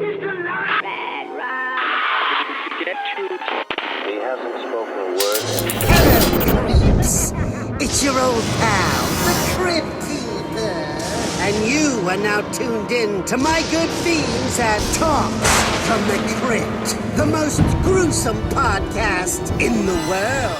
He hasn't spoken a word. Hello, creeps. It's your old pal, the Crypt Keeper. And you are now tuned in to my good fiends at Talks from the Crypt, the most gruesome podcast in the world.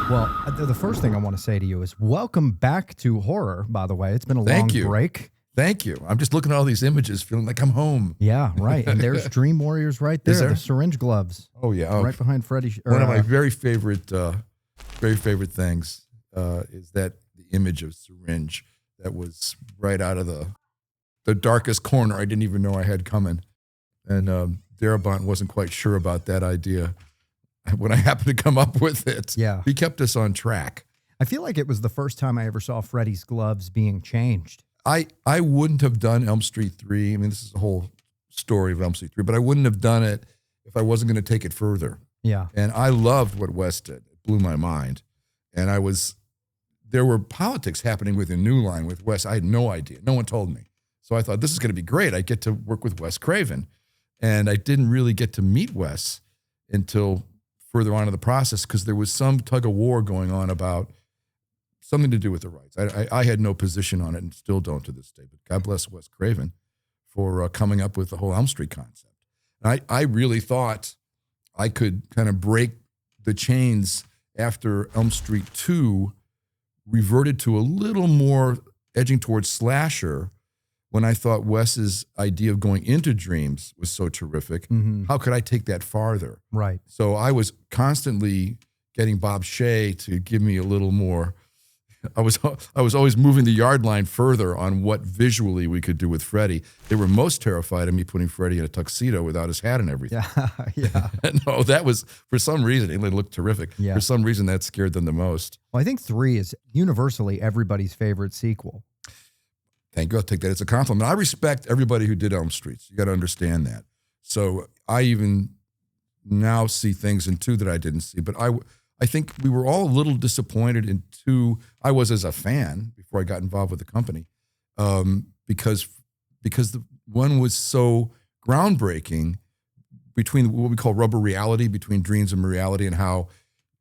Well, the first thing I want to say to you is welcome back to horror, by the way. It's been a long break. Thank you. I'm just looking at all these images, feeling like I'm home. Yeah, right. And there's Dream Warriors right there, the syringe gloves. Oh, yeah. Right behind Freddy. One of my very favorite things is that the image of syringe that was right out of the darkest corner I didn't even know I had coming. And Darabont wasn't quite sure about that idea when I happened to come up with it. Yeah. He kept us on track. I feel like it was the first time I ever saw Freddy's gloves being changed. I wouldn't have done Elm Street 3. I mean, this is the whole story of Elm Street 3, but I wouldn't have done it if I wasn't going to take it further. Yeah. And I loved what Wes did. It blew my mind. And there were politics happening within New Line with Wes. I had no idea. No one told me. So I thought, this is going to be great. I get to work with Wes Craven. And I didn't really get to meet Wes until further on in the process because there was some tug of war going on about something to do with the rights. I had no position on it and still don't to this day, but God bless Wes Craven for coming up with the whole Elm Street concept. And I really thought I could kind of break the chains after Elm Street 2 reverted to a little more edging towards slasher when I thought Wes's idea of going into dreams was so terrific. Mm-hmm. How could I take that farther? Right. So I was constantly getting Bob Shea to give me a little more. I was always moving the yard line further on what visually we could do with Freddy. They were most terrified of me putting Freddy in a tuxedo without his hat and everything. Yeah. No, that was, for some reason, it looked terrific. Yeah. For some reason, that scared them the most. Well, I think 3 is universally everybody's favorite sequel. Thank you. I'll take that as a compliment. I respect everybody who did Elm Street. You got to understand that. So I even now see things in 2 that I didn't see. But I think we were all a little disappointed in 2. I was as a fan before I got involved with the company because the one was so groundbreaking between what we call rubber reality, between dreams and reality, and how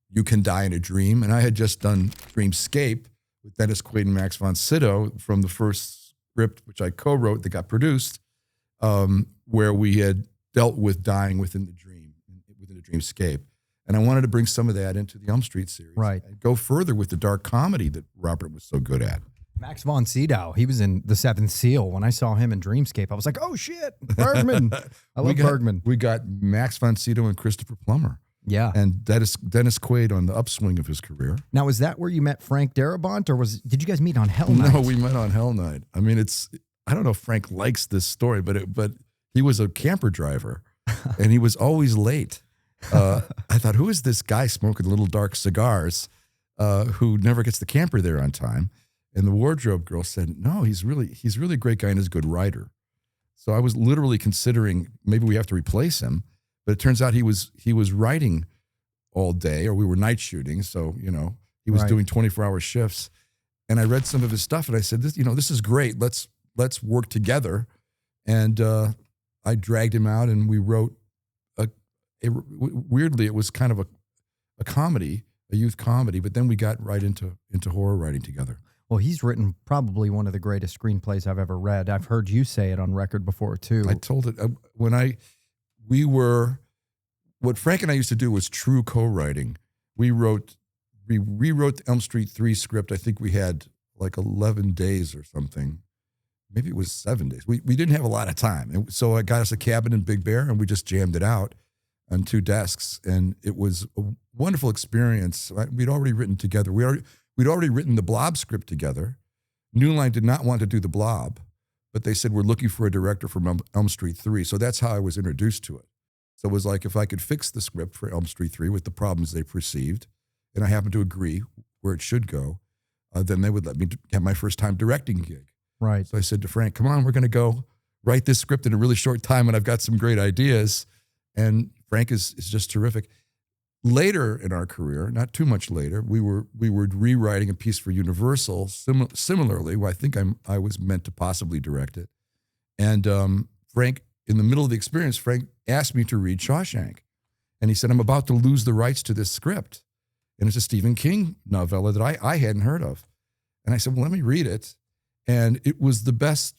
you can die in a dream. And I had just done Dreamscape with Dennis Quaid and Max von Sydow from the first script, which I co-wrote that got produced, where we had dealt with dying within the dream, within a dreamscape. And I wanted to bring some of that into the Elm Street series. Right. And go further with the dark comedy that Robert was so good at. Max von Sydow, he was in The Seventh Seal. When I saw him in Dreamscape, I was like, oh, shit, Bergman. I love Bergman. We got Max von Sydow and Christopher Plummer. Yeah. And Dennis Quaid on the upswing of his career. Now, is that where you met Frank Darabont, or did you guys meet on Hell Night? No, we met on Hell Night. I mean, I don't know if Frank likes this story, but he was a camper driver, and he was always late. I thought, who is this guy smoking little dark cigars who never gets the camper there on time? And the wardrobe girl said, no, he's really a great guy and is a good writer. So I was literally considering maybe we have to replace him. But it turns out he was writing all day, or we were night shooting. So, he was doing 24-hour shifts. And I read some of his stuff and I said, this is great. Let's work together. And I dragged him out and we wrote weirdly, it was kind of a comedy, a youth comedy, but then we got right into horror writing together. Well, he's written probably one of the greatest screenplays I've ever read. I've heard you say it on record before too. I told it what Frank and I used to do was true co-writing. We rewrote the Elm Street 3 script. I think we had like 11 days or something. Maybe it was 7 days. We didn't have a lot of time. And so I got us a cabin in Big Bear and we just jammed it out on 2 desks. And it was a wonderful experience. We'd already written together. We'd already written the Blob script together. New Line did not want to do the Blob, but they said, we're looking for a director for Elm Street 3. So that's how I was introduced to it. So it was like, if I could fix the script for Elm Street 3 with the problems they perceived, and I happened to agree where it should go, then they would let me have my first time directing gig. Right. So I said to Frank, come on, we're going to go write this script in a really short time, and I've got some great ideas. And Frank is just terrific. Later in our career, not too much later, we were rewriting a piece for Universal. Similarly, I think I was meant to possibly direct it. And Frank, in the middle of the experience, Frank asked me to read Shawshank. And he said, I'm about to lose the rights to this script. And it's a Stephen King novella that I hadn't heard of. And I said, well, let me read it. And it was the best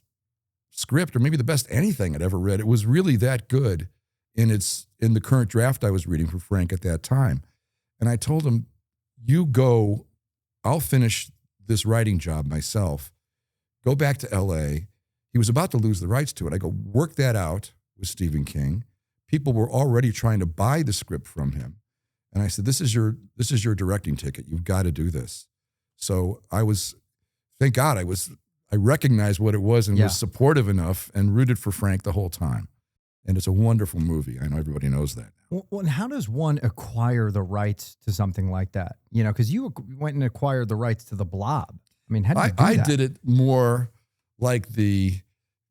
script, or maybe the best anything I'd ever read. It was really that good in the current draft I was reading for Frank at that time. And I told him, you go, I'll finish this writing job myself. Go back to LA. He was about to lose the rights to it. I go, work that out with Stephen King. People were already trying to buy the script from him. And I said, this is your directing ticket. You've got to do this. So thank God I recognized what it was and was supportive enough and rooted for Frank the whole time. And it's a wonderful movie. I know everybody knows that. Well, and how does one acquire the rights to something like that? You know, because you went and acquired the rights to The Blob. I mean, how did you do that? I did it more like the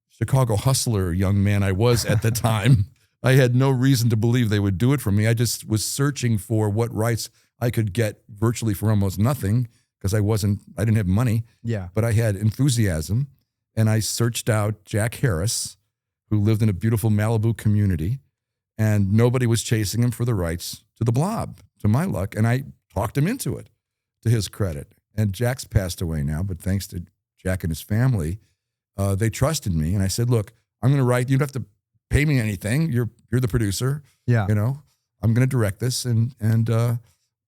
Chicago hustler young man I was at the time. I had no reason to believe they would do it for me. I just was searching for what rights I could get virtually for almost nothing because I didn't have money. Yeah. But I had enthusiasm, and I searched out Jack Harris, who lived in a beautiful Malibu community, and nobody was chasing him for the rights to The Blob, to my luck. And I talked him into it, to his credit. And Jack's passed away now, but thanks to Jack and his family, they trusted me. And I said, look, I'm going to write. You don't have to pay me anything. You're the producer. Yeah. You know, I'm going to direct this, and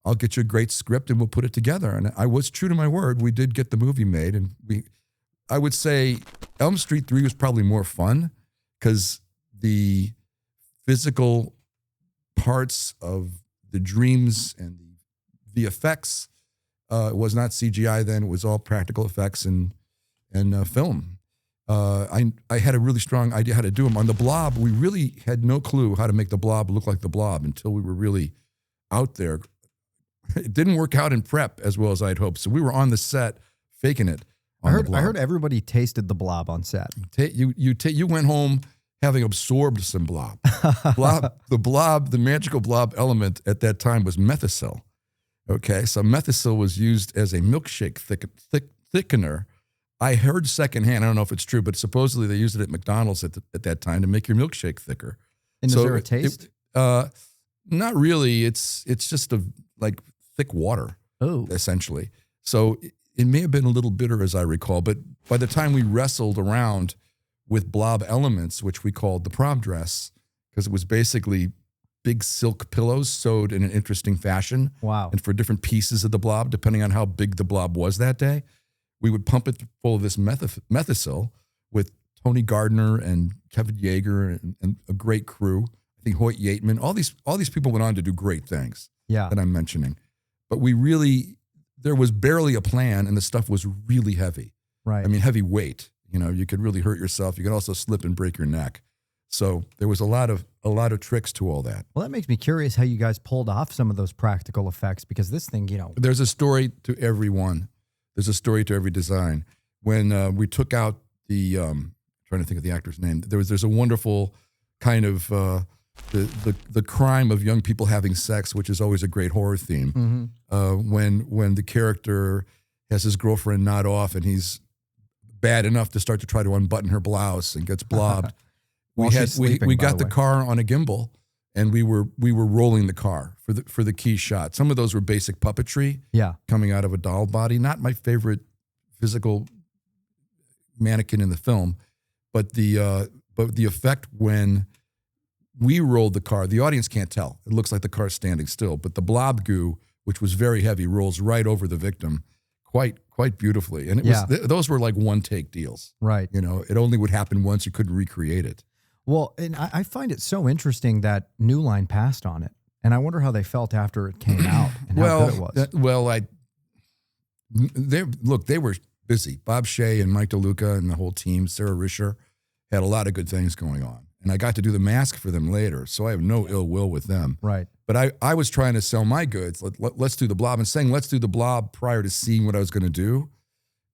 I'll get you a great script, and we'll put it together. And I was true to my word. We did get the movie made, and I would say Elm Street 3 was probably more fun because the physical parts of the dreams and the effects was not CGI then. It was all practical effects and film. I had a really strong idea how to do them. On The Blob, we really had no clue how to make The Blob look like The Blob until we were really out there. It didn't work out in prep as well as I'd hoped. So we were on the set faking it. I heard everybody tasted The Blob on set. You went home having absorbed some blob. The magical blob element at that time was Methicil. Okay, so Methicil was used as a milkshake thickener. I heard secondhand, I don't know if it's true, but supposedly they used it at McDonald's at that time to make your milkshake thicker. And is there a taste? Not really. It's just like thick water, essentially. So it may have been a little bitter, as I recall, but by the time we wrestled around with blob elements, which we called the prom dress, because it was basically big silk pillows sewed in an interesting fashion. Wow. And for different pieces of the blob, depending on how big the blob was that day, we would pump it full of this Methicil with Tony Gardner and Kevin Yeager and a great crew. I think Hoyt Yateman, all these people went on to do great things that I'm mentioning. But there was barely a plan, and the stuff was really heavy. Right. I mean, heavy weight. You know, you could really hurt yourself. You could also slip and break your neck. So there was a lot of tricks to all that. Well, that makes me curious how you guys pulled off some of those practical effects, because this thing, There's a story to every one. There's a story to every design. When we took out trying to think of the actor's name, there's a wonderful kind of the crime of young people having sex, which is always a great horror theme. Mm-hmm. When the character has his girlfriend nod off and he's bad enough to start to try to unbutton her blouse and gets blobbed. we got the car on a gimbal, and we were rolling the car for the key shot. Some of those were basic puppetry, coming out of a doll body. Not my favorite physical mannequin in the film, but the effect when we rolled the car, the audience can't tell. It looks like the car's standing still, but the blob goo, which was very heavy, rolls right over the victim quite beautifully. And those were like one take deals. Right. It only would happen once. You couldn't recreate it. Well, and I find it so interesting that New Line passed on it. And I wonder how they felt after it came out and how good it was. They were busy. Bob Shea and Mike DeLuca and the whole team, Sarah Risher, had a lot of good things going on. And I got to do the mask for them later, so I have no ill will with them. Right. But I was trying to sell my goods. Let's do the blob. And saying let's do the blob prior to seeing what I was going to do.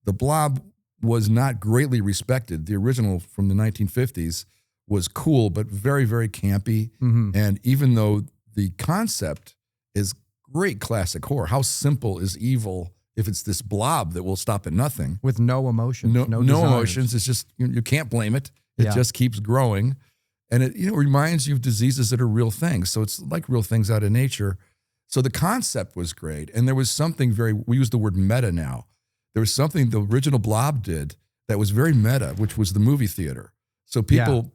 The blob was not greatly respected. The original from the 1950s was cool, but very, very campy. Mm-hmm. And even though the concept is great classic horror, how simple is evil if it's this blob that will stop at nothing? With no emotions. No emotions. It's just, you can't blame it. It Yeah. just keeps growing. And it, reminds you of diseases that are real things. So it's like real things out of nature. So the concept was great. And there was something we use the word meta now. There was something the original Blob did that was very meta, which was the movie theater. So people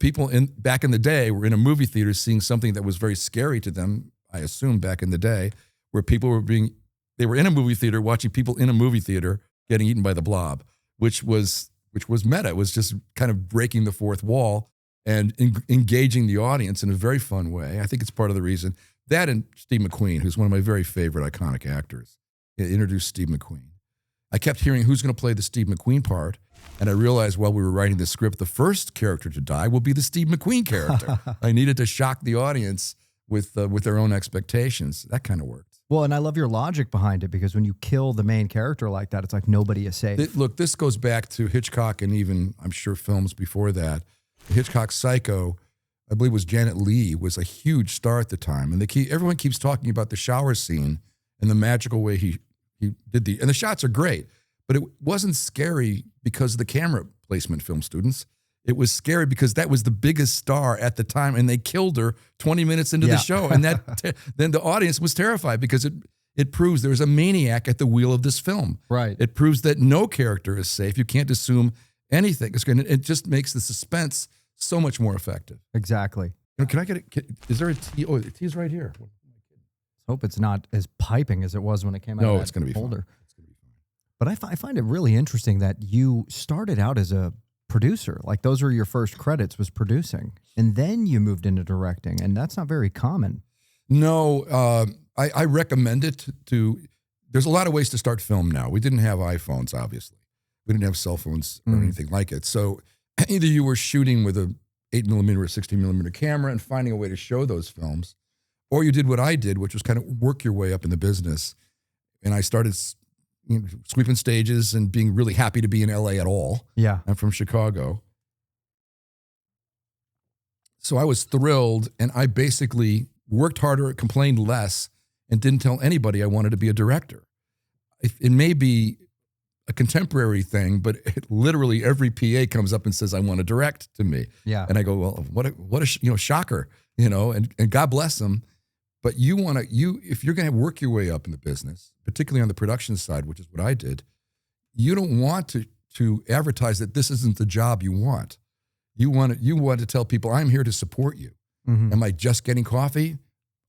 back in the day were in a movie theater seeing something that was very scary to them, I assume back in the day, where people they were in a movie theater watching people in a movie theater getting eaten by the Blob, which was meta. It was just kind of breaking the fourth wall and engaging the audience in a very fun way. I think it's part of the reason. That and Steve McQueen, who's one of my very favorite iconic actors, introduced Steve McQueen. I kept hearing who's going to play the Steve McQueen part, and I realized while we were writing the script, the first character to die will be the Steve McQueen character. I needed to shock the audience with their own expectations. That kind of worked. Well, and I love your logic behind it, because when you kill the main character like that, it's like nobody is safe. Look, this goes back to Hitchcock and even, I'm sure, films before that. Hitchcock's Psycho, I believe, was Janet Leigh, was a huge star at the time. And everyone keeps talking about the shower scene and the magical way he did and the shots are great, but it wasn't scary because of the camera placement, film students. It was scary because that was the biggest star at the time, and they killed her 20 minutes into the show. And then the audience was terrified because it proves there's a maniac at the wheel of this film. Right. It proves that no character is safe. You can't assume anything. It just makes the suspense so much more effective. Exactly. Can I get it? Is there a tea? Oh, the tea's right here. Hope it's not as piping as it was when it came out No, of it's that going to be folder. fine. It's going to be fine. But I find it really interesting that you started out as a producer. Like, those were your first credits, was producing. And then you moved into directing. And that's not very common. No, I recommend it to, there's a lot of ways to start film now. We didn't have iPhones, obviously. We didn't have cell phones or anything like it. So either you were shooting with a 8mm or 16mm camera and finding a way to show those films, or you did what I did, which was kind of work your way up in the business. And I started sweeping stages and being really happy to be in LA at all. Yeah. I'm from Chicago. So I was thrilled, and I basically worked harder, complained less, and didn't tell anybody I wanted to be a director. It may be a contemporary thing, but literally every PA comes up and says, I want to direct to me. Yeah. And I go, well, what a shocker, and God bless them. But if you're going to work your way up in the business, particularly on the production side, which is what I did, you don't want to advertise that this isn't the job you want. You want to tell people, I'm here to support you. Mm-hmm. Am I just getting coffee?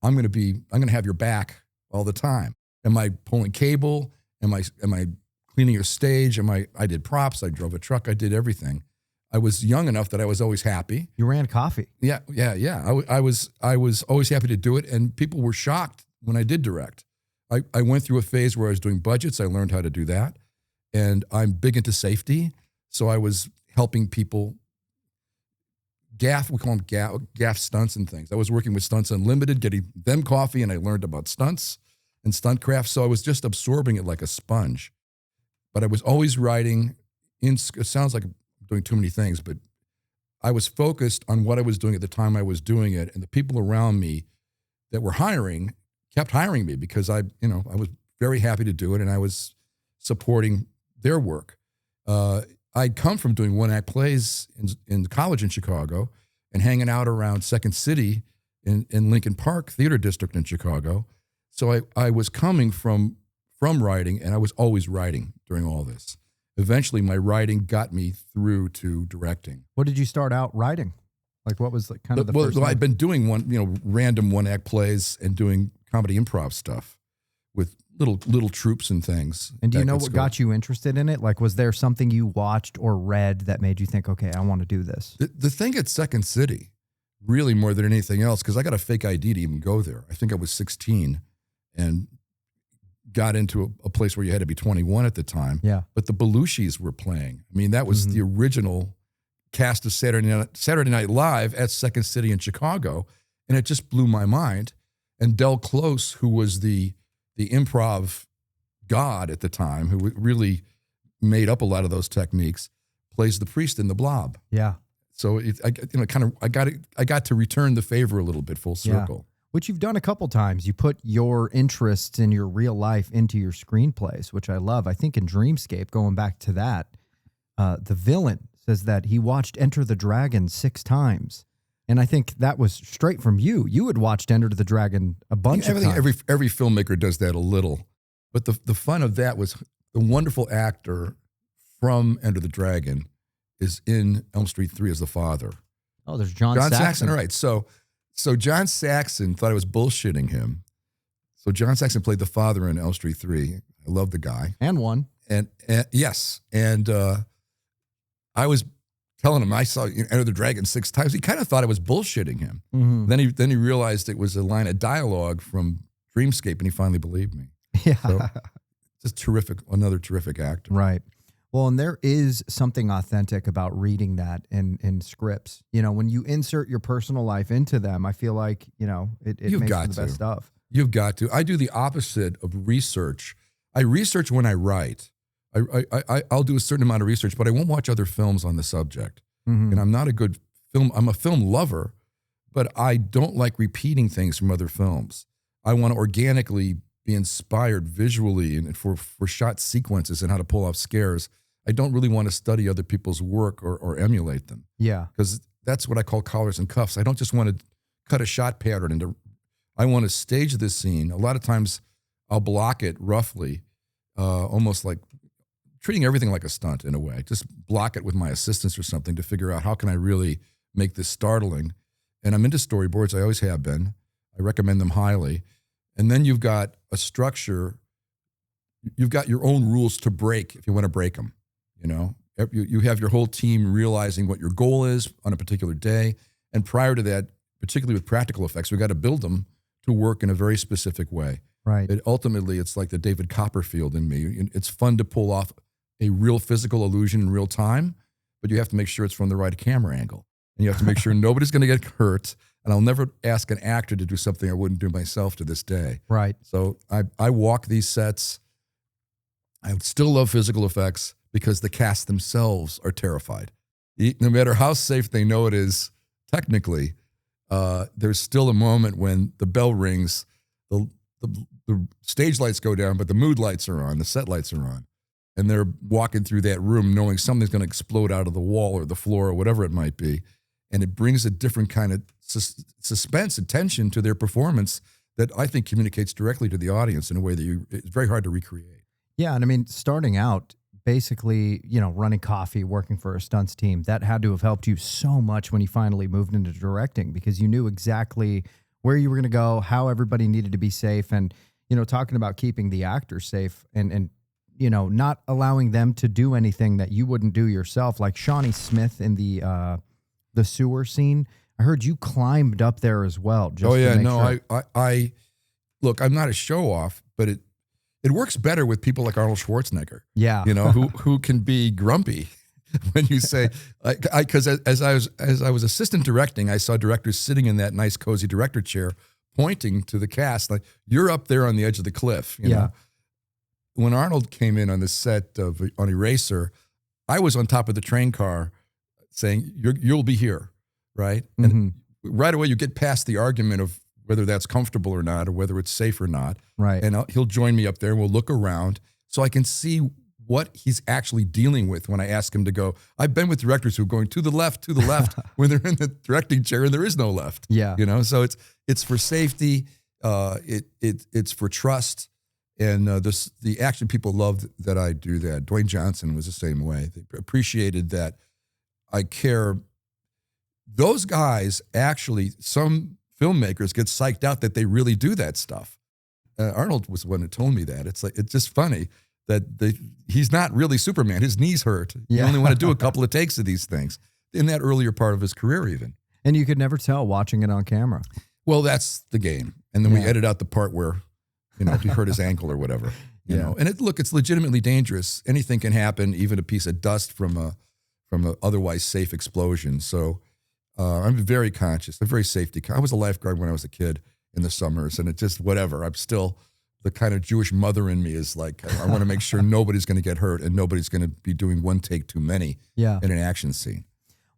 I'm going to have your back all the time. Am I pulling cable? Am I cleaning your stage? I did props. I drove a truck. I did everything. I was young enough that I was always happy. You ran coffee. Yeah. I was always happy to do it, and people were shocked when I did direct. I went through a phase where I was doing budgets. I learned how to do that, and I'm big into safety. So I was helping people we call them gaff stunts and things. I was working with Stunts Unlimited, getting them coffee, and I learned about stunts and stunt craft. So I was just absorbing it like a sponge. But I was always writing. It sounds like I'm doing too many things, but I was focused on what I was doing at the time I was doing it, and the people around me that were hiring kept hiring me because I was very happy to do it, and I was supporting their work. I'd come from doing one-act plays in college in Chicago and hanging out around Second City in Lincoln Park Theater District in Chicago. So I was coming from writing, and I was always writing during all this. Eventually, my writing got me through to directing. What did you start out writing? Like, what was the first Well, one? I'd been doing random one-act plays and doing comedy improv stuff with little troops and things. And do you know what got you interested in it? Like, was there something you watched or read that made you think, okay, I want to do this? The thing at Second City, really more than anything else, because I got a fake ID to even go there. I think I was 16 and got into a place where you had to be 21 at the time. Yeah. But the Belushis were playing. I mean, that was the original cast of Saturday Night Live at Second City in Chicago, and it just blew my mind. And Del Close, who was the improv god at the time, who really made up a lot of those techniques, plays the priest in The Blob. Yeah. So I got to return the favor a little bit, full circle. Yeah. Which you've done a couple times. You put your interests in your real life into your screenplays, which I love. I think in Dreamscape, going back to that, the villain says that he watched Enter the Dragon 6 times. And I think that was straight from you. You had watched Enter the Dragon a bunch of times. Every filmmaker does that a little. But the fun of that was the wonderful actor from Enter the Dragon is in Elm Street 3 as the father. Oh, there's John Saxon. All right. So John Saxon thought I was bullshitting him. So John Saxon played the father in Elm Street 3. I love the guy. And one. And yes. And I was telling him I saw Enter the Dragon 6 times. He kind of thought I was bullshitting him. Mm-hmm. Then he realized it was a line of dialogue from Dreamscape, and he finally believed me. Yeah. So, just terrific, another terrific actor. Right. Well, and there is something authentic about reading that in scripts. You know, when you insert your personal life into them, I feel like, it You've makes got for the best to. stuff. You've got to. I do the opposite of research. I research when I write. I'll do a certain amount of research, but I won't watch other films on the subject. Mm-hmm. And I'm not a good film. I'm a film lover, but I don't like repeating things from other films. I want to organically be inspired visually and for shot sequences and how to pull off scares. I don't really want to study other people's work or emulate them. Yeah. Because that's what I call collars and cuffs. I don't just want to cut a shot pattern I want to stage this scene. A lot of times I'll block it roughly, almost like treating everything like a stunt in a way. Just block it with my assistants or something to figure out how can I really make this startling. And I'm into storyboards. I always have been. I recommend them highly. And then you've got a structure. You've got your own rules to break if you want to break them. You have your whole team realizing what your goal is on a particular day. And prior to that, particularly with practical effects, we've got to build them to work in a very specific way. Right. Ultimately, it's like the David Copperfield in me. It's fun to pull off a real physical illusion in real time, but you have to make sure it's from the right camera angle. And you have to make sure nobody's going to get hurt. And I'll never ask an actor to do something I wouldn't do myself to this day. Right. So I walk these sets. I still love physical effects because the cast themselves are terrified. No matter how safe they know it is technically, there's still a moment when the bell rings, the stage lights go down, but the mood lights are on, the set lights are on. And they're walking through that room knowing something's going to explode out of the wall or the floor or whatever it might be. And it brings a different kind of suspense and tension to their performance that I think communicates directly to the audience in a way that it's very hard to recreate. Yeah. And I mean, starting out, basically, running coffee, working for a stunts team, that had to have helped you so much when you finally moved into directing because you knew exactly where you were going to go, how everybody needed to be safe. And, talking about keeping the actors safe and not allowing them to do anything that you wouldn't do yourself. Like Shawnee Smith in the sewer scene, I heard you climbed up there as well. Just to make sure. I look, I'm not a show off, but it works better with people like Arnold Schwarzenegger. Yeah. Who can be grumpy when you say, because as I was assistant directing, I saw directors sitting in that nice cozy director chair pointing to the cast like, you're up there on the edge of the cliff. You know? When Arnold came in on the set on Eraser, I was on top of the train car saying, you'll be here, right? Mm-hmm. And right away you get past the argument of whether that's comfortable or not, or whether it's safe or not. Right. And he'll join me up there and we'll look around so I can see what he's actually dealing with when I ask him to go. I've been with directors who are going to the left when they're in the directing chair and there is no left. Yeah. So it's for safety. It's for trust. And the action people loved that I do that. Dwayne Johnson was the same way. They appreciated that I care. Those guys actually, some filmmakers get psyched out that they really do that stuff. Arnold was the one who told me that. It's just funny that he's not really Superman. His knees hurt. You only want to do a couple of takes of these things in that earlier part of his career even. And you could never tell watching it on camera. Well, that's the game. And then we edit out the part where, he hurt his ankle or whatever. You know. And it's legitimately dangerous. Anything can happen, even a piece of dust from a otherwise safe explosion. So I'm very conscious. I'm very safety. I was a lifeguard when I was a kid in the summers, and it just whatever. I'm still the kind of Jewish mother in me is like I want to make sure nobody's going to get hurt and nobody's going to be doing one take too many in an action scene.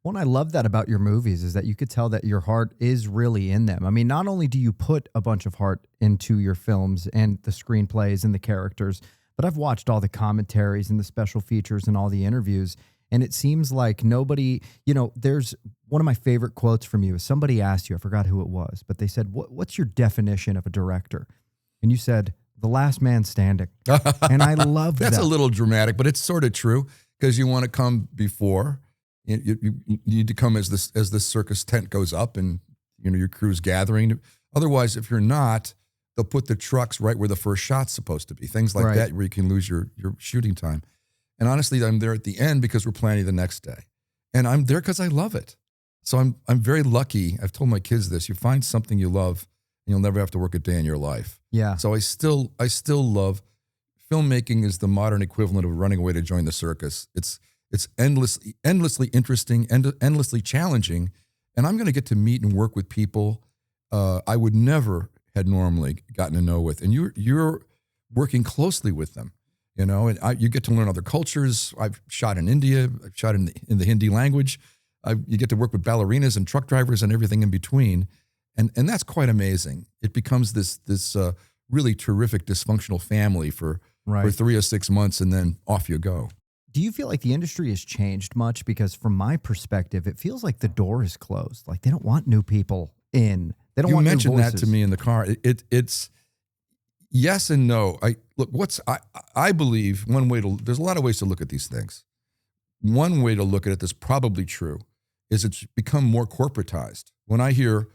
Well, and I love that about your movies is that you could tell that your heart is really in them. I mean, not only do you put a bunch of heart into your films and the screenplays and the characters, but I've watched all the commentaries and the special features and all the interviews. And it seems like nobody, there's one of my favorite quotes from you is somebody asked you, I forgot who it was, but they said, what's your definition of a director? And you said, the last man standing. And I love that. That's a little dramatic, but it's sort of true because you want to come before. You need to come as the circus tent goes up and your crew's gathering. Otherwise, if you're not, they'll put the trucks right where the first shot's supposed to be. Things like that where you can lose your shooting time. And honestly, I'm there at the end because we're planning the next day. And I'm there because I love it. So I'm very lucky. I've told my kids this. You find something you love and you'll never have to work a day in your life. Yeah. So I still love filmmaking is the modern equivalent of running away to join the circus. It's endlessly interesting, endlessly challenging. And I'm going to get to meet and work with people I would never had normally gotten to know with. And you're working closely with them, and you get to learn other cultures. I've shot in India. I've shot in the Hindi language. You get to work with ballerinas and truck drivers and everything in between. And that's quite amazing. It becomes this really terrific dysfunctional family for 3 or 6 months, and then off you go. Do you feel like the industry has changed much? Because from my perspective, it feels like the door is closed. Like they don't want new people in. They don't want new voices. You mentioned that to me in the car. It's yes and no. I believe there's a lot of ways to look at these things. One way to look at it that's probably true is it's become more corporatized. When I hear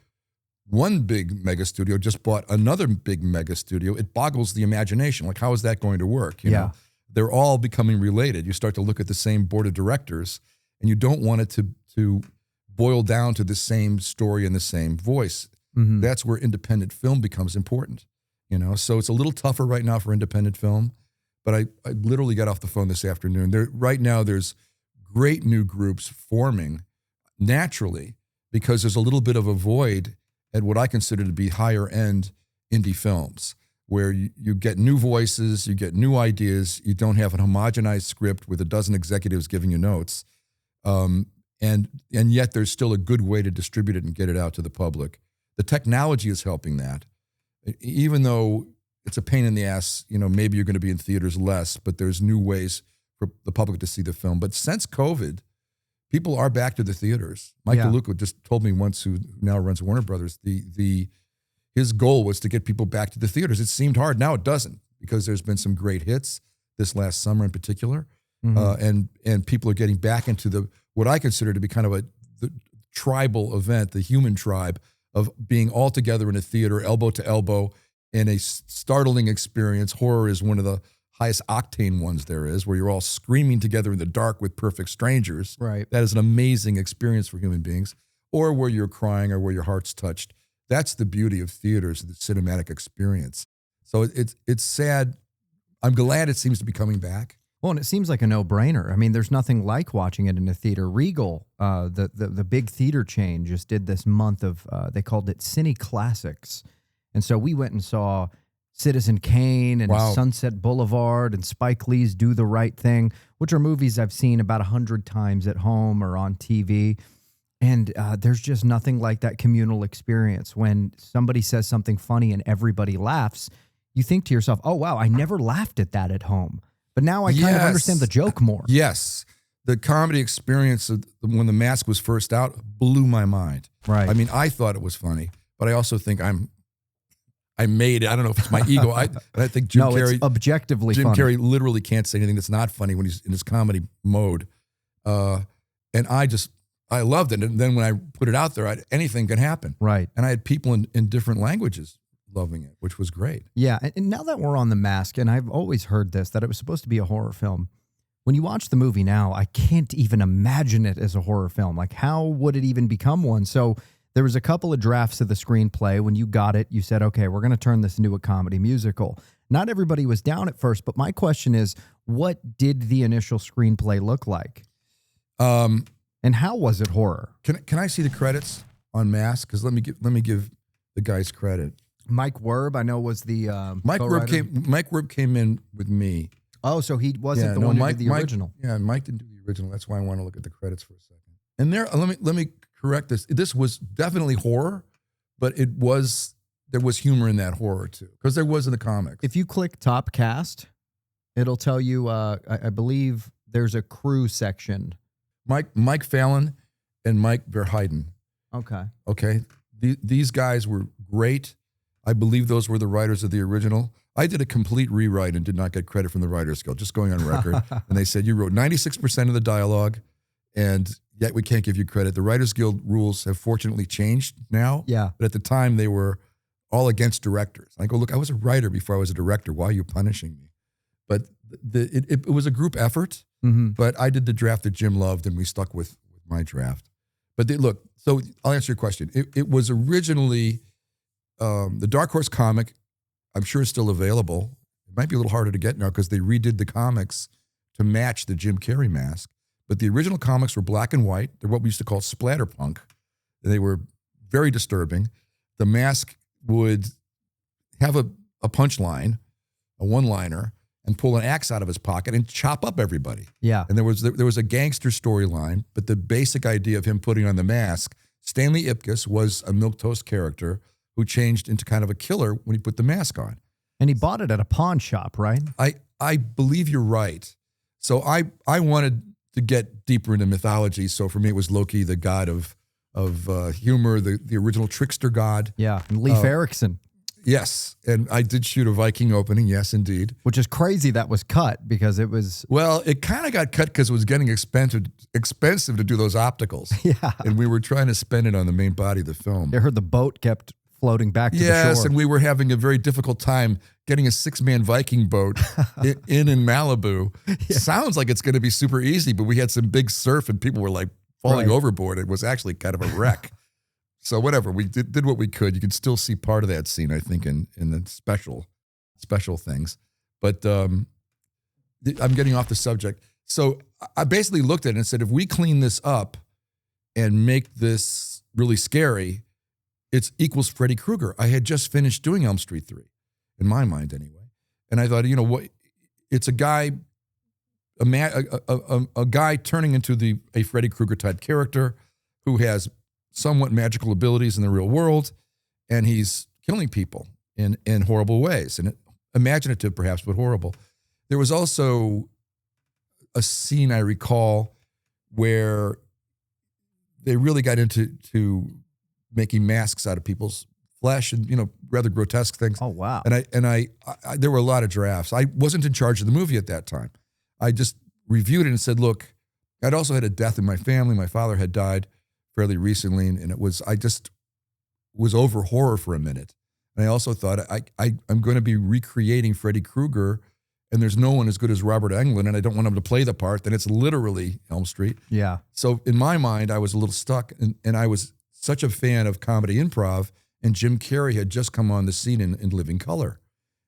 one big mega studio just bought another big mega studio, it boggles the imagination. Like, how is that going to work? You know? They're all becoming related. You start to look at the same board of directors, and you don't want it to boil down to the same story and the same voice. Mm-hmm. That's where independent film becomes important. So it's a little tougher right now for independent film, but I literally got off the phone this afternoon. Right now there's great new groups forming naturally because there's a little bit of a void at what I consider to be higher end indie films, where you get new voices, you get new ideas, you don't have a homogenized script with a dozen executives giving you notes, and yet there's still a good way to distribute it and get it out to the public. The technology is helping that, even though it's a pain in the ass. Maybe you're going to be in theaters less, but there's new ways for the public to see the film. But since COVID, people are back to the theaters. Mike DeLuca just told me once, who now runs Warner Brothers, his goal was to get people back to the theaters. It seemed hard. Now it doesn't, because there's been some great hits this last summer in particular. Mm-hmm. And people are getting back into what I consider to be kind of the tribal event, the human tribe of being all together in a theater, elbow to elbow, in a startling experience. Horror is one of the highest octane ones there is, where you're all screaming together in the dark with perfect strangers. Right. That is an amazing experience for human beings. Or where you're crying or where your heart's touched. That's the beauty of theaters, the cinematic experience. So it's sad. I'm glad it seems to be coming back. Well, and it seems like a no-brainer. I mean, there's nothing like watching it in a theater. Regal, the big theater chain, just did this month of, they called it Cine Classics. And so we went and saw Citizen Kane and Sunset Boulevard and Spike Lee's Do the Right Thing, which are movies I've seen about 100 times at home or on TV. And there's just nothing like that communal experience. When somebody says something funny and everybody laughs, you think to yourself, oh, wow, I never laughed at that at home. But now I kind of understand the joke more. Yes. The comedy experience of when The Mask was first out blew my mind. Right. I mean, I thought it was funny, but I also think I made it. I don't know if it's my ego. I think Jim Carrey, it's objectively Jim funny. Carrey literally can't say anything that's not funny when he's in his comedy mode. And I loved it. And then when I put it out there, anything can happen. Right. And I had people in different languages loving it, which was great. Yeah. And now that we're on The Mask, and I've always heard this, that it was supposed to be a horror film. When you watch the movie now, I can't even imagine it as a horror film. Like, how would it even become one? So there was a couple of drafts of the screenplay. When you got it, you said, okay, we're going to turn this into a comedy musical. Not everybody was down at first, but my question is, what did the initial screenplay look like? And how was it horror? Can I see the credits on Mask? Because let me give the guys credit. Mike Werb, I know, was the Mike Werb came in with me. Oh, so he wasn't the one who did the original. Yeah, Mike didn't do the original. That's why I want to look at the credits for a second. And let me correct this. This was definitely horror, but there was humor in that horror too, because there was in the comics. If you click top cast, it'll tell you. I believe there's a crew section Mike Fallon and Mike Verheiden. Okay. Okay. These guys were great. I believe those were the writers of the original. I did a complete rewrite and did not get credit from the Writers Guild, just going on record. And they said, you wrote 96% of the dialogue, and yet we can't give you credit. The Writers Guild rules have fortunately changed now. Yeah. But at the time, they were all against directors. I go, look, I was a writer before I was a director. Why are you punishing me? But it was a group effort, but I did the draft that Jim loved, and we stuck with my draft. But look, so I'll answer your question. It was originally the Dark Horse comic. I'm sure it's still available. It might be a little harder to get now because they redid the comics to match the Jim Carrey mask. But the original comics were black and white. They're what we used to call splatterpunk. They were very disturbing. The mask would have a punchline, a one-liner, and pull an axe out of his pocket and chop up everybody. Yeah. And there was a gangster storyline, but the basic idea of him putting on the mask, Stanley Ipkiss was a milquetoast character who changed into kind of a killer when he put the mask on. And he bought it at a pawn shop, right? I believe you're right. So I wanted to get deeper into mythology. So for me, it was Loki, the god of humor, the original trickster god. Yeah. And Leif Erikson. Yes. And I did shoot a Viking opening. Yes, indeed. Which is crazy that was cut because it was... Well, it kind of got cut because it was getting expensive to do those opticals. Yeah. And we were trying to spend it on the main body of the film. I heard the boat kept floating back to the shore. Yes, and we were having a very difficult time getting a 6-man Viking boat in Malibu. Yeah. Sounds like it's going to be super easy, but we had some big surf and people were like falling overboard. It was actually kind of a wreck. So whatever, we did what we could. You can still see part of that scene, I think, in the special things. But I'm getting off the subject. So I basically looked at it and said, if we clean this up and make this really scary, it's equals Freddy Krueger. I had just finished doing Elm Street 3, in my mind anyway. And I thought, you know what? It's a guy, a guy turning into a Freddy Krueger type character who has somewhat magical abilities in the real world, and he's killing people in horrible ways, and imaginative perhaps, but horrible. There was also a scene I recall where they really got into making masks out of people's flesh and rather grotesque things. Oh wow! And I there were a lot of drafts. I wasn't in charge of the movie at that time. I just reviewed it and said, look, I'd also had a death in my family. My father had died fairly recently, and I just was over horror for a minute. And I also thought I'm going to be recreating Freddy Krueger, and there's no one as good as Robert Englund, and I don't want him to play the part. Then it's literally Elm Street. Yeah. So in my mind, I was a little stuck, and I was such a fan of comedy improv, and Jim Carrey had just come on the scene in Living Color.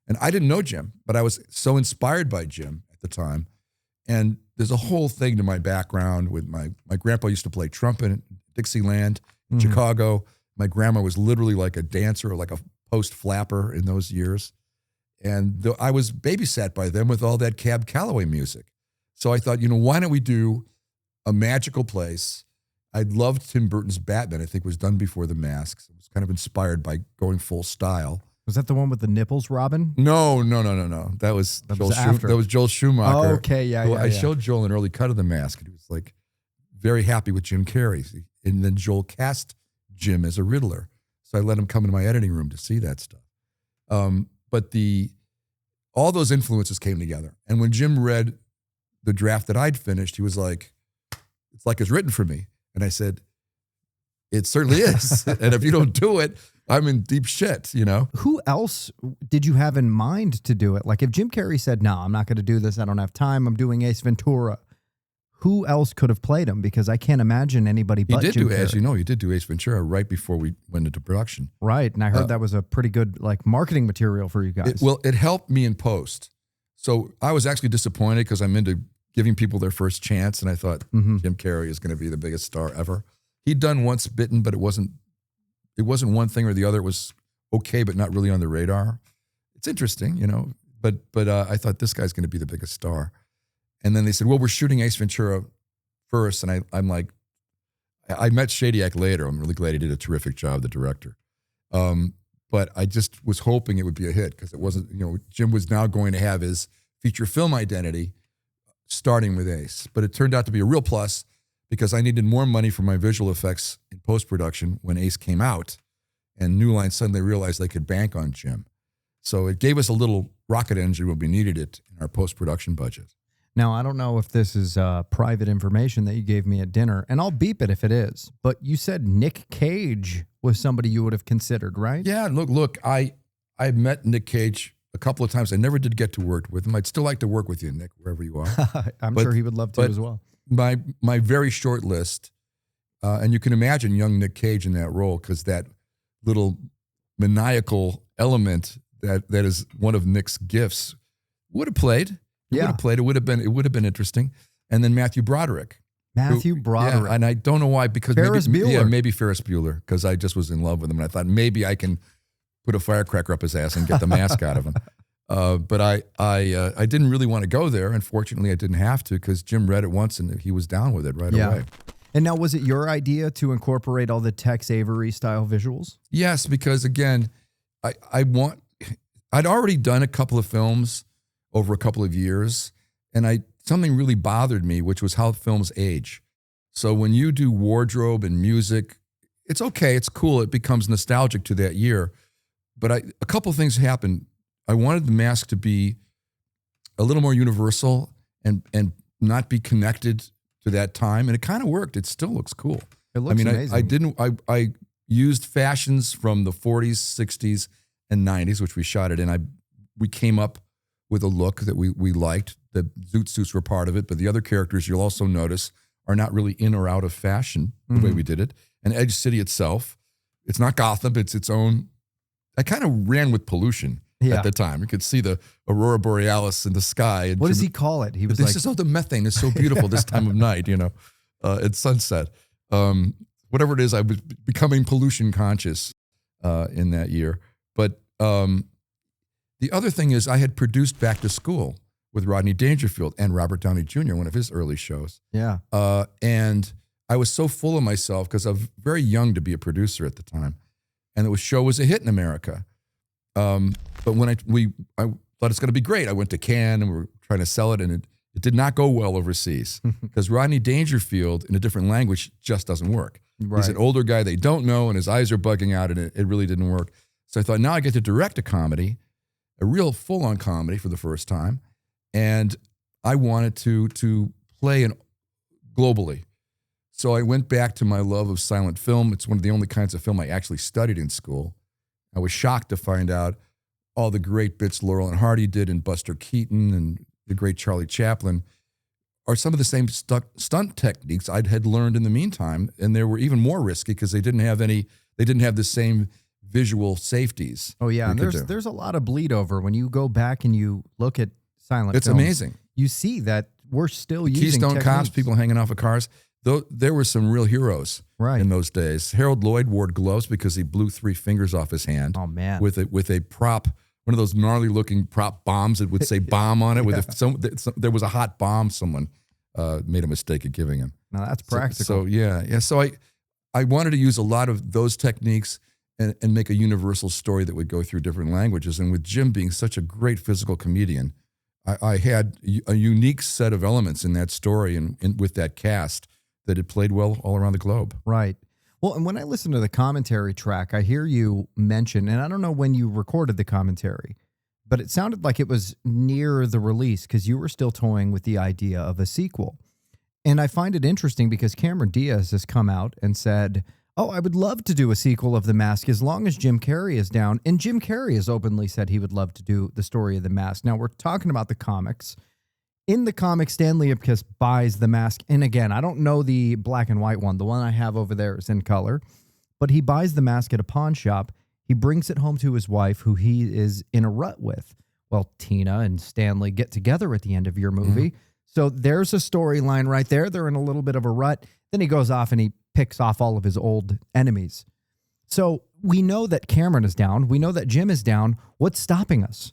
And I didn't know Jim, but I was so inspired by Jim at the time. And there's a whole thing to my background with my grandpa used to play trumpet in Dixieland, Chicago. My grandma was literally like a dancer, like a post flapper in those years. And I was babysat by them with all that Cab Calloway music. So I thought, why don't we do a magical place? I loved Tim Burton's Batman. I think was done before The Masks. It was kind of inspired by going full style. Was that the one with the nipples, Robin? No. That was Joel Schumacher. Oh, okay, yeah. I showed Joel an early cut of The Mask, and he was like very happy with Jim Carrey. And then Joel cast Jim as a Riddler. So I let him come into my editing room to see that stuff. But all those influences came together. And when Jim read the draft that I'd finished, he was like, it's like it's written for me. And I said, it certainly is. And if you don't do it, I'm in deep shit, Who else did you have in mind to do it? Like if Jim Carrey said, no, I'm not going to do this. I don't have time. I'm doing Ace Ventura. Who else could have played him? Because I can't imagine anybody but Jim Carrey. As you know, he did do Ace Ventura right before we went into production. Right. And I heard that was a pretty good marketing material for you guys. It helped me in post. So I was actually disappointed because I'm into giving people their first chance. And I thought Jim Carrey is going to be the biggest star ever. He'd done Once Bitten, but it wasn't one thing or the other. It was okay, but not really on the radar. It's interesting, but I thought this guy's going to be the biggest star. And then they said, well, we're shooting Ace Ventura first. And I'm like, I met Shadyac later. I'm really glad he did a terrific job, the director. But I just was hoping it would be a hit because it wasn't, Jim was now going to have his feature film identity starting with Ace. But it turned out to be a real plus. because I needed more money for my visual effects in post-production when Ace came out, and New Line suddenly realized they could bank on Jim. So it gave us a little rocket engine when we needed it in our post-production budget. Now, I don't know if this is private information that you gave me at dinner, and I'll beep it if it is, but you said Nick Cage was somebody you would have considered, right? Yeah, look, I met Nick Cage a couple of times. I never did get to work with him. I'd still like to work with you, Nick, wherever you are. I'm But- sure he would love to but- as well. My very short list, and you can imagine young Nick Cage in that role, because that little maniacal element that is one of Nick's gifts would have played. It would have played. It would have been interesting. And then Matthew Broderick. Matthew who- Broderick. Yeah, and I don't know why, because Ferris maybe, Bueller. Yeah, maybe Ferris Bueller, because I just was in love with him, and I thought maybe I can put a firecracker up his ass and get the mask out of him. But I didn't really want to go there. Unfortunately, I didn't have to, because Jim read it once and he was down with it right away. And now, was it your idea to incorporate all the Tex Avery style visuals? Yes, because again, I'd already done a couple of films over a couple of years, and something really bothered me, which was how films age. So when you do wardrobe and music, it's okay, it's cool, it becomes nostalgic to that year. But a couple of things happened. I wanted the mask to be a little more universal and not be connected to that time, and it kind of worked. It still looks cool. It looks amazing. I used fashions from the 40s, 60s, and 90s, which we shot it in. We came up with a look that we liked. The zoot suits were part of it, but the other characters, you'll also notice, are not really in or out of fashion the way we did it. And Edge City itself, it's not Gotham, it's its own. I kind of ran with pollution at the time. You could see the Aurora Borealis in the sky. And What does he call it? He was this is the methane is so beautiful this time of night, at sunset. Whatever it is, I was becoming pollution conscious in that year. But the other thing is, I had produced Back to School with Rodney Dangerfield and Robert Downey Jr., one of his early shows. Yeah. And I was so full of myself because I was very young to be a producer at the time. And the show was a hit in America. But when I thought it's going to be great, I went to Cannes and we were trying to sell it, and it did not go well overseas because Rodney Dangerfield in a different language just doesn't work. Right. He's an older guy they don't know, and his eyes are bugging out, and it really didn't work. So I thought, now I get to direct a comedy, a real full-on comedy for the first time, and I wanted to play globally. So I went back to my love of silent film. It's one of the only kinds of film I actually studied in school. I was shocked to find out all the great bits Laurel and Hardy did, and Buster Keaton and the great Charlie Chaplin are some of the same stunt techniques I had learned in the meantime, and they were even more risky because they didn't have the same visual safeties. Oh yeah, and we could do. there's a lot of bleed over when you go back and you look at silent It's films. amazing. You see that we're still using Keystone Cops, techniques. people hanging off of cars. There were some real heroes Right. in those days. Harold Lloyd wore gloves because he blew 3 fingers off his hand. Oh man. With a prop, one of those gnarly looking prop bombs that would say bomb on it. There was a hot bomb someone made a mistake of giving him. Now that's practical. So yeah. So I wanted to use a lot of those techniques and make a universal story that would go through different languages. And with Jim being such a great physical comedian, I had a unique set of elements in that story and with that cast that it played well all around the globe. Right. Well, and when I listen to the commentary track, I hear you mention, and I don't know when you recorded the commentary, but it sounded like it was near the release because you were still toying with the idea of a sequel. And I find it interesting because Cameron Diaz has come out and said, oh, I would love to do a sequel of The Mask as long as Jim Carrey is down. And Jim Carrey has openly said he would love to do the story of The Mask. Now, we're talking about the comics. In the comic, Stanley Ipkiss buys The Mask. And again, I don't know the black and white one. The one I have over there is in color. But he buys The Mask at a pawn shop. He brings it home to his wife, who he is in a rut with. Well, Tina and Stanley get together at the end of your movie. Mm-hmm. So there's a storyline right there. They're in a little bit of a rut. Then he goes off and he picks off all of his old enemies. So we know that Cameron is down. We know that Jim is down. What's stopping us?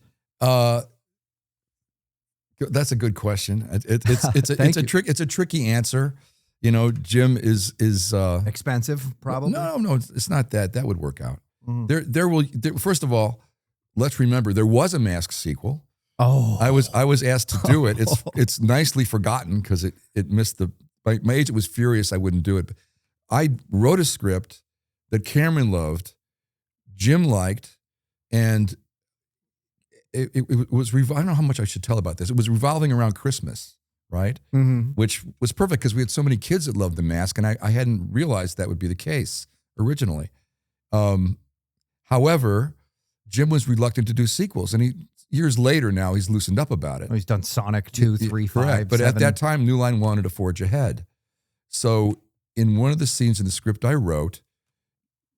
That's a good question. It's a tricky answer. You know, Jim is expensive, probably. No, it's not that. That would work out. Mm. First of all, let's remember there was a Mask sequel. Oh, I was asked to do it. It's nicely forgotten because it missed the my agent was furious I wouldn't do it. But I wrote a script that Cameron loved, Jim liked, and it was, I don't know how much I should tell about this. It was revolving around Christmas, right? Mm-hmm. Which was perfect because we had so many kids that loved The Mask, and I hadn't realized that would be the case originally. However, Jim was reluctant to do sequels, and years later now he's loosened up about it. Oh, he's done Sonic 2, 3, 5, Correct. But 7. at that time, New Line wanted to forge ahead. So in one of the scenes in the script I wrote,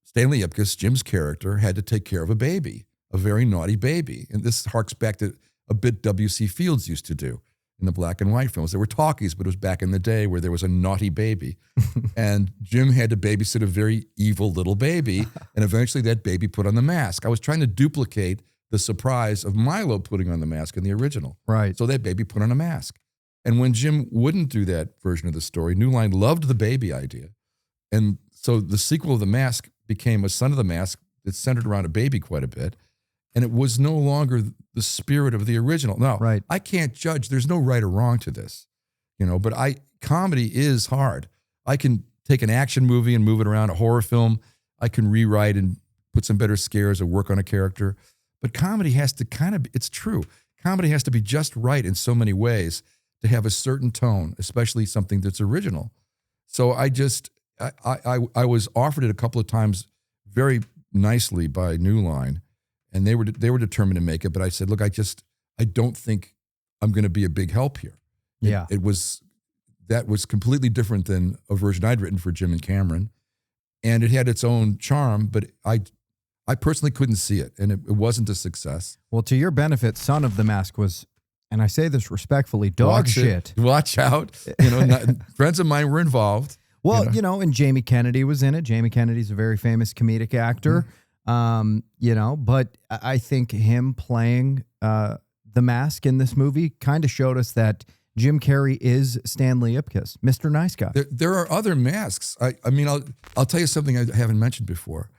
Stanley Ipkiss, Jim's character, had to take care of a baby, a very naughty baby. And this harks back to a bit W.C. Fields used to do in the black and white films. There were talkies, but it was back in the day where there was a naughty baby. And Jim had to babysit a very evil little baby. And eventually that baby put on the mask. I was trying to duplicate the surprise of Milo putting on the mask in the original. Right. So that baby put on a mask. And when Jim wouldn't do that version of the story, New Line loved the baby idea. And so the sequel of The Mask became a Son of the Mask that centered around a baby quite a bit. And it was no longer the spirit of the original. Now, Right. I can't judge. There's no right or wrong to this, but comedy is hard. I can take an action movie and move it around, a horror film. I can rewrite and put some better scares or work on a character. But comedy has to it's true. Comedy has to be just right in so many ways to have a certain tone, especially something that's original. So I was offered it a couple of times very nicely by New Line, and they were determined to make it. But I said, look, I don't think I'm going to be a big help here. Yeah. That was completely different than a version I'd written for Jim and Cameron. And it had its own charm, but I personally couldn't see it, and it wasn't a success. Well, to your benefit, Son of the Mask was, and I say this respectfully, dog shit. Watch out. Friends of mine were involved. Well, and Jamie Kennedy was in it. Jamie Kennedy's a very famous comedic actor. But I think him playing the Mask in this movie kind of showed us that Jim Carrey is Stanley Ipkiss, Mr. Nice Guy. There are other masks. I'll tell you something I haven't mentioned before.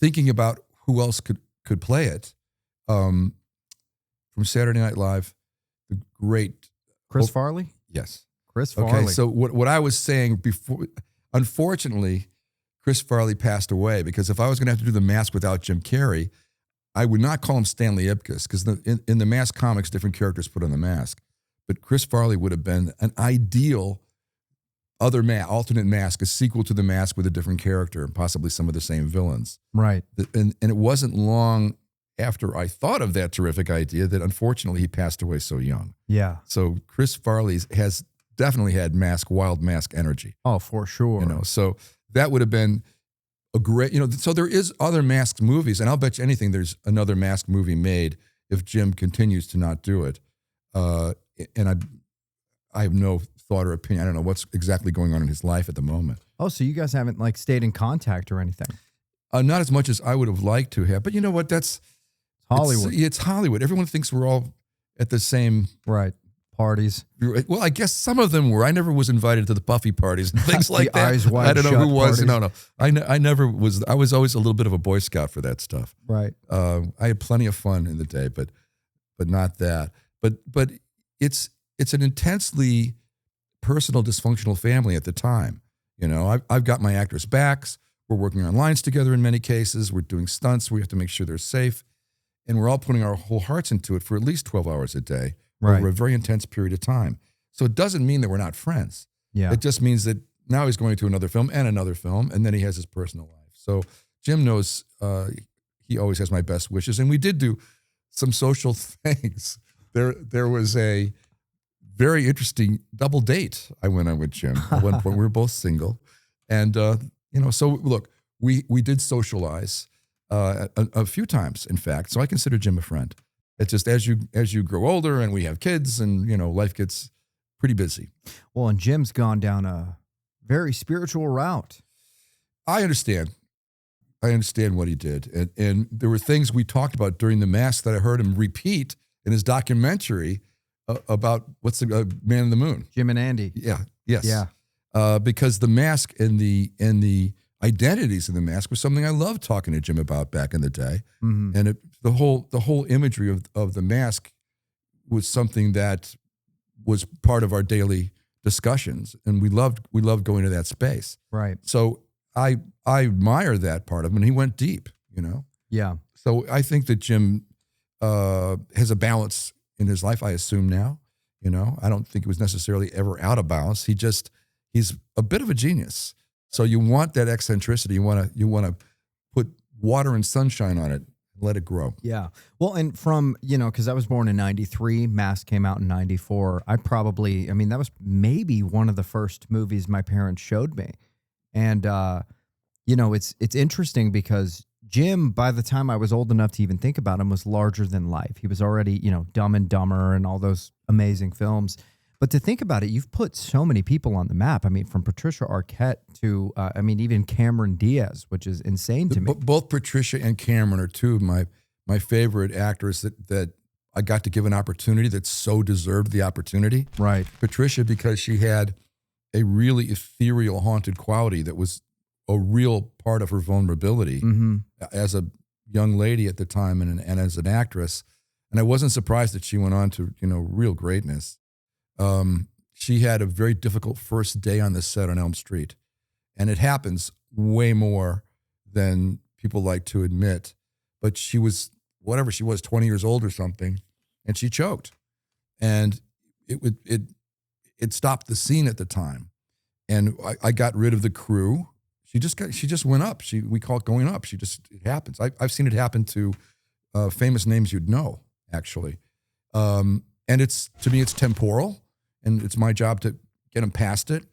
Thinking about who else could play it, from Saturday Night Live, the great Chris Farley? Yes. Chris Farley. Okay, so what I was saying before, unfortunately, Chris Farley passed away, because if I was going to have to do The Mask without Jim Carrey, I would not call him Stanley Ipkiss, because in the Mask comics, different characters put on the mask. But Chris Farley would have been an ideal alternate mask, a sequel to The Mask with a different character and possibly some of the same villains. Right. And it wasn't long after I thought of that terrific idea that unfortunately he passed away so young. Yeah. So Chris Farley has definitely had wild mask energy. Oh, for sure. So that would have been a great, so there is other Masked movies, and I'll bet you anything there's another Masked movie made if Jim continues to not do it. And I have no thought or opinion. I don't know what's exactly going on in his life at the moment. Oh, so you guys haven't stayed in contact or anything? Not as much as I would have liked to have, but you know what? That's Hollywood. It's Hollywood. Everyone thinks we're all at the same parties. Well, I guess some of them were. I never was invited to the Buffy parties and things like that. Eyes wide I don't know who was. parties. No. I never was. I was always a little bit of a Boy Scout for that stuff. Right. I had plenty of fun in the day, but not that. But it's an intensely personal, dysfunctional family at the time. I've got my actors' backs. We're working on lines together in many cases. We're doing stunts. We have to make sure they're safe. And we're all putting our whole hearts into it for at least 12 hours a day over a very intense period of time. So it doesn't mean that we're not friends. Yeah. It just means that now he's going to another film, and then he has his personal life. So Jim knows he always has my best wishes. And we did do some social things. There was a very interesting double date I went on with Jim. At one point, we were both single. And, so look, we did socialize a few times, in fact. So I consider Jim a friend. It's just as you grow older and we have kids and, life gets pretty busy. Well, and Jim's gone down a very spiritual route. I understand what he did. And there were things we talked about during The Mask that I heard him repeat in his documentary about what's the Man in the Moon. Jim and Andy. Yeah. Yes. Yeah. Because the mask and the identities in the mask was something I loved talking to Jim about back in the day. Mm-hmm. And the whole imagery of the mask was something that was part of our daily discussions, and we loved going to that space. Right. So I admire that part of him, and he went deep, you know. Yeah. So I think that Jim has a balance in his life. I assume now, you know. I don't think he was necessarily ever out of balance. He's a bit of a genius. So you want that eccentricity. You want to put water and sunshine on it. Let it grow. Yeah. Well, and from, because I was born in 93, Mask came out in 94. That was maybe one of the first movies my parents showed me. And, it's interesting because Jim, by the time I was old enough to even think about him, was larger than life. He was already, Dumb and Dumber and all those amazing films. But to think about it, you've put so many people on the map. I mean, from Patricia Arquette to, even Cameron Diaz, which is insane to me. Both Patricia and Cameron are two of my favorite actors that I got to give an opportunity that so deserved the opportunity. Right. Patricia, because she had a really ethereal, haunted quality that was a real part of her vulnerability as a young lady at the time and as an actress. And I wasn't surprised that she went on to, real greatness. She had a very difficult first day on the set on Elm Street. And it happens way more than people like to admit. But she was, 20 years old or something, and she choked. And it stopped the scene at the time. And I got rid of the crew. She just went up. We call it going up. It happens. I've seen it happen to famous names you'd know, actually. And to me, it's temporal. And it's my job to get them past it.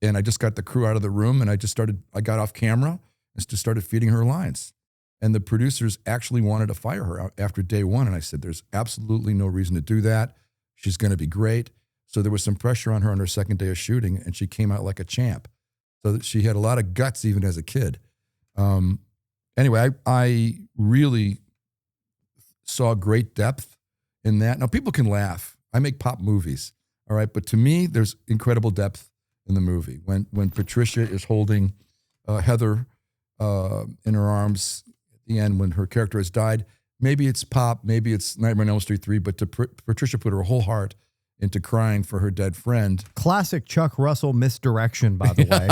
And I just got the crew out of the room, and I got off camera and just started feeding her lines. And the producers actually wanted to fire her after day one. And I said, there's absolutely no reason to do that. She's going to be great. So there was some pressure on her second day of shooting, and she came out like a champ. So that she had a lot of guts even as a kid. Anyway, I really saw great depth in that. Now, people can laugh. I make pop movies. All right, but to me, there's incredible depth in the movie. When Patricia is holding Heather in her arms at the end when her character has died, maybe it's pop, maybe it's Nightmare on Elm Street 3, but Patricia put her whole heart into crying for her dead friend. Classic Chuck Russell misdirection, by the way.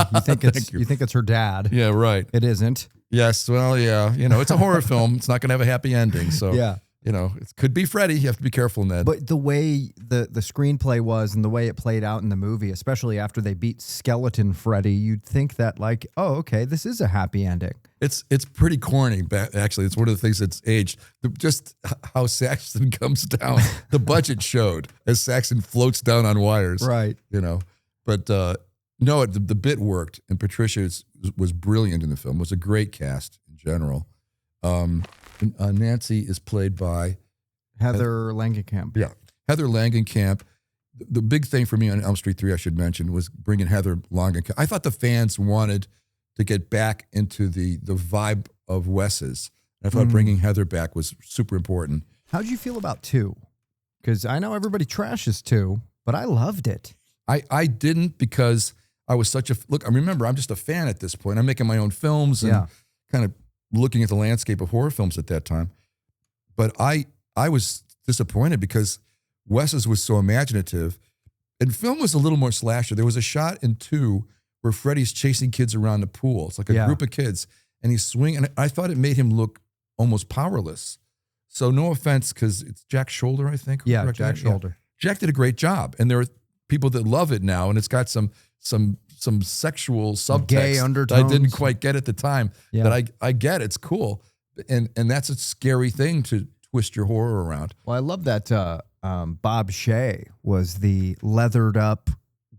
You think it's her dad. Yeah, right. It isn't. Yes, well, yeah. It's a horror film. It's not going to have a happy ending. So yeah. It could be Freddy. You have to be careful, Ned. But the way the screenplay was and the way it played out in the movie, especially after they beat Skeleton Freddy, you'd think that okay, this is a happy ending. It's pretty corny, actually. It's one of the things that's aged. Just how Saxon comes down, the budget showed as Saxon floats down on wires. Right. But no, the bit worked, and Patricia was brilliant in the film. It was a great cast in general. Nancy is played by Heather Langenkamp. Yeah, Heather Langenkamp. The big thing for me on Elm Street 3, I should mention, was bringing Heather Langenkamp. I thought the fans wanted to get back into the vibe of Wes's. I thought bringing Heather back was super important. How did you feel about 2? Because I know everybody trashes 2, but I loved it. I didn't, because I was such a look. I remember I'm just a fan at this point. I'm making my own films and kind of looking at the landscape of horror films at that time. But I was disappointed because Wes's was so imaginative, and film was a little more slasher. There was a shot in 2 where Freddy's chasing kids around the pool. It's like a group of kids, and he's swinging. And I thought it made him look almost powerless. So no offense, because it's Jack Shoulder, I think. Yeah, Jack Shoulder. Jack did a great job, and there are people that love it now, and it's got some sexual subtext gay undertones that I didn't quite get at the time. That I get. It's cool, and that's a scary thing to twist your horror around. Well, I love that Bob Shea was the leathered up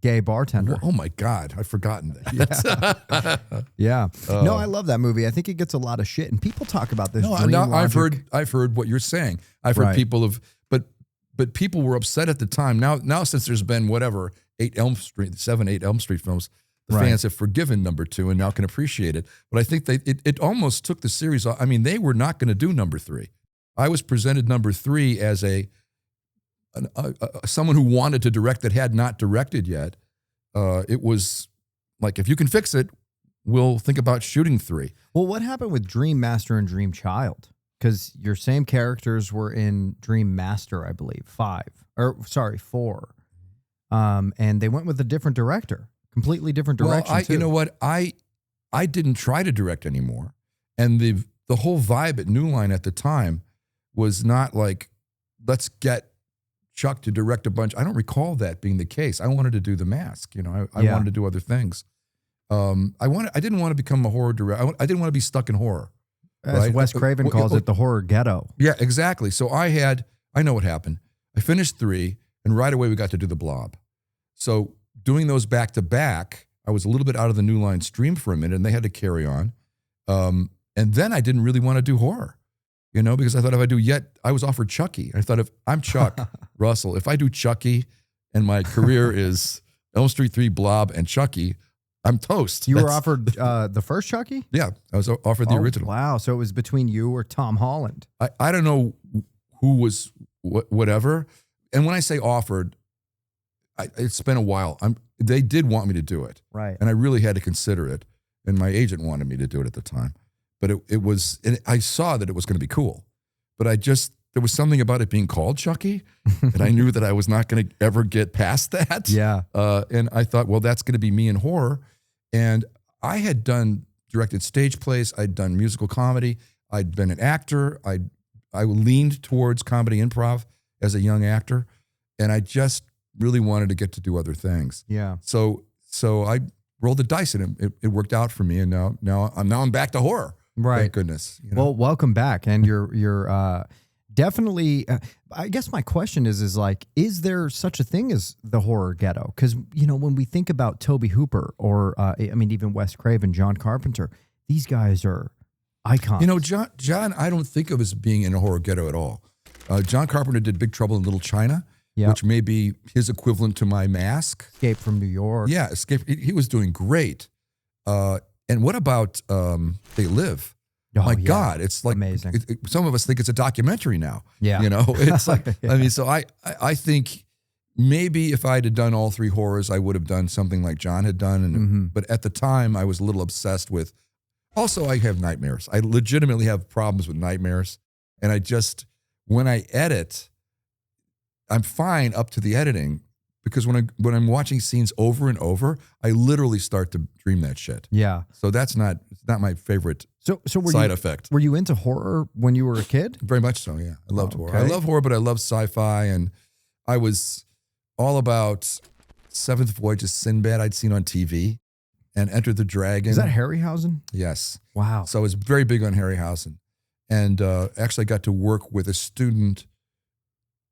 gay bartender. Oh my God, I've forgotten that. Yeah. No, I love that movie. I think it gets a lot of shit, and people talk about this. I've heard what you're saying. I've heard people but people were upset at the time. Now since there's been 7, 8 Elm Street films, the fans have forgiven number 2 and now can appreciate it. But I think it almost took the series. I mean, they were not going to do number 3. I was presented number 3 as someone who wanted to direct that had not directed yet. It was like, if you can fix it, we'll think about shooting 3. Well, what happened with Dream Master and Dream Child? Because your same characters were in Dream Master, I believe, 4. and they went with a different director, completely different direction. Well, too. you know what? I didn't try to direct anymore, and the whole vibe at New Line at the time was not like, let's get Chuck to direct a bunch. I don't recall that being the case. I wanted to do The Mask. You know, I Yeah. wanted to do other things. I didn't want to become a horror director. I didn't want to be stuck in horror. As right? Wes Craven calls it, the horror ghetto. Yeah, exactly. So I know what happened. I finished 3, and right away we got to do The Blob. So doing those back to back, I was a little bit out of the New Line stream for a minute, and they had to carry on. And then I didn't really want to do horror, you know, because I thought if I do I was offered Chucky. I thought if I'm Chuck Russell, if I do Chucky and my career is Elm Street 3, Blob, and Chucky, I'm toast. You were offered the first Chucky? Yeah, I was offered the original. Wow. So it was between you or Tom Holland. I don't know who was whatever. And when I say offered, it's been a while. They did want me to do it. Right. And I really had to consider it. And my agent wanted me to do it at the time. But it was, and I saw that it was going to be cool. But there was something about it being called Chucky. And I knew that I was not going to ever get past that. Yeah. And I thought, well, that's going to be me in horror. And I had directed stage plays. I'd done musical comedy. I'd been an actor. I leaned towards comedy improv as a young actor. And I just really wanted to get to do other things. Yeah. So I rolled the dice, and it worked out for me. And now I'm back to horror. Right. Thank goodness. You know? Well, welcome back. And you're definitely, I guess my question is like, is there such a thing as the horror ghetto? Because, you know, when we think about Tobe Hooper or, even Wes Craven, John Carpenter, these guys are icons. You know, John, I don't think of as being in a horror ghetto at all. John Carpenter did Big Trouble in Little China, Yeah. which may be his equivalent to My Mask. Escape from New York. Yeah, Escape. He was doing great. And what about They Live? Oh, My yeah. God, it's like Amazing. Some of us think it's a documentary now. Yeah. You know, it's like, Yeah. I mean, so I think maybe if I had done all 3 horrors, I would have done something like John had done. And But at the time, I was a little obsessed with, also, I have nightmares. I legitimately have problems with nightmares. And when I edit, I'm fine up to the editing, because when I'm watching scenes over and over, I literally start to dream that shit. Yeah. So it's not my favorite So were side you, effect. were you into horror when you were a kid? Very much so, yeah. I loved horror. I Okay. love horror, but I love sci-fi, and I was all about Seventh Voyage of Sinbad I'd seen on TV, and Enter the Dragon. Is that Harryhausen? Yes. Wow. So I was very big on Harryhausen, and actually I got to work with a student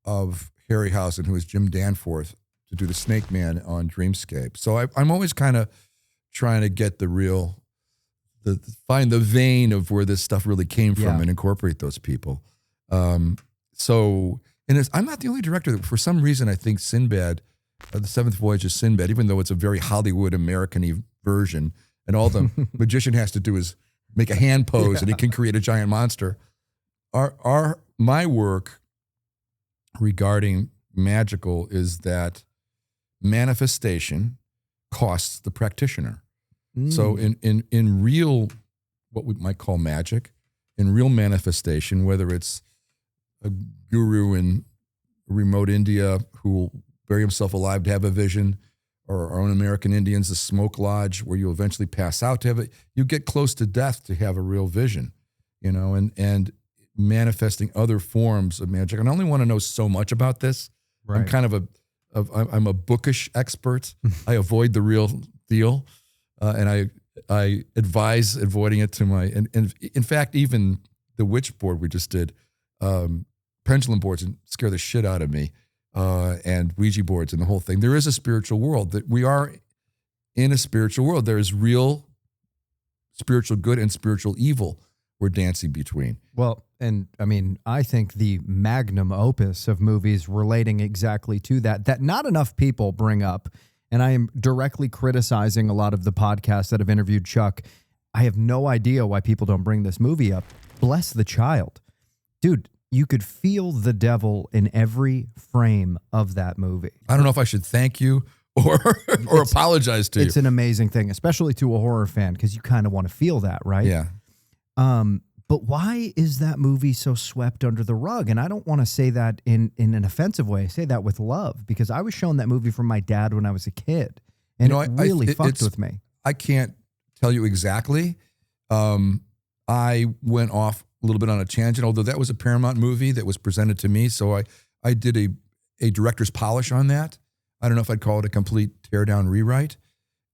of Harryhausen, who was Jim Danforth, to do the Snake Man on Dreamscape. So I'm always kind of trying to get find the vein of where this stuff really came from Yeah. and incorporate those people. I'm not the only director that, for some reason, I think Sinbad, the Seventh Voyage of Sinbad, even though it's a very Hollywood American-y version, and all the magician has to do is make a hand pose and he can create a giant monster. My work regarding magical is that manifestation costs the practitioner. So in real, what we might call magic, in real manifestation, whether it's a guru in remote India who will bury himself alive to have a vision, or our own American Indians, the smoke lodge, where you eventually pass out to have it, you get close to death to have a real vision, you know, and manifesting other forms of magic. And I only want to know so much about this. Right. I'm kind of I'm a bookish expert. I avoid the real deal, and I advise avoiding it to my. And in fact, even the witch board we just did, pendulum boards scare the shit out of me, and Ouija boards and the whole thing. There is a spiritual world, that we are in a spiritual world. There is real spiritual good and spiritual evil we're dancing between. Well, and I mean, I think the magnum opus of movies relating exactly to that not enough people bring up, and I am directly criticizing a lot of the podcasts that have interviewed Chuck. I have no idea why people don't bring this movie up. Bless the Child. Dude, you could feel the devil in every frame of that movie. I don't know if I should thank you or apologize to you. It's an amazing thing, especially to a horror fan, because you kind of want to feel that, right? Yeah. But why is that movie so swept under the rug? And I don't want to say that in an offensive way. I say that with love, because I was shown that movie from my dad when I was a kid, and You know, it really fucked it's- with me. I can't tell you exactly. I went off a little bit on a tangent, although that was a Paramount movie that was presented to me. So I did a director's polish on that. I don't know if I'd call it a complete teardown rewrite.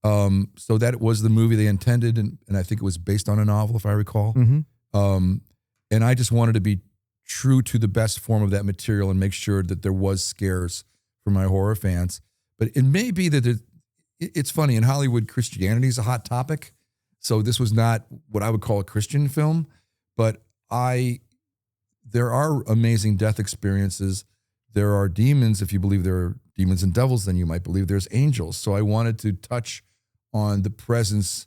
So that was the movie they intended, and I think it was based on a novel, if I recall. Mm-hmm. And I just wanted to be true to the best form of that material and make sure that there was scares for my horror fans. But it may be that it's funny, in Hollywood, Christianity is a hot topic. So this was not what I would call a Christian film, but there are amazing death experiences. There are demons. If you believe there are demons and devils, then you might believe there's angels. So I wanted to touch on the presence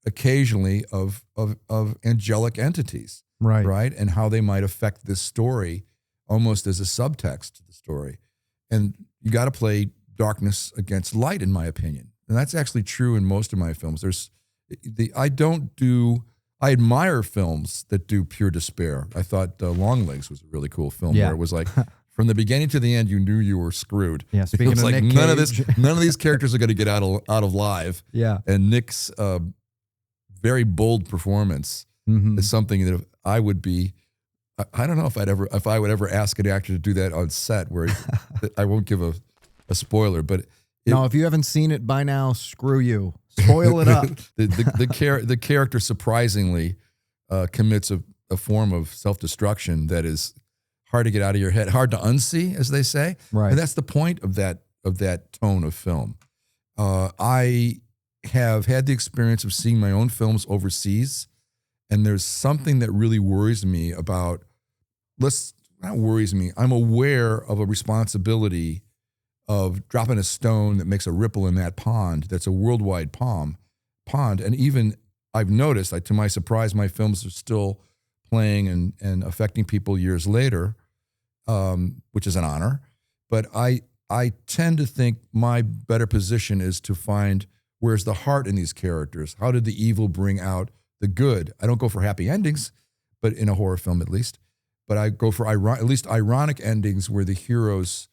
occasionally of angelic entities, right? And how they might affect this story almost as a subtext to the story. And you got to play darkness against light, in my opinion. And that's actually true in most of my films. I admire films that do pure despair. I thought Longlegs was a really cool film where it was like, from the beginning to the end, you knew you were screwed. Yeah, It speaking was of like Nick none Cage. of these characters are going to get out of live. Yeah. And Nick's very bold performance Mm-hmm. is something that I would be. I don't know if I would ever ask an actor to do that on set. Where I won't give a spoiler, but No, if you haven't seen it by now, screw you. Spoil it up. the character surprisingly commits a form of self-destruction that is hard to get out of your head, hard to unsee, as they say. Right. And that's the point of that tone of film. I have had the experience of seeing my own films overseas, and there's something that really worries me about. Not worries me. I'm aware of a responsibility of dropping a stone that makes a ripple in that pond. That's a worldwide pond. And even I've noticed, to my surprise, my films are still playing and affecting people years later, which is an honor. But I tend to think my better position is to find where's the heart in these characters. How did the evil bring out the good? I don't go for happy endings, but in a horror film at least. But I go for at least ironic endings where the heroes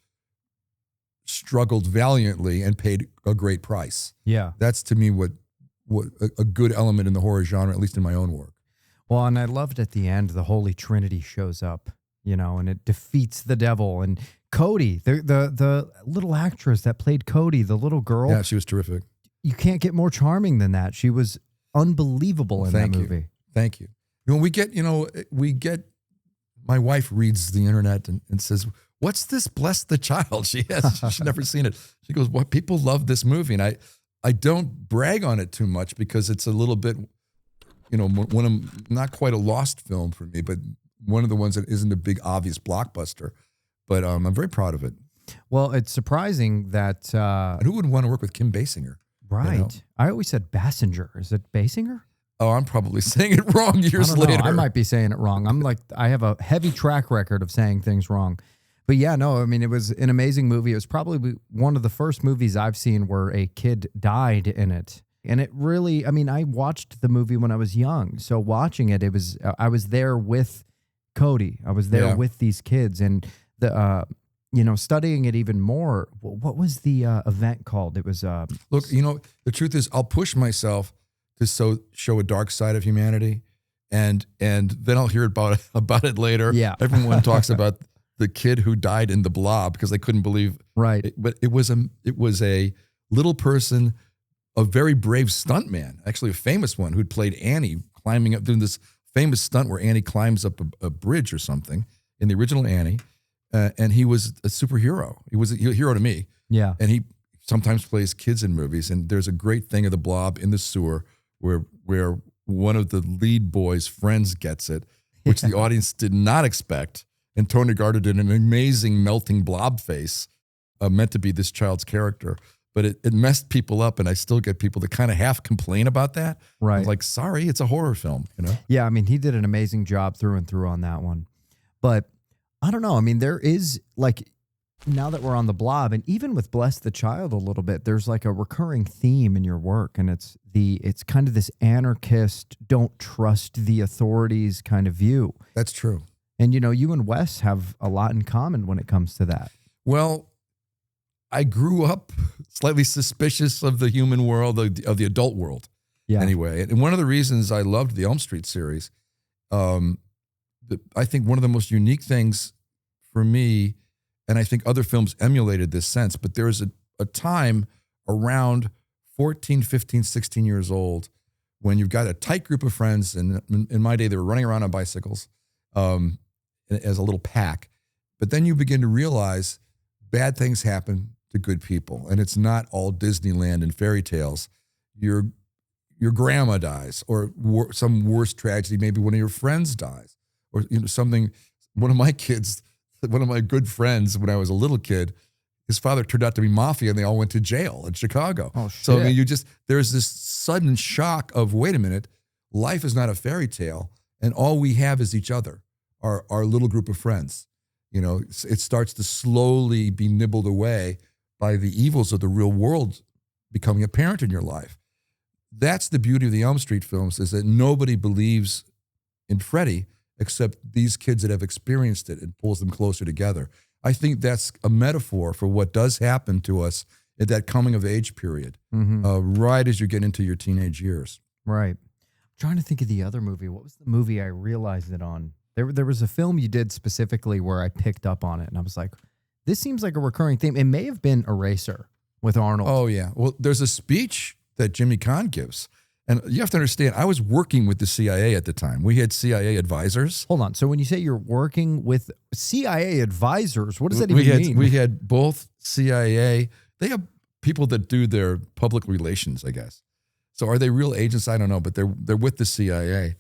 struggled valiantly and paid a great price. Yeah. That's to me what a good element in the horror genre, at least in my own work. Well, and I loved at the end, the Holy Trinity shows up, and it defeats the devil. And Cody, the little actress that played Cody, the little girl, Yeah, she was terrific. you can't get more charming than that. She was unbelievable in that movie. Thank you. We get, my wife reads the internet and says, "What's this Bless the Child?" She's never seen it. She goes, "What, people love this movie." And I don't brag on it too much because it's a little bit, one of, not quite a lost film for me, but one of the ones that isn't a big obvious blockbuster. But I'm very proud of it. Well, it's surprising that And who wouldn't want to work with Kim Basinger? right. I always said Basinger. Is it Basinger? Oh, I'm probably saying it wrong years I don't know. later. I might be saying it wrong. I have a heavy track record of saying things wrong. But yeah, no, I mean, it was an amazing movie. It was probably one of the first movies I've seen where a kid died in it. And it really, I mean, I watched the movie when I was young. So watching it, I was there with Cody. I was there with these kids, and studying it even more. What was the event called? It was, Look, the truth is I'll push myself to show a dark side of humanity, and then I'll hear about it later. Yeah. Everyone talks about the kid who died in The Blob because they couldn't believe. right. But it was a little person, a very brave stuntman, actually a famous one who'd played Annie, climbing up, doing this famous stunt where Annie climbs up a bridge or something in the original Annie, and he was a superhero. He was a hero to me. Yeah. And he sometimes plays kids in movies. And there's a great thing of The Blob in the sewer where one of the lead boys' friends gets it, which the audience did not expect. And Tony Gardner did an amazing melting blob face, meant to be this child's character. But it messed people up, and I still get people that kind of half complain about that. Right. I'm like, sorry, it's a horror film, Yeah, I mean, he did an amazing job through and through on that one. But I don't know. I mean, there is, like, Now that we're on the Blob, and even with Bless the Child a little bit, there's like a recurring theme in your work, and it's kind of this anarchist, don't trust the authorities kind of view. That's true. And you and Wes have a lot in common when it comes to that. Well, I grew up slightly suspicious of the human world, of the adult world. Yeah. Anyway, and one of the reasons I loved the Elm Street series, I think one of the most unique things for me, and I think other films emulated this sense, but there was a time around 14, 15, 16 years old when you've got a tight group of friends, and in my day, they were running around on bicycles as a little pack. But then you begin to realize bad things happen to good people, and it's not all Disneyland and fairy tales. Your grandma dies, or some worse tragedy, maybe one of your friends dies, or something. One of my good friends when I was a little kid, his father turned out to be mafia, and they all went to jail in Chicago. Oh, shit. So I mean, there's this sudden shock of, wait a minute, life is not a fairy tale, and all we have is each other, our little group of friends. It starts to slowly be nibbled away by the evils of the real world becoming apparent in your life. That's the beauty of the Elm Street films, is that nobody believes in Freddy except these kids that have experienced it. It pulls them closer together. I think that's a metaphor for what does happen to us at that coming of age period, right as you get into your teenage years. Right. I'm trying to think of the other movie. What was the movie I realized it on? There was a film you did specifically where I picked up on it, and I was like, this seems like a recurring theme. It may have been Eraser with Arnold. Oh, yeah. Well, there's a speech that Jimmy Caan gives. And you have to understand, I was working with the CIA at the time. We had CIA advisors. Hold on. So when you say you're working with CIA advisors, what does that even mean? We had both CIA. They have people that do their public relations, I guess. So are they real agents? I don't know, but they're with the CIA.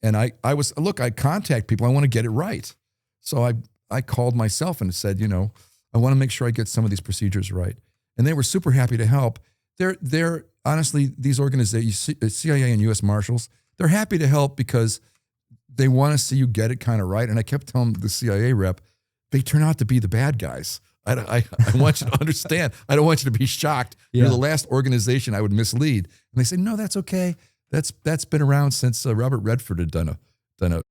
And I contact people. I want to get it right. So I called myself and said, I want to make sure I get some of these procedures right. And they were super happy to help. They're honestly, these organizations, CIA and U.S. Marshals, they're happy to help because they want to see you get it kind of right. And I kept telling the CIA rep, they turn out to be the bad guys. I want you to understand. I don't want you to be shocked. Yeah. You're the last organization I would mislead. And they say, no, that's okay. That's been around since Robert Redford had done a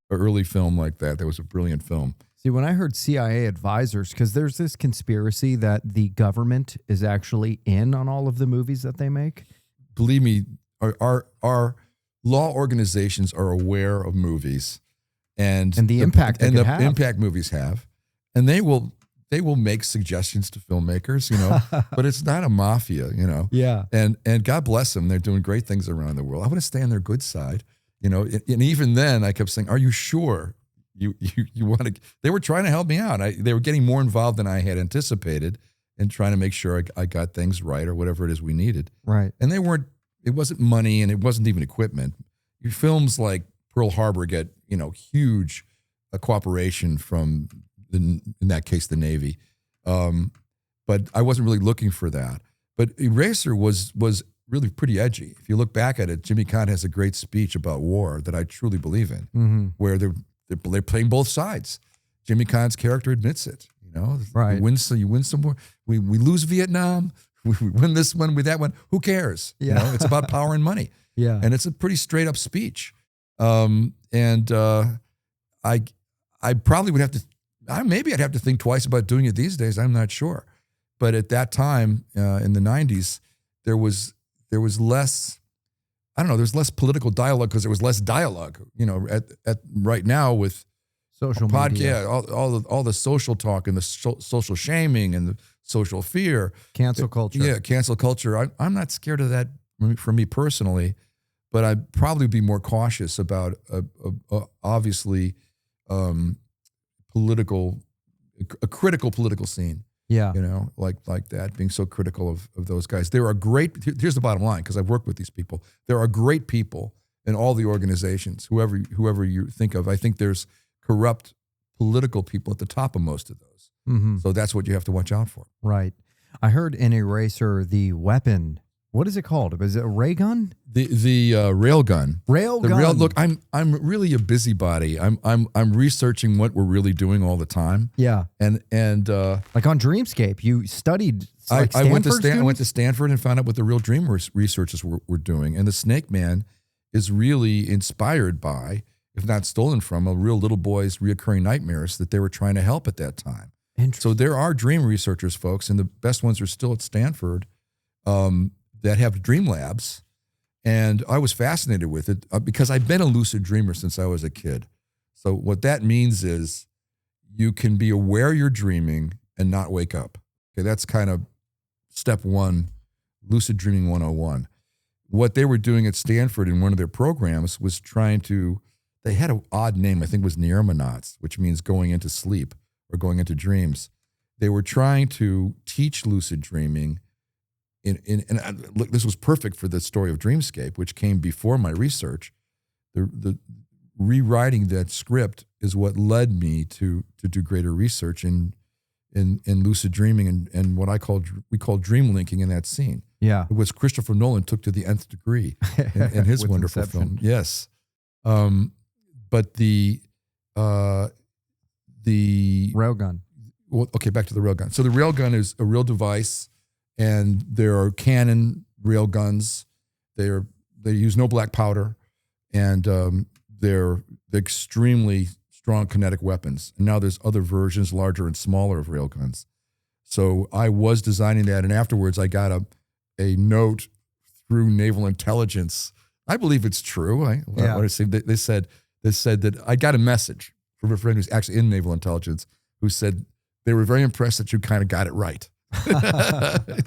early film like that. That was a brilliant film. See, when I heard CIA advisors, because there's this conspiracy that the government is actually in on all of the movies that they make. Believe me, our law organizations are aware of movies and the impact they could have. Impact movies have, and they will make suggestions to filmmakers, but it's not a mafia, Yeah. And God bless them, they're doing great things around the world. I want to stay on their good side, and even then I kept saying, are you sure you want to? They were trying to help me out. They were getting more involved than I had anticipated, and trying to make sure I got things right or whatever it is we needed. Right. And it wasn't money, and it wasn't even equipment. Your films like Pearl Harbor get, huge cooperation from, in that case, the Navy. But I wasn't really looking for that. But Eraser was really pretty edgy. If you look back at it, Jimmy Caan has a great speech about war that I truly believe in, where they're playing both sides. Jimmy Caan's character admits it. Right. You win some war. We lose Vietnam. We win this one with that one. Who cares? Yeah. It's about power and money. Yeah. And it's a pretty straight up speech. I probably would have to. Maybe I'd have to think twice about doing it these days. I'm not sure. But at that time in the 90s, there was less. I don't know. There's less political dialogue because there was less dialogue. At right now with social media, media, all the social talk and the social shaming and the social fear, cancel culture. Yeah, cancel culture. I'm not scared of that for me personally, but I'd probably be more cautious about obviously a critical political scene. Yeah, like that, being so critical of those guys. There are great. Here's the bottom line, because I've worked with these people. There are great people in all the organizations. Whoever you think of, I think there's corrupt political people at the top of most of those. Mm-hmm. So that's what you have to watch out for. Right. I heard in Eraser the weapon What is it called? Is it a ray gun? The rail gun. Rail gun. Look, I'm really a busybody. I'm researching what we're really doing all the time. Yeah. And Like on Dreamscape, you studied. Like I went to Stanford I went to students? Stanford and found out what the real dream researchers were doing. And the Snake Man is really inspired by, if not stolen from, a real little boy's reoccurring nightmares that they were trying to help at that time. So there are dream researchers, folks, and the best ones are still at Stanford that have dream labs. And I was fascinated with it because I've been a lucid dreamer since I was a kid. So what that means is you can be aware you're dreaming and not wake up. Okay, that's kind of step one, lucid dreaming 101. What they were doing at Stanford in one of their programs was they had an odd name, I think it was Nirmanauts, which means going into sleep or going into dreams. They were trying to teach lucid dreaming look, this was perfect for the story of Dreamscape, which came before my research. The rewriting that script is what led me to do greater research in lucid dreaming and what we call dream linking in that scene. Yeah. It was Christopher Nolan took to the nth degree in his With wonderful Inception. film. Yes. But the Railgun. well, okay, back to the railgun. So the railgun is a real device, and there are Canon railguns. They use no black powder, and they're extremely strong kinetic weapons. And now there's other versions, larger and smaller, of railguns. So I was designing that, and afterwards I got a note through naval intelligence. I believe it's true. They said that I got a message from a friend who's actually in naval intelligence who said they were very impressed that you kind of got it right.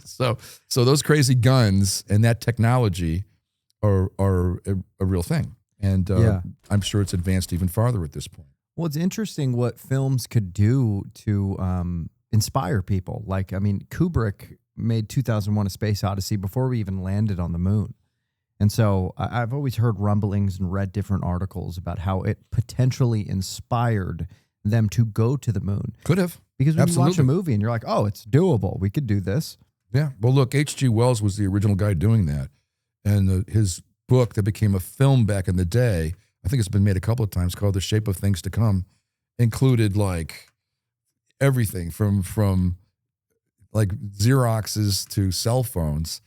So those crazy guns and that technology are a real thing. And I'm sure it's advanced even farther at this point. Well, it's interesting what films could do to inspire people. Like, I mean, Kubrick made 2001: A Space Odyssey before we even landed on the moon. And so I've always heard rumblings and read different articles about how it potentially inspired them to go to the moon. Could have. Because when you watch a Absolutely. movie and you're like, oh, it's doable. We could do this. Yeah. Well, look, H.G. Wells was the original guy doing that. And his book that became a film back in the day, I think it's been made a couple of times, called The Shape of Things to Come, included like everything from like Xeroxes to cell phones.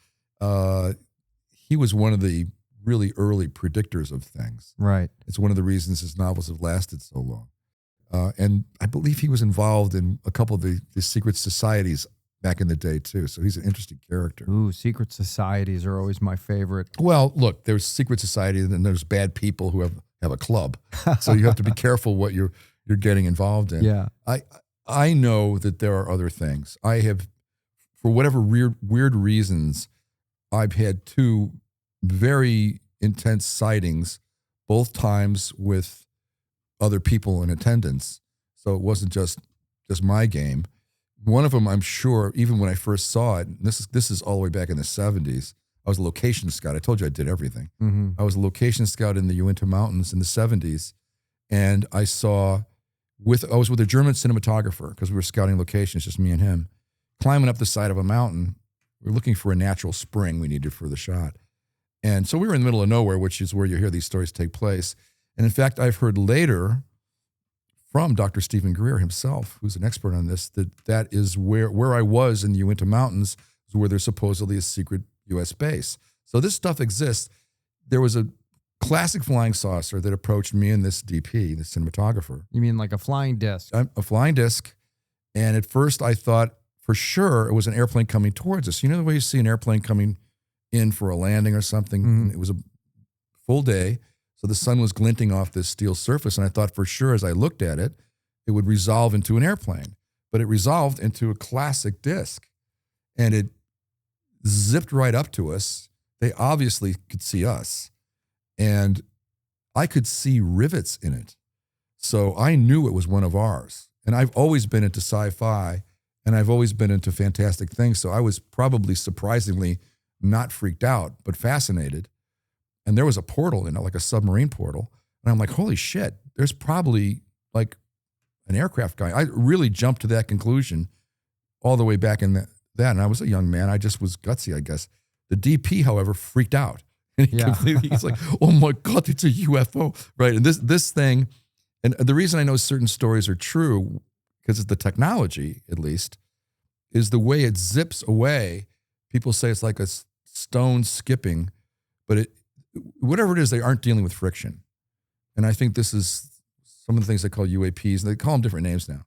He was one of the really early predictors of things. Right. It's one of the reasons his novels have lasted so long. And I believe he was involved in a couple of the secret societies back in the day too. So he's an interesting character. Ooh, secret societies are always my favorite. Well, look, there's secret society and then there's bad people who have a club. So you have to be careful what you're getting involved in. Yeah. I know that there are other things. I have, for whatever weird reasons, I've had two very intense sightings, both times with other people in attendance. So it wasn't just my game. One of them, I'm sure, even when I first saw it, and this is all the way back in the 70s, I was a location scout. I told you I did everything. Mm-hmm. I was a location scout in the Uinta Mountains in the 70s, and I was with a German cinematographer because we were scouting locations, just me and him, climbing up the side of a mountain. We were looking for a natural spring we needed for the shot. And so we were in the middle of nowhere, which is where you hear these stories take place. And in fact, I've heard later from Dr. Stephen Greer himself, who's an expert on this, that is where I was in the Uinta Mountains, is where there's supposedly a secret U.S. base. So this stuff exists. There was a classic flying saucer that approached me and this DP, the cinematographer. You mean like a flying disc? A flying disc. And at first I thought for sure it was an airplane coming towards us. You know the way you see an airplane coming in for a landing or something? Mm-hmm. It was a full day. So the sun was glinting off this steel surface. And I thought for sure as I looked at it, it would resolve into an airplane. But it resolved into a classic disc. And it zipped right up to us. They obviously could see us. And I could see rivets in it. So I knew it was one of ours. And I've always been into sci-fi, and I've always been into fantastic things. So I was probably surprisingly not freaked out, but fascinated. And there was a portal in it, like a submarine portal. And I'm like, holy shit, there's probably like an aircraft guy. I really jumped to that conclusion all the way back in that. And I was a young man. I just was gutsy, I guess. The DP, however, freaked out. And he Yeah. he's like, oh my God, it's a UFO. Right. And this thing, and the reason I know certain stories are true, because it's the technology, at least, is the way it zips away. People say it's like a stone skipping, but whatever it is, they aren't dealing with friction. And I think this is some of the things they call UAPs, and they call them different names now.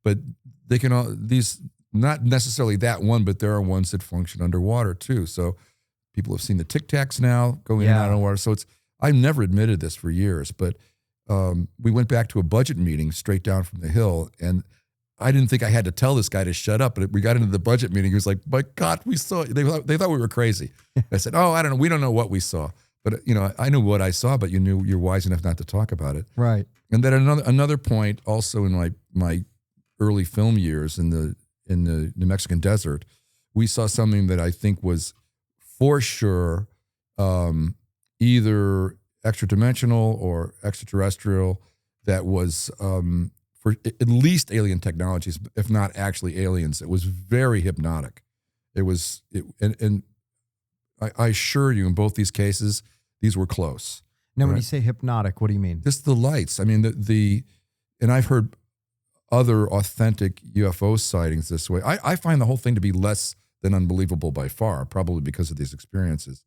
But they can all, these, not necessarily that one, but there are ones that function underwater too. So people have seen the Tic Tacs now go in and out of water. So I've never admitted this for years, but we went back to a budget meeting straight down from the hill, and I didn't think I had to tell this guy to shut up, but we got into the budget meeting. He was like, my God, we saw, they thought we were crazy. I said, oh, I don't know. We don't know what we saw. But, I knew what I saw, but you're wise enough not to talk about it. Right. And then another point also in my early film years in the New Mexican desert, we saw something that I think was for sure either extra-dimensional or extraterrestrial, that was for at least alien technologies, if not actually aliens. It was very hypnotic. And I assure you, in both these cases, these were close. Now, when Right. you say hypnotic, what do you mean? Just the lights. I mean, and I've heard other authentic UFO sightings this way. I find the whole thing to be less than unbelievable by far, probably because of these experiences.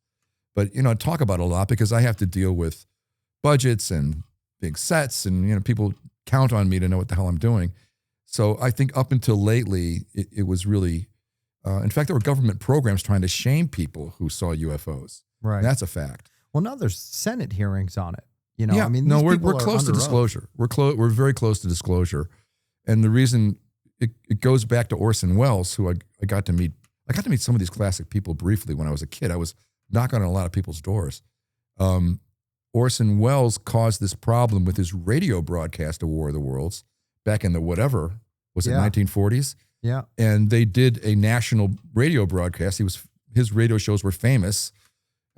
But, I talk about it a lot because I have to deal with budgets and big sets, and, people count on me to know what the hell I'm doing. So I think up until lately, it was really, in fact, there were government programs trying to shame people who saw UFOs. Right. That's a fact. Well, now there's Senate hearings on it. Yeah, I mean, no, these we're people are close to under oath. disclosure. We're very close to disclosure, and the reason it goes back to Orson Welles, who I got to meet. I got to meet some of these classic people briefly when I was a kid. I was knocking on a lot of people's doors. Orson Welles caused this problem with his radio broadcast of War of the Worlds back in the whatever was it, Yeah. 1940s, Yeah. and they did a national radio broadcast. His radio shows were famous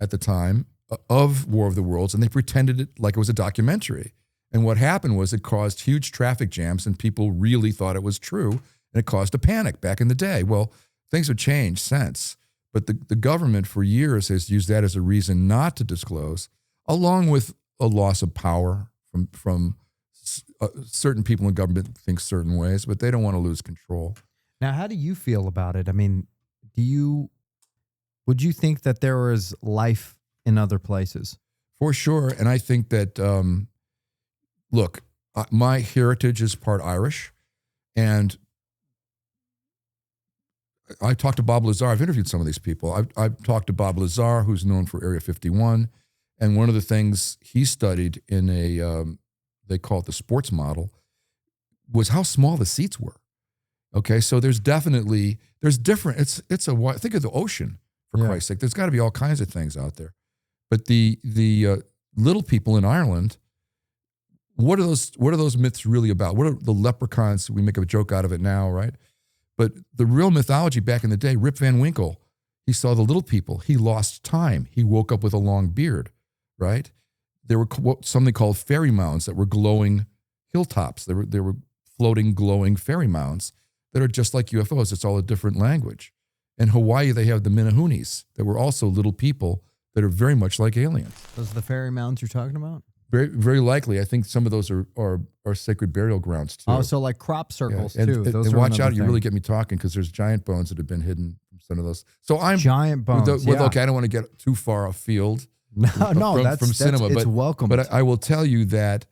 at the time of War of the Worlds, and they pretended it like it was a documentary. And what happened was it caused huge traffic jams, and people really thought it was true, and it caused a panic back in the day. Well, things have changed since, but the government for years has used that as a reason not to disclose, along with a loss of power from certain people in government think certain ways, but they don't want to lose control. Now, how do you feel about it? I mean, would you think that there is life in other places? For sure. And I think that, look, my heritage is part Irish, and I talked to Bob Lazar. I've interviewed some of these people. I've talked to Bob Lazar, who's known for Area 51. And one of the things he studied in they call it the sports model, was how small the seats were. Okay, so there's different, think of the ocean, for Christ's sake. There's got to be all kinds of things out there. But the little people in Ireland, what are those myths really about? What are the leprechauns? We make a joke out of it now, right? But the real mythology back in the day, Rip Van Winkle, he saw the little people. He lost time. He woke up with a long beard, right? There were something called fairy mounds that were glowing hilltops. There were floating, glowing fairy mounds that are just like UFOs. It's all a different language. In Hawaii, they have the Minahunis that were also little people that are very much like aliens. Those are the fairy mounds you're talking about? Very, very likely. I think some of those are sacred burial grounds too. Oh, so like crop circles Yeah. too. And Those are watch another out, you thing. really get me talking, because there's giant bones that have been hidden from some of those. So I'm Giant bones. Yeah. okay, I don't want to get too far afield No, from that's cinema, it's but welcome. But I will tell you that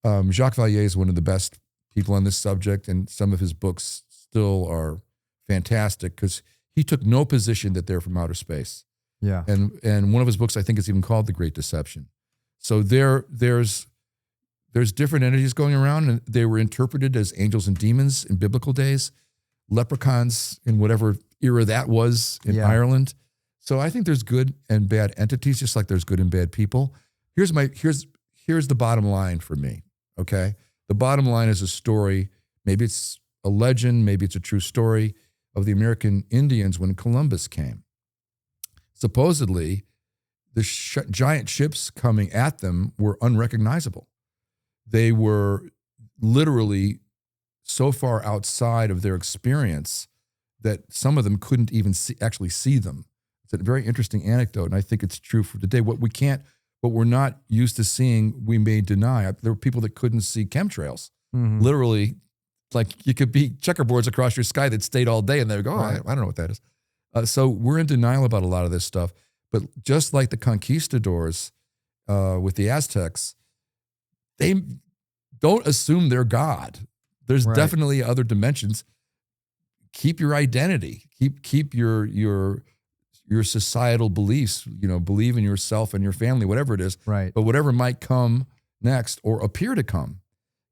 Jacques Vallée is one of the best people on this subject, and some of his books still are fantastic because he took no position that they're from outer space. yeah. And one of his books, I think, is even called The Great Deception. So there's different entities going around, and they were interpreted as angels and demons in biblical days, leprechauns in whatever era that was in Ireland. So I think there's good and bad entities, just like there's good and bad people. Here's the bottom line for me, okay? The bottom line is a story, maybe it's a legend, maybe it's a true story, of the American Indians when Columbus came. Supposedly, the giant ships coming at them were unrecognizable. They were literally so far outside of their experience that some of them couldn't even actually see them. It's a very interesting anecdote, and I think it's true for today. What we're not used to seeing, we may deny. There were people that couldn't see chemtrails. Literally, like you could be checkerboards across your sky that stayed all day, and they would go, I don't know what that is. So we're in denial about a lot of this stuff. But just like the conquistadors with the Aztecs, they don't assume they're God. There's definitely other dimensions. Keep your identity. Keep your societal beliefs. Believe in yourself and your family, whatever it is. Right. But whatever might come next or appear to come,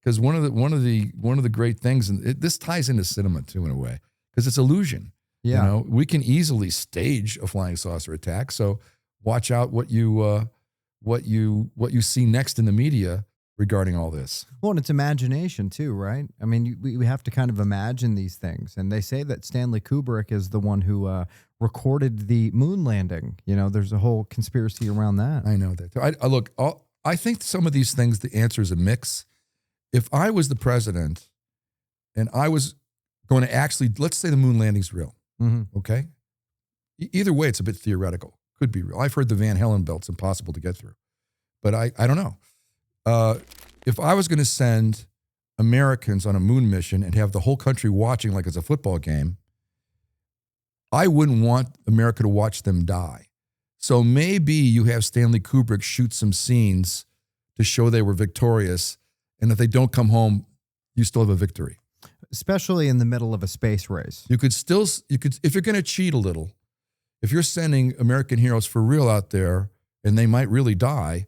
because one of the great things, and this ties into cinema too in a way, because it's illusion. Yeah. We can easily stage a flying saucer attack. So watch out what you see next in the media regarding all this. Well, and it's imagination too, right? I mean, we have to kind of imagine these things. And they say that Stanley Kubrick is the one who recorded the moon landing. There's a whole conspiracy around that. I know that too. I think some of these things, the answer is a mix. If I was the president and I was going to actually, let's say the moon landing's real, okay? Either way, it's a bit theoretical. Could be real. I've heard the Van Halen belt's impossible to get through, but I don't know. If I was going to send Americans on a moon mission and have the whole country watching like it's a football game, I wouldn't want America to watch them die. So maybe you have Stanley Kubrick shoot some scenes to show they were victorious, and if they don't come home, you still have a victory. Especially in the middle of a space race. You could, if you're going to cheat a little, if you're sending American heroes for real out there and they might really die,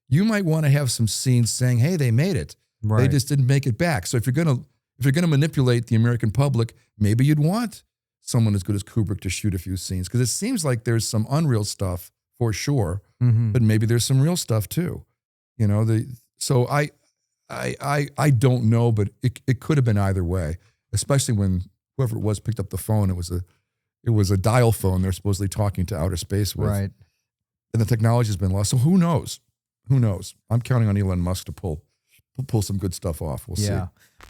you might want to have some scenes saying, hey, they made it. Right. They just didn't make it back. So if you're going to manipulate the American public, maybe you'd want someone as good as Kubrick to shoot a few scenes, because it seems like there's some unreal stuff for sure, but maybe there's some real stuff too. So I don't know, but it could have been either way, especially when whoever it was picked up the phone. It was a dial phone they're supposedly talking to outer space with. Right. And the technology has been lost. So who knows? Who knows? I'm counting on Elon Musk to pull some good stuff off. We'll see.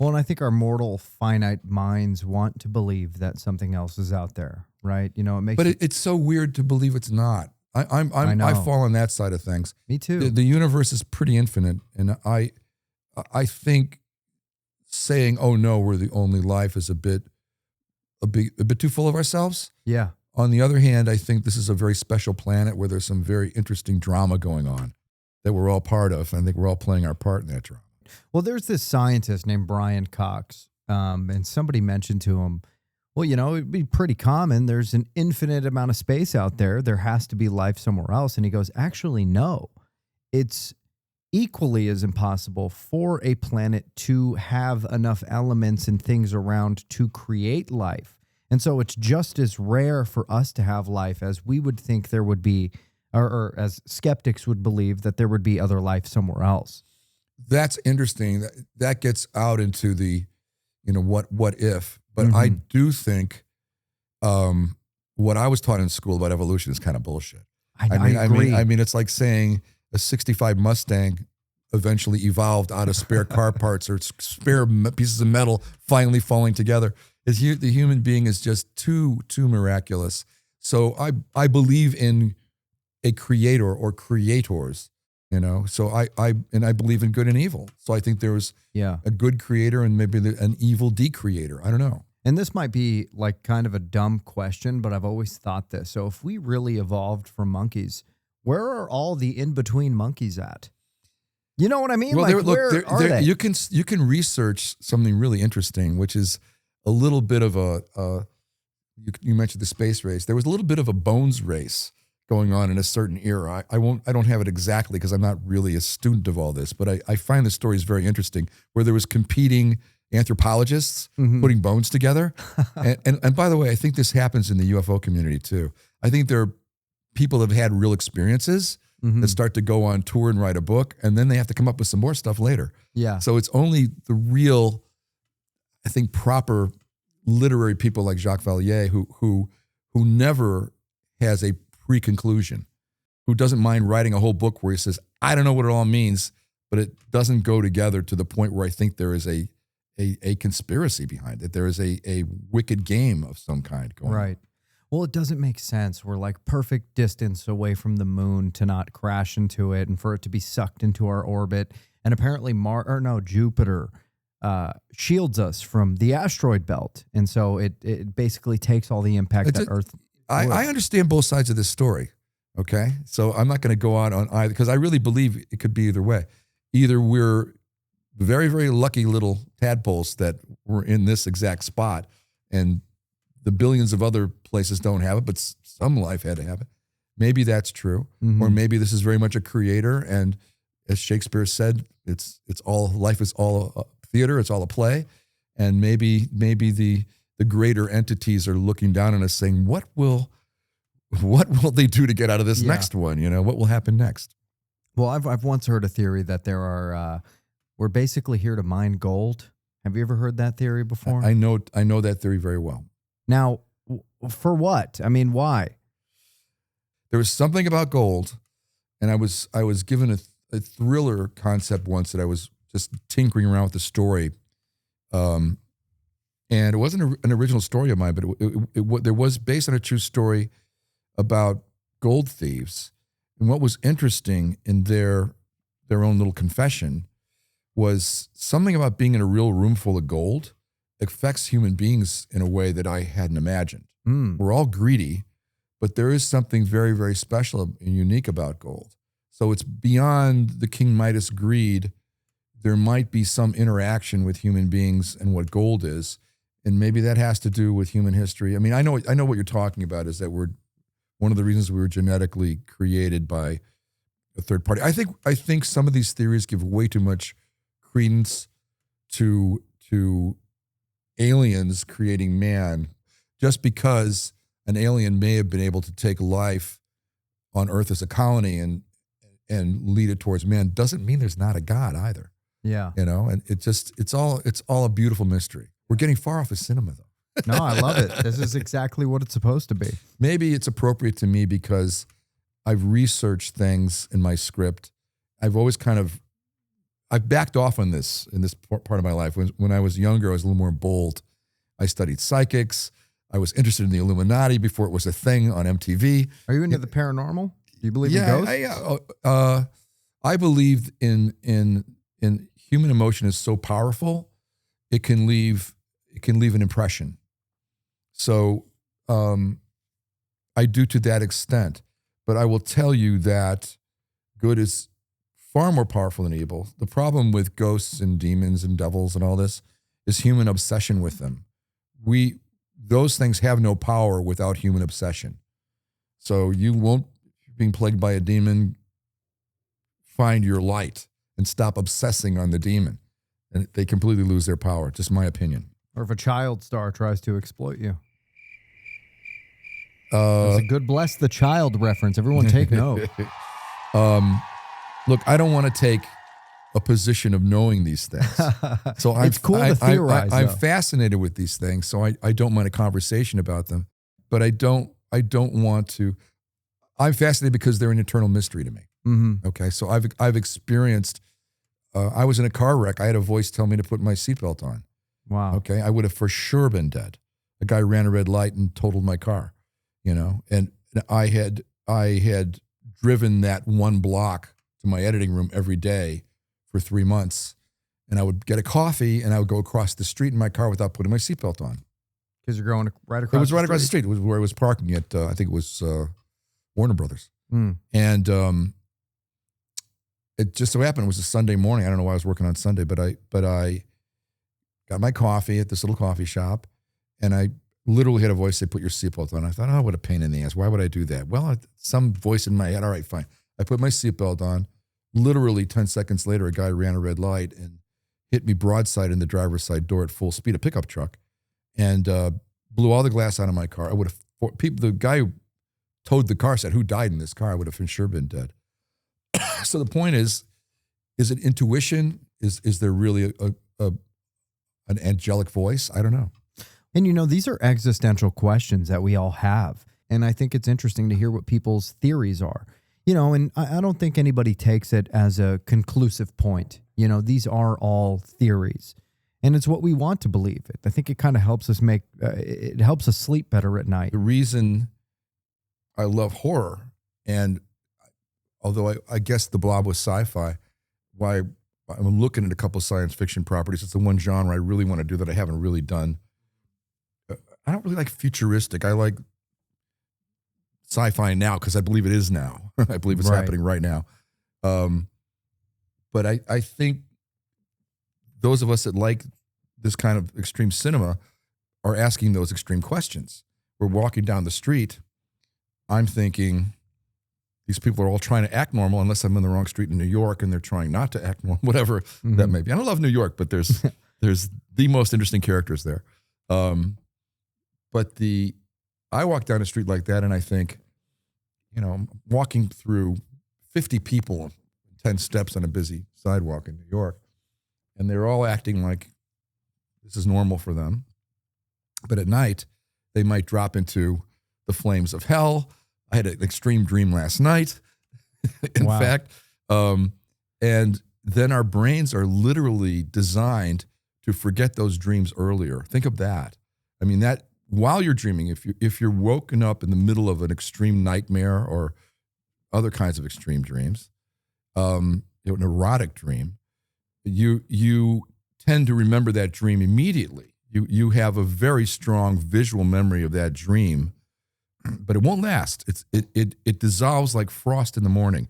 Well, and I think our mortal finite minds want to believe that something else is out there, right? It makes. But it's so weird to believe it's not. I fall on that side of things. Me too. The universe is pretty infinite, and I think saying, "Oh no, we're the only life," is a bit too full of ourselves. Yeah. On the other hand, I think this is a very special planet where there's some very interesting drama going on that we're all part of. I think we're all playing our part in that drama. Well, there's this scientist named Brian Cox, and somebody mentioned to him, well, it'd be pretty common. There's an infinite amount of space out there. There has to be life somewhere else. And he goes, actually, no. It's equally as impossible for a planet to have enough elements and things around to create life. And so it's just as rare for us to have life as we would think there would be, or as skeptics would believe that there would be other life somewhere else. That's interesting. That gets out into the, what if. But I do think what I was taught in school about evolution is kind of bullshit. I agree. I mean, it's like saying a 65 Mustang eventually evolved out of spare car parts or spare pieces of metal finally falling together. The human being is just too miraculous. So I believe in a creator or creators. So I believe in good and evil. So I think there's a good creator and maybe an evil decreator. I don't know. And this might be like kind of a dumb question, but I've always thought this. So if we really evolved from monkeys, where are all the in-between monkeys at? You know what I mean? Well, like, where are they? You can research something really interesting, which is a little bit of you mentioned the space race. There was a little bit of a bones race going on in a certain era. I don't have it exactly because I'm not really a student of all this, but I find the stories very interesting where there was competing anthropologists putting bones together. and by the way, I think this happens in the UFO community too. I think there are people that have had real experiences that start to go on tour and write a book, and then they have to come up with some more stuff later. Yeah. So it's only the real, I think, proper literary people like Jacques Vallée who never has a pre-conclusion, who doesn't mind writing a whole book where he says, I don't know what it all means, but it doesn't go together to the point where I think there is a conspiracy behind it. There is a wicked game of some kind going on. Right. Well, it doesn't make sense. We're like perfect distance away from the moon to not crash into it and for it to be sucked into our orbit. And apparently Jupiter shields us from the asteroid belt. And so it basically takes all the impact that Earth would. I understand both sides of this story. Okay. So I'm not going to go out on either because I really believe it could be either way. Either we're very, very lucky little tadpoles that were in this exact spot and the billions of other places don't have it, but some life had to have it. Maybe that's true. Mm-hmm. Or maybe this is very much a creator. And as Shakespeare said, it's all life is all a theater. It's all a play. And maybe the greater entities are looking down on us saying, what will they do to get out of this next one? You know, what will happen next? Well, I've once heard a theory that there are, we're basically here to mine gold. Have you ever heard that theory before? I know that theory very well. Now, for what? I mean, why? There was something about gold, and I was given a thriller concept once that I was just tinkering around with the story, and it wasn't an original story of mine, but there was based on a true story about gold thieves. And what was interesting in their own little confession was something about being in a real room full of gold affects human beings in a way that I hadn't imagined. We're all greedy, but there is something very, very special and unique about gold. So it's beyond the King Midas greed. There might be some interaction with human beings and what gold is, and maybe that has to do with human history. I mean, I know what you're talking about is that we're one of the reasons we were genetically created by a third party. I think some of these theories give way too much credence to aliens creating man, just because an alien may have been able to take life on Earth as a colony and lead it towards man doesn't mean there's not a God either. Yeah. You know, and it's all a beautiful mystery. We're getting far off of cinema though. No, I love it. This is exactly what it's supposed to be. Maybe it's appropriate to me because I've researched things in my script. I've backed off on this in this part of my life. When I was younger, I was a little more bold. I studied psychics. I was interested in the Illuminati before it was a thing on MTV. Are you into the paranormal? Do you believe in ghosts? I believe in human emotion is so powerful, it can leave an impression. So I do to that extent. But I will tell you that good is far more powerful than evil. The problem with ghosts and demons and devils and all this is human obsession with them. Those things have no power without human obsession. So you won't, being plagued by a demon, find your light and stop obsessing on the demon. And they completely lose their power. Just my opinion. Or if a child star tries to exploit you. That's a good bless the child reference. Everyone take note. Look, I don't want to take a position of knowing these things. So it's cool to theorize. I'm fascinated with these things, so I don't mind a conversation about them. But I don't want to. I'm fascinated because they're an eternal mystery to me. Mm-hmm. Okay, so I've experienced. I was in a car wreck. I had a voice tell me to put my seatbelt on. Wow. Okay, I would have for sure been dead. A guy ran a red light and totaled my car. You know, and I had driven that one block to my editing room every day for 3 months, and I would get a coffee and I would go across the street in my car without putting my seatbelt on. Because you're going right across. It was right across the street. It was where I was parking at. I think it was Warner Brothers, and it just so happened it was a Sunday morning. I don't know why I was working on Sunday, but I got my coffee at this little coffee shop, and I literally had a voice say, "Put your seatbelt on." I thought, "Oh, what a pain in the ass. Why would I do that?" Well, some voice in my head. All right, fine. I put my seatbelt on. Literally 10 seconds later, a guy ran a red light and hit me broadside in the driver's side door at full speed, a pickup truck, and blew all the glass out of my car. I would have the guy who towed the car said, "Who died in this car?" I would have for sure been dead. So the point is it intuition? Is there really an angelic voice? I don't know. And you know, these are existential questions that we all have. And I think it's interesting to hear what people's theories are. You know, and I don't think anybody takes it as a conclusive point. You know, these are all theories. And it's what we want to believe. I think it kind of helps us it helps us sleep better at night. The reason I love horror, and although I guess The Blob was sci-fi, why I'm looking at a couple of science fiction properties. It's the one genre I really want to do that I haven't really done. I don't really like futuristic. I like sci-fi now because I believe it is now. I believe it's happening right now. But I think those of us that like this kind of extreme cinema are asking those extreme questions. We're walking down the street. I'm thinking, these people are all trying to act normal unless I'm in the wrong street in New York and they're trying not to act normal, whatever that may be. I don't love New York, but there's the most interesting characters there. But I walk down a street like that and I think, I'm walking through 50 people, 10 steps on a busy sidewalk in New York, and they're all acting like this is normal for them. But at night, they might drop into the flames of hell. I had an extreme dream last night, in fact. And then our brains are literally designed to forget those dreams earlier. Think of that. I mean, that while you're dreaming, if you're woken up in the middle of an extreme nightmare or other kinds of extreme dreams, an erotic dream, you tend to remember that dream immediately. You have a very strong visual memory of that dream, but it won't last. It dissolves like frost in the morning,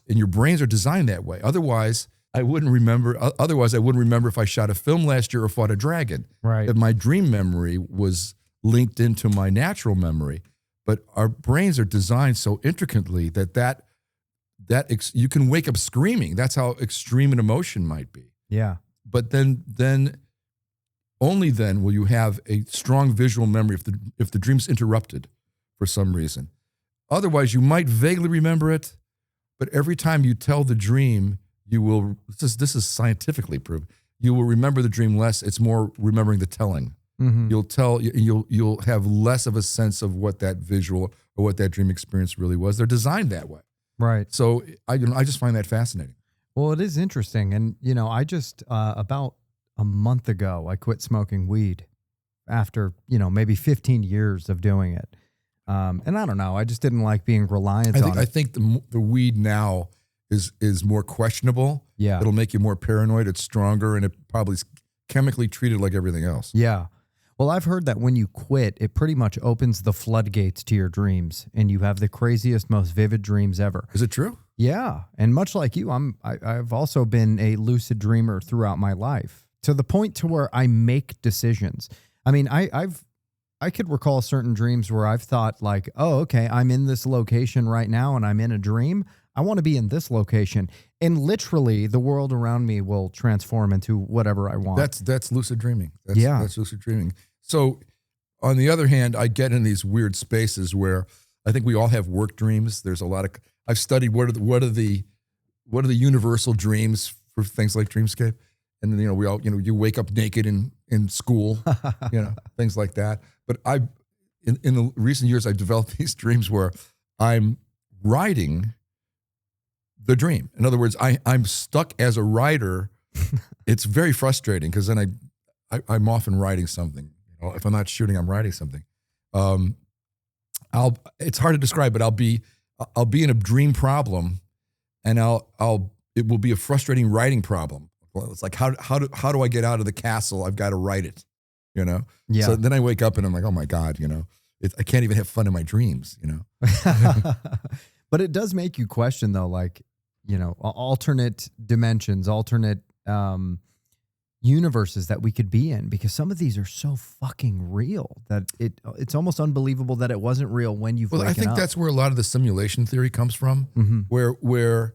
and your brains are designed that way. Otherwise, I wouldn't remember. Otherwise, I wouldn't remember if I shot a film last year or fought a dragon. Right. If my dream memory was linked into my natural memory, but our brains are designed so intricately that you can wake up screaming. That's how extreme an emotion might be. Yeah. But then only then will you have a strong visual memory if the dream's interrupted for some reason. Otherwise, you might vaguely remember it, but every time you tell the dream, you will. This is scientifically proven. You will remember the dream less. It's more remembering the telling. Mm-hmm. You'll have less of a sense of what that visual or what that dream experience really was. They're designed that way. Right. So I just find that fascinating. Well, it is interesting. And, I just, about a month ago, I quit smoking weed after, maybe 15 years of doing it. And I don't know, I just didn't like being reliant on it. I think the weed now is more questionable. Yeah. It'll make you more paranoid. It's stronger, and it probably is chemically treated like everything else. Yeah. Well, I've heard that when you quit, it pretty much opens the floodgates to your dreams, and you have the craziest, most vivid dreams ever. Is it true? Yeah. And much like you, I've also been a lucid dreamer throughout my life, to the point to where I make decisions. I mean, I could recall certain dreams where I've thought like, oh, okay, I'm in this location right now and I'm in a dream. I want to be in this location. And literally the world around me will transform into whatever I want. That's lucid dreaming. That's lucid dreaming. So on the other hand, I get in these weird spaces where I think we all have work dreams. There's a lot of, I've studied what are the universal dreams for things like Dreamscape. And then, we all, you wake up naked in school, things like that. But in the recent years, I've developed these dreams where I'm writing the dream. In other words, I'm stuck as a writer. It's very frustrating because then I'm often writing something. If I'm not shooting, I'm writing something. It's hard to describe, but I'll be in a dream problem, and it will be a frustrating writing problem. Well, it's like how do I get out of the castle? I've got to write it, Yeah. So then I wake up and I'm like, oh my God, I can't even have fun in my dreams, But it does make you question though, like, alternate dimensions, alternate universes that we could be in, because some of these are so fucking real that it's almost unbelievable that it wasn't real when you've waken I think up. that's where a lot of the simulation theory comes from, mm-hmm. where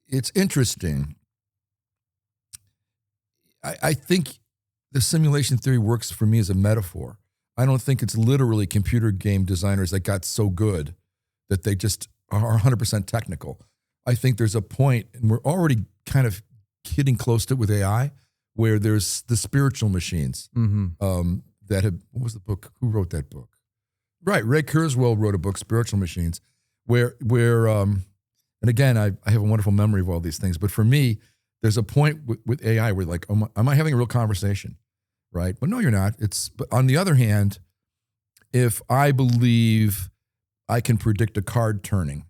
it's interesting. I think the simulation theory works for me as a metaphor. I don't think it's literally computer game designers that got so good that they just are 100% technical. I think there's a point, and we're already kind of getting close to it with AI, where there's the spiritual machines mm-hmm. that have, what was the book? Who wrote that book? Right, Ray Kurzweil wrote a book, Spiritual Machines, where and again, I have a wonderful memory of all these things, but for me, there's a point with AI where like, am I having a real conversation? Right? But no, you're not. But on the other hand, if I believe I can predict a card turning,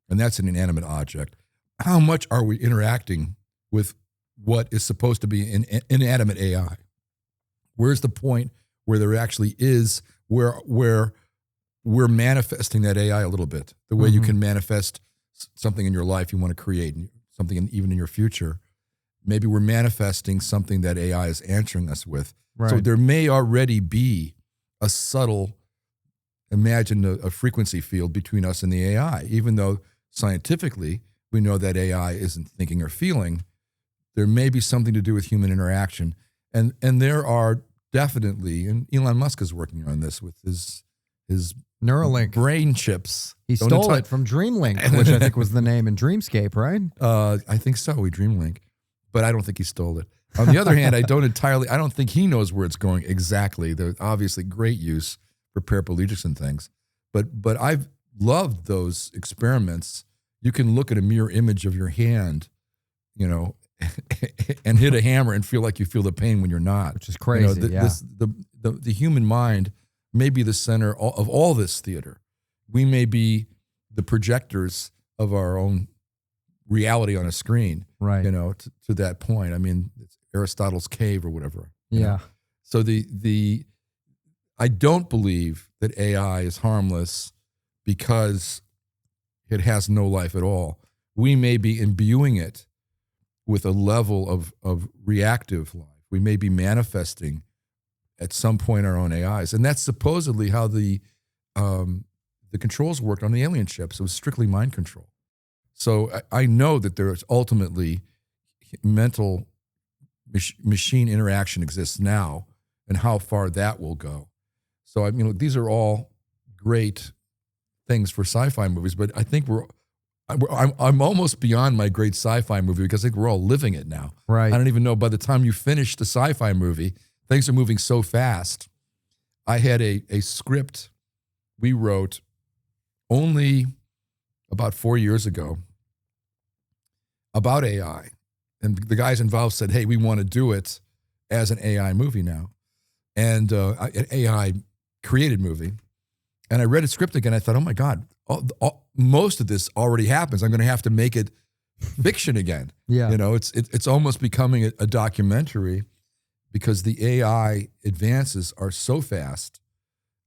and that's an inanimate object, how much are we interacting with what is supposed to be an inanimate AI? Where's the point where there actually is, where we're manifesting that AI a little bit, the way you can manifest something in your life you want to create, something even in your future. Maybe we're manifesting something that AI is answering us with. Right. So there may already be a subtle, imagine a frequency field between us and the AI, even though scientifically we know that AI isn't thinking or feeling. There may be something to do with human interaction. And there are definitely, and Elon Musk is working on this with his Neuralink. brain chips. He Don't stole enti- it from Dreamlink, which I think was the name in Dreamscape, right? I think so. We Dreamlink, but I don't think he stole it. On the other hand, I don't think he knows where it's going exactly. There's obviously great use for paraplegics and things, but I've loved those experiments. You can look at a mirror image of your hand, and hit a hammer and feel like you feel the pain when you're not. Which is crazy, The human mind may be the center of all this theater. We may be the projectors of our own reality on a screen, Right. To that point. I mean, it's Aristotle's cave or whatever. Yeah. So I don't believe that AI is harmless because it has no life at all. We may be imbuing it with a level of reactive life. We may be manifesting at some point our own AIs. And that's supposedly how the controls worked on the alien ships. It was strictly mind control. So I know that there is ultimately mental machine interaction exists now, and how far that will go. So these are all great things for sci-fi movies, but I think I'm almost beyond my great sci-fi movie because I think we're all living it now. Right. I don't even know by the time you finish the sci-fi movie, things are moving so fast. I had a script we wrote only about 4 years ago about AI. And the guys involved said, hey, we want to do it as an AI movie now. And an AI created movie. And I read a script again. I thought, oh my God, most of this already happens. I'm going to have to make it fiction again. Yeah. It's almost becoming a documentary because the AI advances are so fast.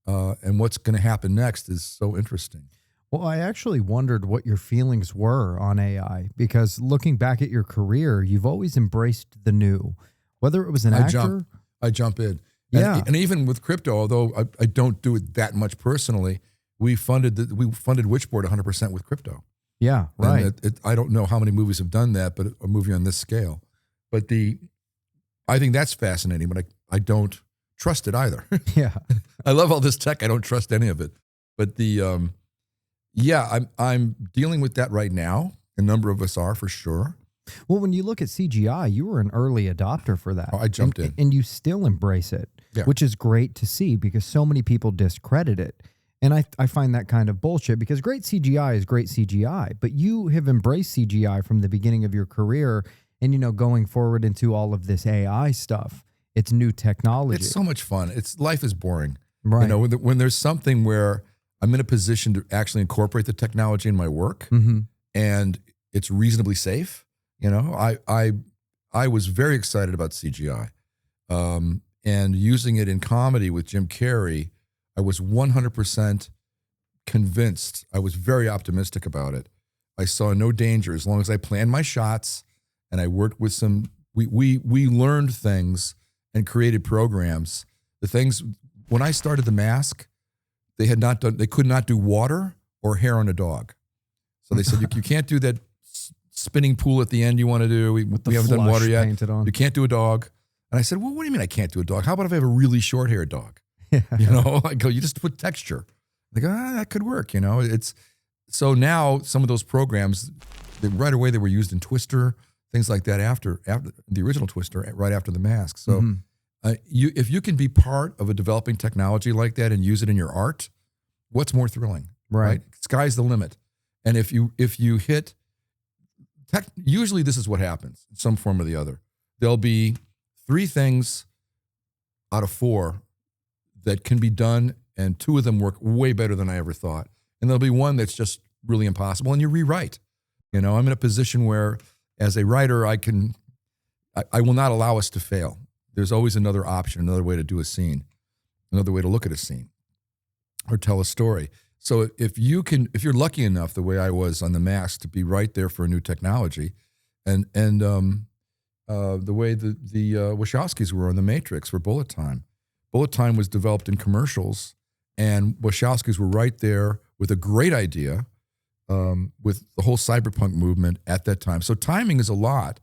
And what's going to happen next is so interesting. Well, I actually wondered what your feelings were on AI because looking back at your career, you've always embraced the new, whether it was an actor. I jump in. Yeah. And even with crypto, although I don't do it that much personally, we funded Witchboard 100% with crypto. Yeah, right. And I don't know how many movies have done that, but a movie on this scale. But I think that's fascinating, but I don't trust it either. Yeah. I love all this tech. I don't trust any of it. But I'm dealing with that right now. A number of us are for sure. Well, when you look at CGI, you were an early adopter for that. Oh, I jumped in. And you still embrace it, Yeah. which is great to see because so many people discredit it. And I find that kind of bullshit because great CGI is great CGI, but you have embraced CGI from the beginning of your career and, going forward into all of this AI stuff. It's new technology. It's so much fun. Life is boring. Right. When there's something where I'm in a position to actually incorporate the technology in my work and it's reasonably safe, I was very excited about CGI and using it in comedy with Jim Carrey. I was 100% convinced. I was very optimistic about it. I saw no danger as long as I planned my shots and I worked with we learned things and created programs. The things, when I started The Mask, they could not do water or hair on a dog. So they said, you can't do that spinning pool at the end you want to do. We haven't done water yet. You can't do a dog. And I said, well, what do you mean I can't do a dog? How about if I have a really short haired dog? I go, you just put texture. They go, that could work. So now some of those programs, right away they were used in Twister, things like that after the original Twister, right after The Mask. So if you can be part of a developing technology like that and use it in your art, what's more thrilling? Right. Sky's the limit. And if you hit usually this is what happens in some form or the other. There'll be 3 things out of 4 that can be done, and 2 of them work way better than I ever thought. And there'll be one that's just really impossible, and you rewrite. I'm in a position where, as a writer, I will not allow us to fail. There's always another option, another way to do a scene, another way to look at a scene or tell a story. So if you're lucky enough, the way I was on The Mask, to be right there for a new technology, and the way the Wachowskis were on The Matrix for Bullet Time. Bullet Time was developed in commercials, and Wachowskis were right there with a great idea, with the whole cyberpunk movement at that time. So timing is a lot.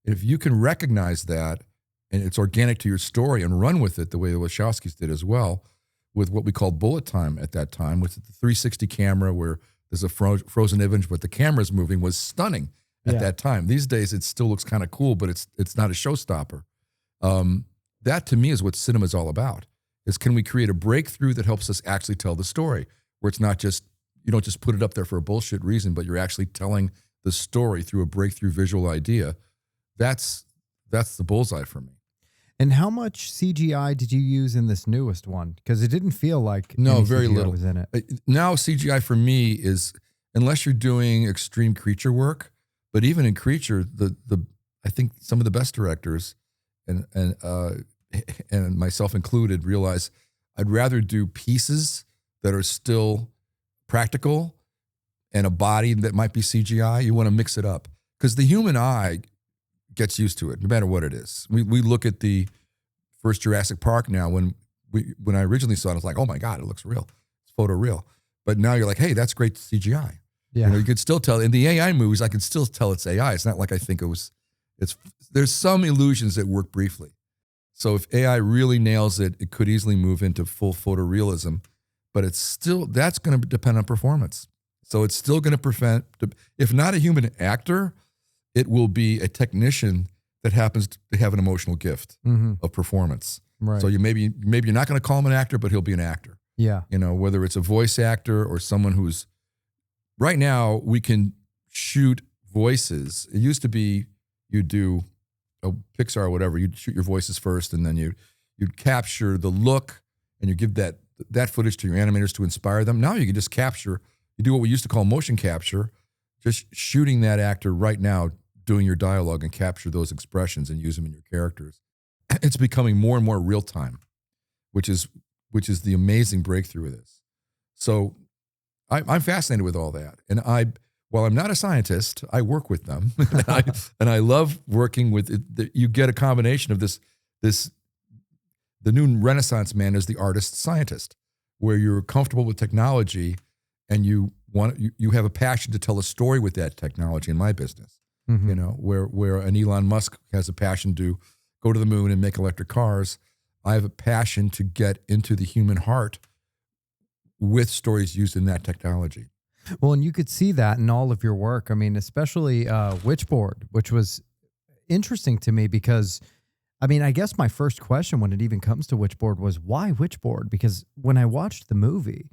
If you can recognize that, and it's organic to your story, and run with it the way the Wachowskis did as well, with what we called Bullet Time at that time, with the 360 camera where there's a frozen image, but the camera's moving, was stunning at that time. These days, it still looks kind of cool, but it's not a showstopper. That, to me, is what cinema's all about, is can we create a breakthrough that helps us actually tell the story, where it's not just, you don't just put it up there for a bullshit reason, but you're actually telling the story through a breakthrough visual idea. That's the bullseye for me. And how much CGI did you use in this newest one? Because it didn't feel like no, any very CGI little was in it. Now CGI for me is, unless you're doing extreme creature work, but even in creature, I think some of the best directors and myself included realize I'd rather do pieces that are still practical and a body that might be CGI. You want to mix it up because the human eye gets used to it, no matter what it is. We look at the first Jurassic Park now. When I originally saw it, I was like, oh my God, it looks real. It's photoreal. But now you're like, hey, that's great CGI. Yeah. You could still tell in the AI movies, I can still tell it's AI. It's not like I think it was. There's some illusions that work briefly. So if AI really nails it, it could easily move into full photorealism. But that's going to depend on performance. So it's still going to prevent, if not a human actor, it will be a technician that happens to have an emotional gift of performance. Right. So maybe you're not going to call him an actor, but he'll be an actor. Yeah. Whether it's a voice actor or someone who's, right now we can shoot voices. It used to be you'd do Pixar or whatever, you'd shoot your voices first, and then you'd capture the look, and you give that footage to your animators to inspire them. Now you can just capture, you do what we used to call motion capture, just shooting that actor right now, doing your dialogue, and capture those expressions and use them in your characters. It's becoming more and more real time, which is the amazing breakthrough of this. So I'm fascinated with all that. And while I'm not a scientist, I work with them. and I love working with it. You get a combination of the new Renaissance man is the artist scientist, where you're comfortable with technology and you have a passion to tell a story with that technology. In my business, where an Elon Musk has a passion to go to the moon and make electric cars, I have a passion to get into the human heart with stories used in that technology. Well, and you could see that in all of your work. I mean, especially Witchboard, which was interesting to me because, I mean, I guess my first question when it even comes to Witchboard was, why Witchboard? Because when I watched the movie,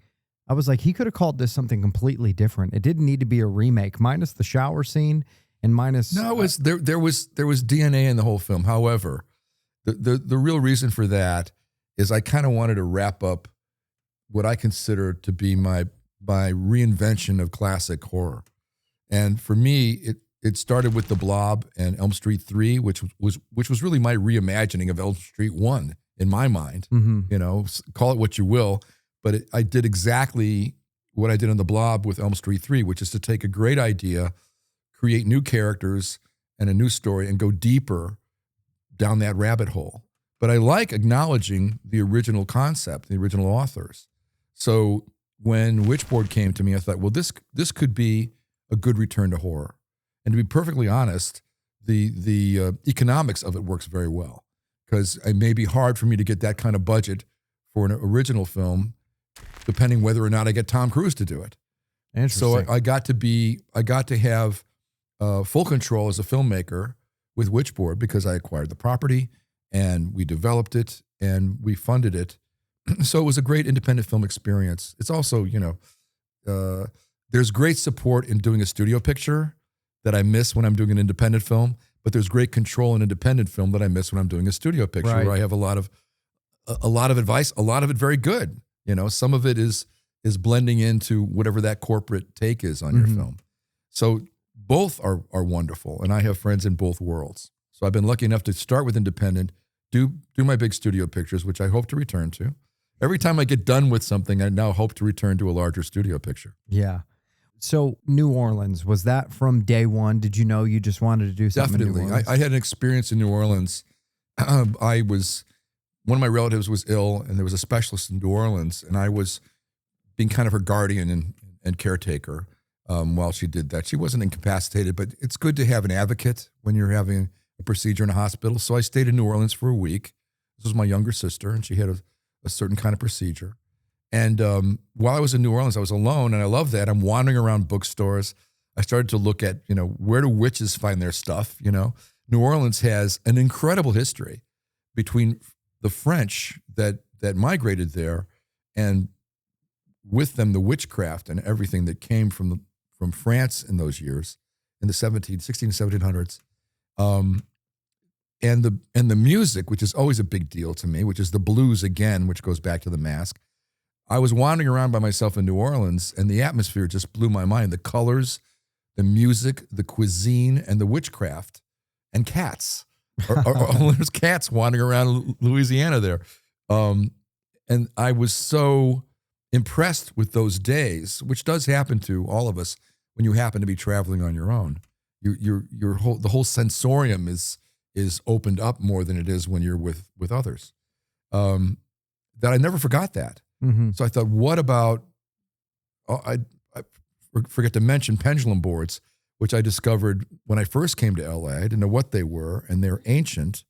I was like, he could have called this something completely different. It didn't need to be a remake, minus the shower scene and minus... No, there was DNA in the whole film. However, the real reason for that is I kind of wanted to wrap up what I consider to be my reinvention of classic horror. And for me, it started with The Blob and Elm Street 3, which was really my reimagining of Elm Street 1 in my mind. Call it what you will, but I did exactly what I did on The Blob with Elm Street 3, which is to take a great idea, create new characters and a new story, and go deeper down that rabbit hole. But I like acknowledging the original concept, the original authors. So when Witchboard came to me, I thought, well, this could be a good return to horror. And to be perfectly honest, the economics of it works very well, because it may be hard for me to get that kind of budget for an original film, depending whether or not I get Tom Cruise to do it. Interesting. So I got to have full control as a filmmaker with Witchboard, because I acquired the property and we developed it and we funded it. So it was a great independent film experience. It's also, there's great support in doing a studio picture, that I miss when I'm doing an independent film, but there's great control in independent film that I miss when I'm doing a studio picture, Right. where I have a lot of advice, a lot of it very good. Some of it is blending into whatever that corporate take is on your film. So both are wonderful, and I have friends in both worlds. So I've been lucky enough to start with independent, do my big studio pictures, which I hope to return to. Every time I get done with something, I now hope to return to a larger studio picture. Yeah. So New Orleans, was that from day one? Did you know you just wanted to do something in New Definitely. Orleans? I had an experience in New Orleans. One of my relatives was ill, and there was a specialist in New Orleans, and I was being kind of her guardian and caretaker while she did that. She wasn't incapacitated, but it's good to have an advocate when you're having a procedure in a hospital. So I stayed in New Orleans for a week. This was my younger sister, and she had a certain kind of procedure. And while I was in New Orleans, I was alone, and I love that. I'm wandering around bookstores. I started to look at, where do witches find their stuff? New Orleans has an incredible history between the French that migrated there, and with them the witchcraft and everything that came from France in those years, in the 1700s. And the music, which is always a big deal to me, which is the blues again, which goes back to the Mask. I was wandering around by myself in New Orleans, and the atmosphere just blew my mind. The colors, the music, the cuisine, and the witchcraft, and cats. There's cats wandering around Louisiana there. And I was so impressed with those days, which does happen to all of us when you happen to be traveling on your own. The whole sensorium is opened up more than it is when you're with others. That I never forgot that. Mm-hmm. So I thought, what about, I forget to mention pendulum boards, which I discovered when I first came to LA. I didn't know what they were, and they're ancient,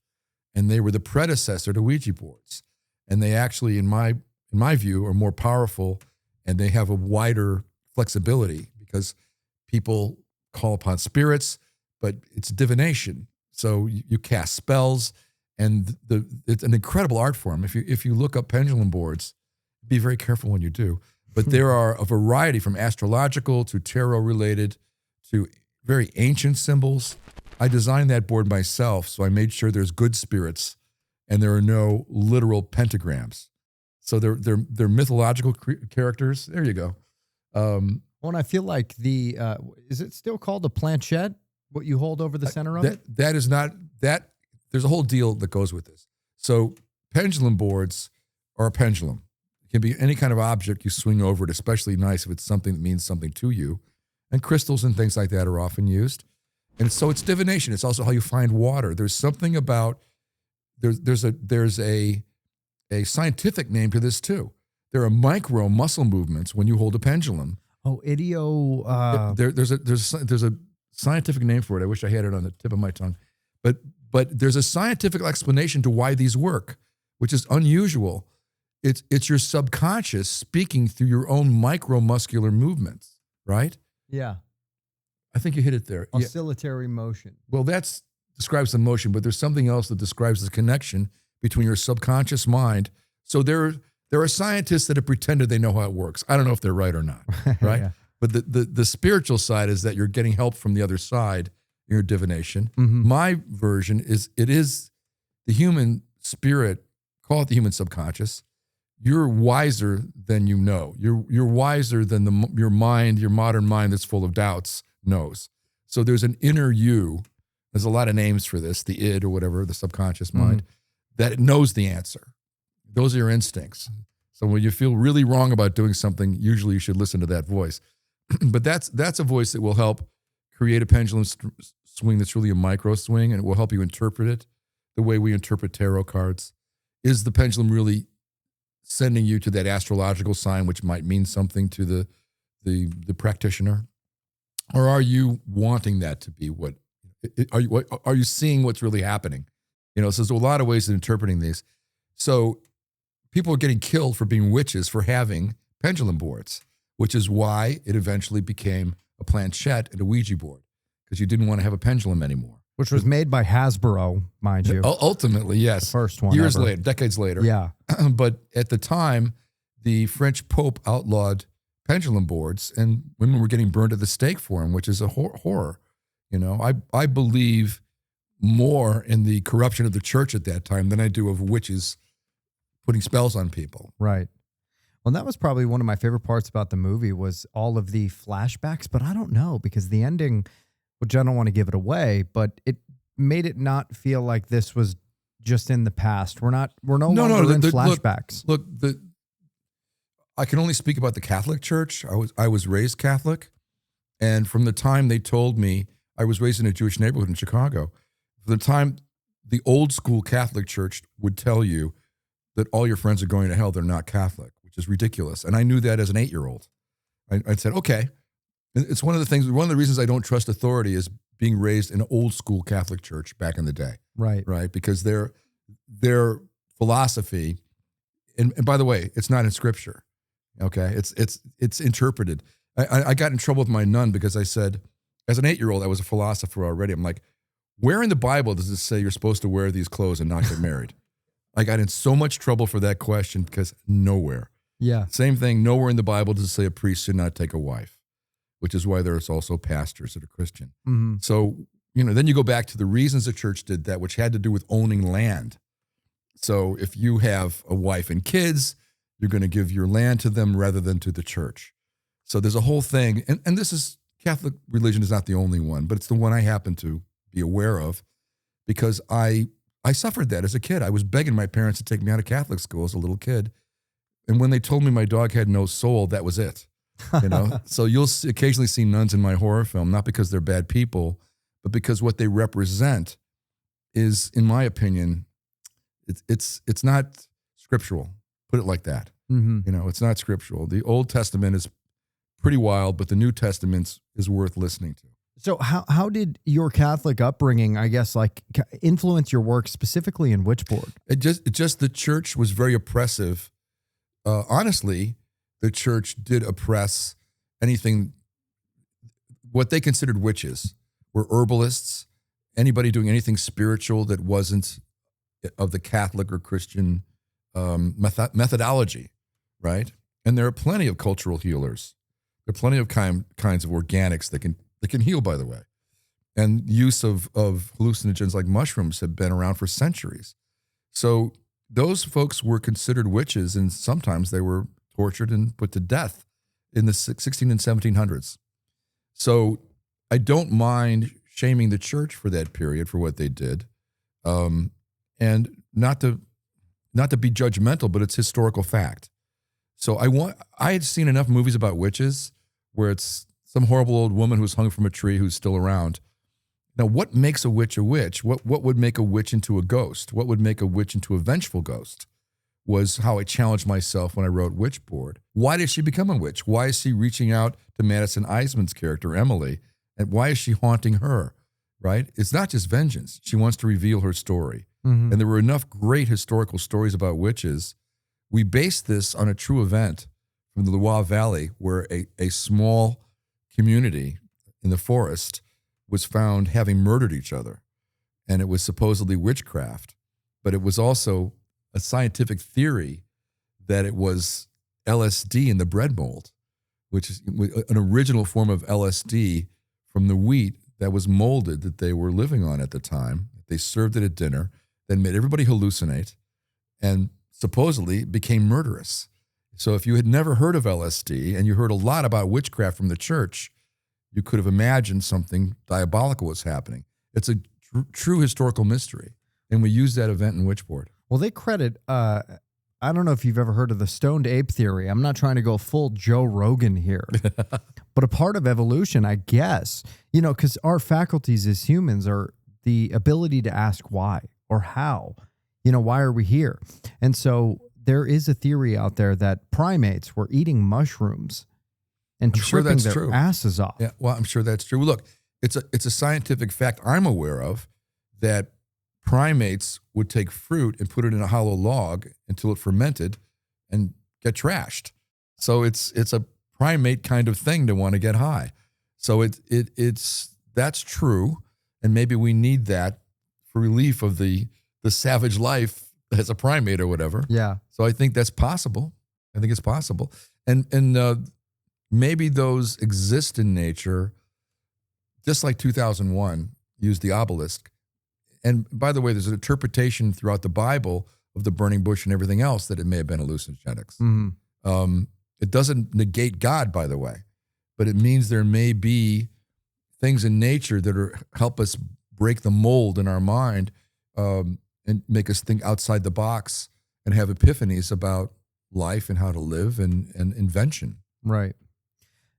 and they were the predecessor to Ouija boards. And they actually, in my view, are more powerful, and they have a wider flexibility because people call upon spirits, but it's divination. So you cast spells, and it's an incredible art form. If you look up pendulum boards, be very careful when you do. But there are a variety from astrological to tarot related to very ancient symbols. I designed that board myself, so I made sure there's good spirits and there are no literal pentagrams. So they're mythological characters. There you go. Well, and I feel like is it still called a planchette? What you hold over the center of it? That is not that. There's a whole deal that goes with this. So pendulum boards are a pendulum. It can be any kind of object you swing over it, especially nice if it's something that means something to you. And crystals and things like that are often used. And so it's divination. It's also how you find water. There's something about there's a scientific name to this too. There are micro muscle movements when you hold a pendulum. Oh, idio. There's a scientific name for it. I wish I had it on the tip of my tongue. But there's a scientific explanation to why these work, which is unusual. It's your subconscious speaking through your own micromuscular movements, right? Yeah. I think you hit it there. Yeah. Oscillatory motion. Well, that describes the motion, but there's something else that describes the connection between your subconscious mind. So there are scientists that have pretended they know how it works. I don't know if they're right or not, right? Yeah. But the spiritual side is that you're getting help from the other side in your divination. Mm-hmm. My version is the human spirit, call it the human subconscious. You're wiser than you know. You're wiser than your mind, your modern mind that's full of doubts knows. So there's an inner you. There's a lot of names for this, the id or whatever, the subconscious mind, that knows the answer. Those are your instincts. So when you feel really wrong about doing something, usually you should listen to that voice. But that's a voice that will help create a pendulum swing that's really a micro swing, and it will help you interpret it the way we interpret tarot cards. Is the pendulum really sending you to that astrological sign, which might mean something to the practitioner? Or are you wanting that to be what are you seeing what's really happening? So there's a lot of ways of interpreting these. So people are getting killed for being witches for having pendulum boards, which is why it eventually became a planchette and a Ouija board, because you didn't want to have a pendulum anymore. Which was made by Hasbro, mind you. Ultimately, yes. The first one Years ever. later, decades later. Yeah. But at the time, the French Pope outlawed pendulum boards, and women were getting burned at the stake for them, which is a horror. You know, I believe more in the corruption of the church at that time than I do of witches putting spells on people. Right. Well, that was probably one of my favorite parts about the movie was all of the flashbacks, but I don't know because the ending, which I don't want to give it away, but it made it not feel like this was just in the past. We're no longer in flashbacks. Look, I can only speak about the Catholic Church. I was raised Catholic, and from the time they told me, I was raised in a Jewish neighborhood in Chicago. From the time the old school Catholic Church would tell you that all your friends are going to hell, they're not Catholic, which is ridiculous. And I knew that as an 8-year-old. I said, okay. It's one of the reasons I don't trust authority is being raised in an old school Catholic Church back in the day. Right. Right. Because their philosophy, and by the way, it's not in Scripture. Okay. It's interpreted. I got in trouble with my nun because I said, as an 8-year-old, I was a philosopher already. I'm like, where in the Bible does it say you're supposed to wear these clothes and not get married? I got in so much trouble for that question because nowhere. Yeah. Same thing. Nowhere in the Bible does it say a priest should not take a wife, which is why there's also pastors that are Christian. Mm-hmm. So, then you go back to the reasons the church did that, which had to do with owning land. So if you have a wife and kids, you're going to give your land to them rather than to the church. So there's a whole thing. And this is, Catholic religion is not the only one, but it's the one I happen to be aware of because I suffered that as a kid. I was begging my parents to take me out of Catholic school as a little kid. And when they told me my dog had no soul, that was it. So you'll occasionally see nuns in my horror film, not because they're bad people, but because what they represent is, in my opinion, it's not scriptural. Put it like that. Mm-hmm. It's not scriptural. The Old Testament is pretty wild, but the New Testament is worth listening to. So how did your Catholic upbringing, I guess, influence your work specifically in Witchboard? It just the church was very oppressive. Honestly, the church did oppress anything. What they considered witches were herbalists, anybody doing anything spiritual that wasn't of the Catholic or Christian methodology, right? And there are plenty of cultural healers. There are plenty of kinds of organics that can heal, by the way. And use of hallucinogens like mushrooms have been around for centuries. So those folks were considered witches, and sometimes they were tortured and put to death in the 16 and 1700s. So I don't mind shaming the church for that period for what they did, and not to be judgmental, but it's historical fact. So I had seen enough movies about witches where it's some horrible old woman who's hung from a tree who's still around. Now, what makes a witch a witch? What would make a witch into a ghost? What would make a witch into a vengeful ghost? Was how I challenged myself when I wrote Witchboard. Why did she become a witch? Why is she reaching out to Madison Eisman's character, Emily? And why is she haunting her, right? It's not just vengeance. She wants to reveal her story. Mm-hmm. And there were enough great historical stories about witches. We based this on a true event from the Loire Valley where a small community in the forest was found having murdered each other. And it was supposedly witchcraft, but it was also a scientific theory that it was LSD in the bread mold, which is an original form of LSD from the wheat that was molded that they were living on at the time. They served it at dinner, then made everybody hallucinate, and supposedly became murderous. So if you had never heard of LSD and you heard a lot about witchcraft from the church, you could have imagined something diabolical was happening. It's a true historical mystery, and we use that event in Witchboard. Well, they credit, I don't know if you've ever heard of the stoned ape theory. I'm not trying to go full Joe Rogan here, but a part of evolution, I guess, because our faculties as humans are the ability to ask why or how, why are we here? And so there is a theory out there that primates were eating mushrooms and tripping their asses off. Yeah, well, I'm sure that's true. Well, look, it's a scientific fact I'm aware of that primates would take fruit and put it in a hollow log until it fermented and get trashed. So it's a primate kind of thing to want to get high. So that's true, and maybe we need that for relief of the savage life as a primate or whatever. Yeah. So I think that's possible. I think it's possible, and maybe those exist in nature just like 2001 used the obelisk. And by the way, there's an interpretation throughout the Bible of the burning bush and everything else that it may have been hallucinogenics. It doesn't negate God, by the way, but it means there may be things in nature that help us break the mold in our mind and make us think outside the box and have epiphanies about life and how to live and invention. Right.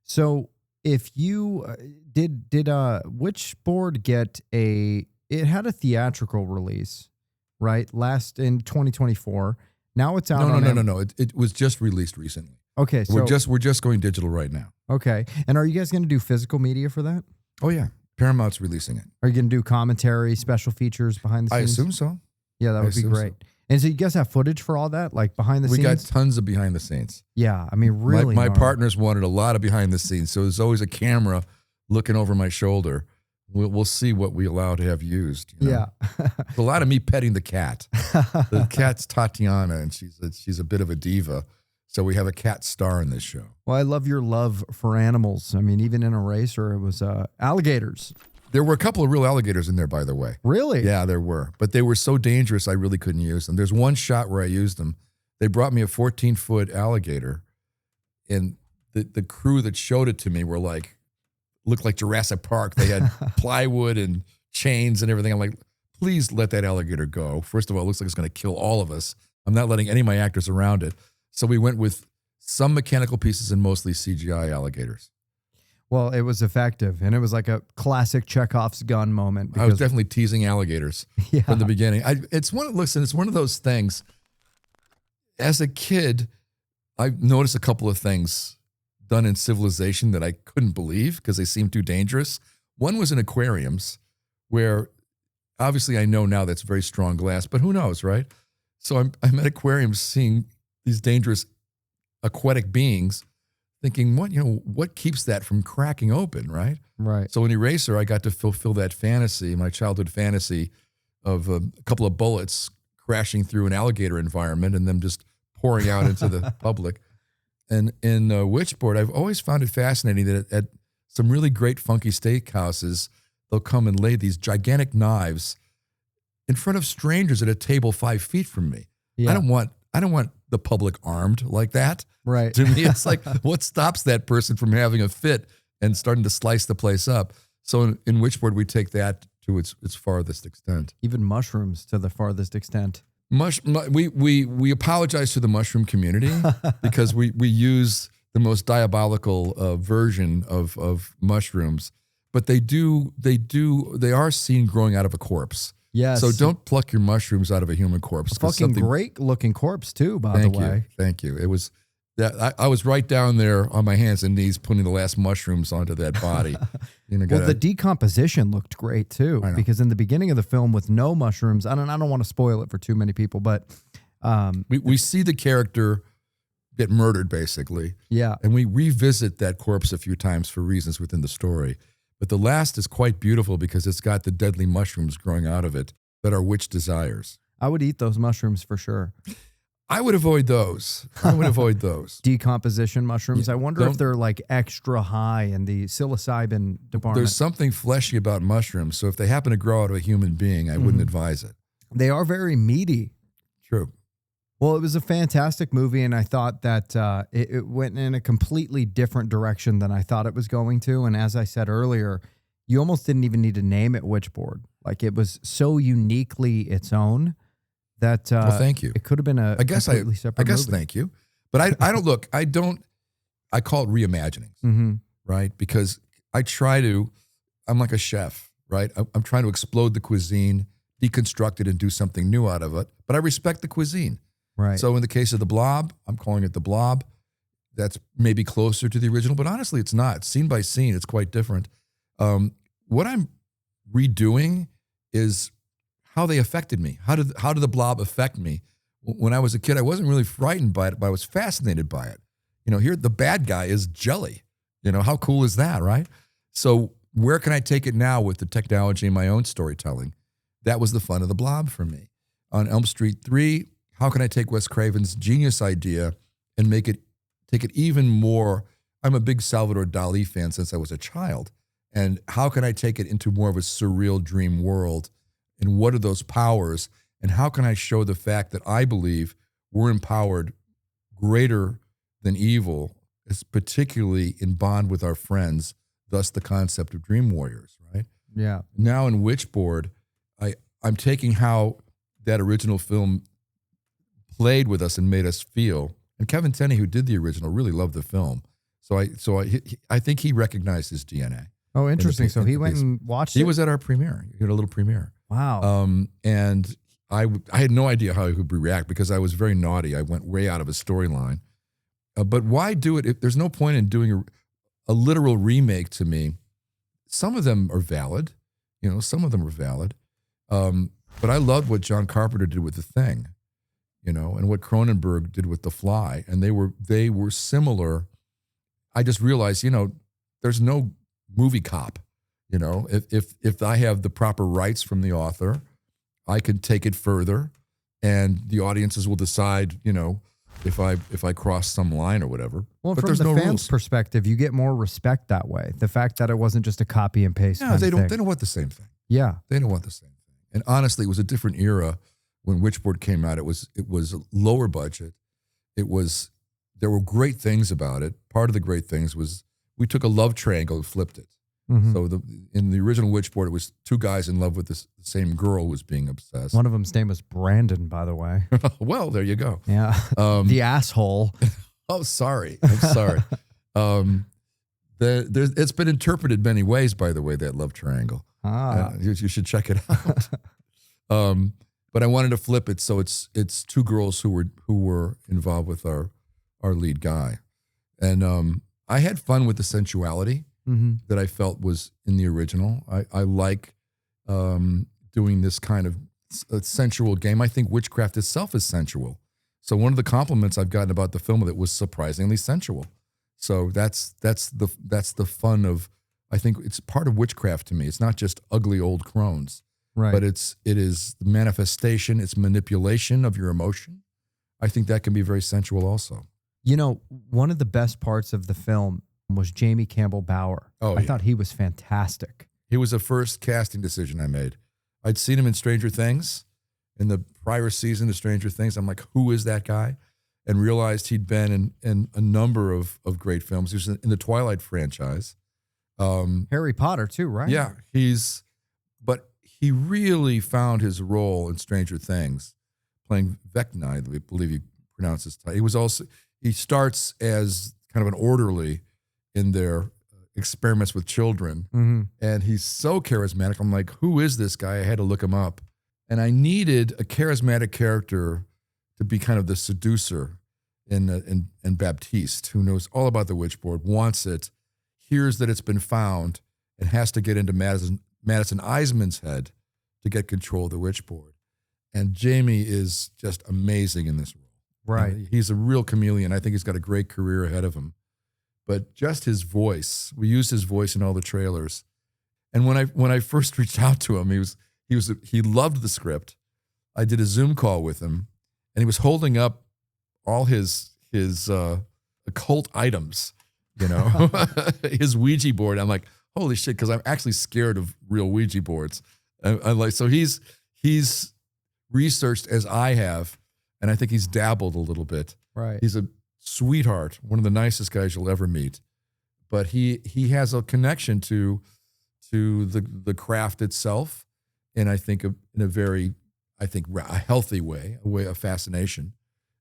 So if you did Witchboard get it had a theatrical release, right? Last in 2024. Now it's out. No. It was just released recently. Okay. So we're just going digital right now. Okay. And are you guys going to do physical media for that? Oh yeah. Paramount's releasing it. Are you going to do commentary, special features behind the I scenes? assume so. Yeah, that would be great. So. And so you guys have footage for all that, like behind the scenes? We got tons of behind the scenes. Yeah, I mean, really. My partners wanted a lot of behind the scenes, so there's always a camera looking over my shoulder. We'll see what we allow to have used. You know? Yeah. A lot of me petting the cat. The cat's Tatiana, and she's a bit of a diva. So we have a cat star in this show. Well, I love your love for animals. I mean, even in Eraser, it was alligators. There were a couple of real alligators in there, by the way. Really? Yeah, there were. But they were so dangerous, I really couldn't use them. There's one shot where I used them. They brought me a 14-foot alligator, and the crew that showed it to me were like, looked like Jurassic Park. They had plywood and chains and everything. I'm like, please let that alligator go. First of all, it looks like it's going to kill all of us. I'm not letting any of my actors around it. So we went with some mechanical pieces and mostly CGI alligators. Well, it was effective, and it was like a classic Chekhov's gun moment. I was definitely teasing alligators Yeah. from the beginning. It's one of those things. As a kid, I noticed a couple of things done in civilization that I couldn't believe because they seemed too dangerous. One was in aquariums, where obviously I know now that's very strong glass, but who knows, right? So I'm at aquariums seeing these dangerous aquatic beings, thinking, what keeps that from cracking open, right? Right. So in Eraser, I got to fulfill that fantasy, my childhood fantasy of a couple of bullets crashing through an alligator environment and them just pouring out into the public. And in Witchboard, I've always found it fascinating that at some really great funky steakhouses, they'll come and lay these gigantic knives in front of strangers at a table 5 feet from me. Yeah. I don't want the public armed like that. Right. To me, it's like, what stops that person from having a fit and starting to slice the place up? So in Witchboard, we take that to its farthest extent. Even mushrooms to the farthest extent. We apologize to the mushroom community because we use the most diabolical version of mushrooms, but they are seen growing out of a corpse. Yes. So don't pluck your mushrooms out of a human corpse. Fucking great looking corpse too, by the way. Thank you. It was that I was right down there on my hands and knees putting the last mushrooms onto that body. Well, the decomposition looked great too, because in the beginning of the film with no mushrooms, I don't want to spoil it for too many people, but we see the character get murdered basically. Yeah. And we revisit that corpse a few times for reasons within the story. But the last is quite beautiful because it's got the deadly mushrooms growing out of it that are witch desires. I would eat those mushrooms for sure. I would avoid those. Decomposition mushrooms. I wonder if they're like extra high in the psilocybin department. There's something fleshy about mushrooms. So if they happen to grow out of a human being, I wouldn't advise it. They are very meaty. True. Well, it was a fantastic movie, and I thought that it went in a completely different direction than I thought it was going to. And as I said earlier, you almost didn't even need to name it Witchboard. Like, it was so uniquely its own that well, thank you. It could have been a completely separate movie. Thank you. But I call it reimaginings, right? Because I'm like a chef, right? I'm trying to explode the cuisine, deconstruct it, and do something new out of it. But I respect the cuisine. Right. So in the case of The Blob, I'm calling it The Blob. That's maybe closer to the original, but honestly, it's not. Scene by scene, it's quite different. What I'm redoing is how they affected me. How did The Blob affect me? When I was a kid, I wasn't really frightened by it, but I was fascinated by it. Here the bad guy is jelly. How cool is that, right? So where can I take it now with the technology and my own storytelling? That was the fun of The Blob for me. On Elm Street 3, how can I take Wes Craven's genius idea and take it even more? I'm a big Salvador Dali fan since I was a child. And how can I take it into more of a surreal dream world? And what are those powers? And how can I show the fact that I believe we're empowered greater than evil, is particularly in bond with our friends, thus the concept of dream warriors, right? Yeah. Now in Witchboard, I'm taking how that original film played with us and made us feel. And Kevin Tenney, who did the original, really loved the film. So I think he recognized his DNA. Oh, interesting. So he went piece. and watched it? He was at our premiere. He had a little premiere. Wow. And I had no idea how he would react because I was very naughty. I went way out of a storyline. But why do it? If there's no point in doing a literal remake to me. Some of them are valid. Some of them are valid. But I loved what John Carpenter did with The Thing, and what Cronenberg did with The Fly. And they were similar. I just realized, there's no movie cop. If I have the proper rights from the author, I can take it further, and the audiences will decide, if I cross some line or whatever. Well, but from there's the no fan's rules. perspective, you get more respect that way. The fact that it wasn't just a copy and paste. Yeah, kind they of don't. thing. They don't want the same thing. Yeah. They don't want the same thing. And honestly, it was a different era when Witchboard came out. It was lower budget. There were great things about it. Part of the great things was we took a love triangle and flipped it. Mhm. So in the original Witchboard, it was two guys in love with the same girl who was being obsessed. One of them's name was Brandon, by the way. Well, there you go. Yeah. The asshole. Oh, sorry. I'm sorry. It's been interpreted many ways, by the way, that love triangle. You should check it out. But I wanted to flip it so it's two girls who were involved with our lead guy, and I had fun with the sensuality that I felt was in the original. I like doing this kind of sensual game. I think witchcraft itself is sensual. So one of the compliments I've gotten about the film that it was surprisingly sensual. So that's the fun of. I think it's part of witchcraft to me. It's not just ugly old crones, Right. but it is the manifestation, it's manipulation of your emotion. I think that can be very sensual also. One of the best parts of the film was Jamie Campbell Bower. Oh, I yeah. thought he was fantastic. He was the first casting decision I made. I'd seen him in Stranger Things, in the prior season of Stranger Things. I'm like, who is that guy? And realized he'd been in a number of great films. He was in the Twilight franchise. Harry Potter too, right? Yeah, but he really found his role in Stranger Things, playing Vecna, I believe he pronounced his title. He starts as kind of an orderly in their experiments with children, and he's so charismatic. I'm like, who is this guy? I had to look him up, and I needed a charismatic character to be kind of the seducer in Baptiste, who knows all about the Witchboard, wants it, hears that it's been found, and has to get into Madison Eisman's head to get control of the Witchboard. And Jamie is just amazing in this role. Right. He's a real chameleon. I think he's got a great career ahead of him. But just his voice, we used his voice in all the trailers. And when I first reached out to him, he loved the script. I did a Zoom call with him, and he was holding up all his occult items. His Ouija board. I'm like, holy shit, because I'm actually scared of real Ouija boards. So he's researched as I have, and I think he's dabbled a little bit. Right. He's a sweetheart, one of the nicest guys you'll ever meet. But he has a connection to the craft itself, and I think in a very, a healthy way, a way of fascination.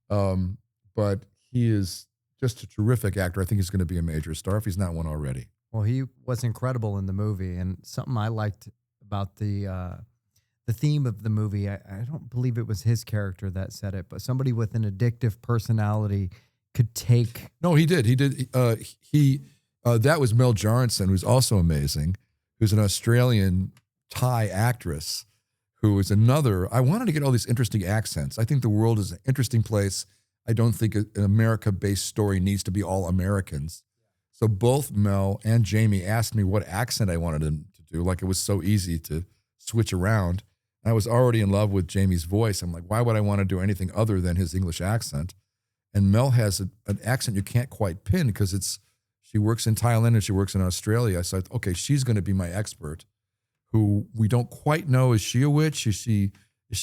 But he is just a terrific actor. I think he's going to be a major star if he's not one already. Well, he was incredible in the movie, and something I liked about the theme of the movie, I don't believe it was his character that said it, but somebody with an addictive personality could take. No, he did. He did. That was Mel Jarnson, who's also amazing, who's an Australian Thai actress, who is another. I wanted to get all these interesting accents. I think the world is an interesting place. I don't think an America-based story needs to be all Americans. So both Mel and Jamie asked me what accent I wanted them to do. Like, it was so easy to switch around. I was already in love with Jamie's voice. I'm like, why would I want to do anything other than his English accent? And Mel has an accent you can't quite pin because She works in Thailand and she works in Australia. So I thought, okay, she's going to be my expert, who we don't quite know. Is she a witch? Is she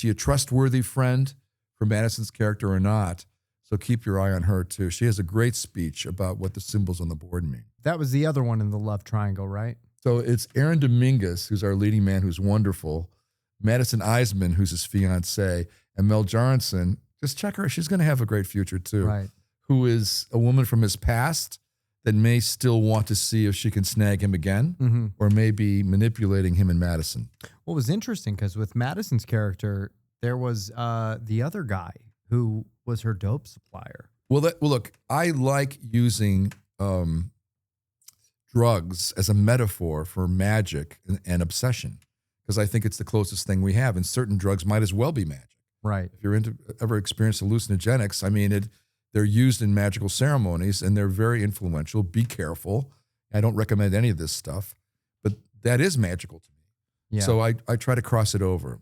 a trustworthy friend for Madison's character or not? So keep your eye on her too. She has a great speech about what the symbols on the board mean. That was the other one in the love triangle, right? So it's Aaron Dominguez, who's our leading man, who's wonderful. Madison Eisman, who's his fiance, and Mel Johnson. Just check her. She's going to have a great future too. Right. Who is a woman from his past that may still want to see if she can snag him again, or maybe manipulating him and Madison. What was interesting, because with Madison's character, there was the other guy who was her dope supplier. Well, look, I like using drugs as a metaphor for magic and obsession, because I think it's the closest thing we have. And certain drugs might as well be magic. Right. If you're ever experienced hallucinogenics, I mean, they're used in magical ceremonies and they're very influential. Be careful. I don't recommend any of this stuff, but that is magical to me. Yeah. So I try to cross it over.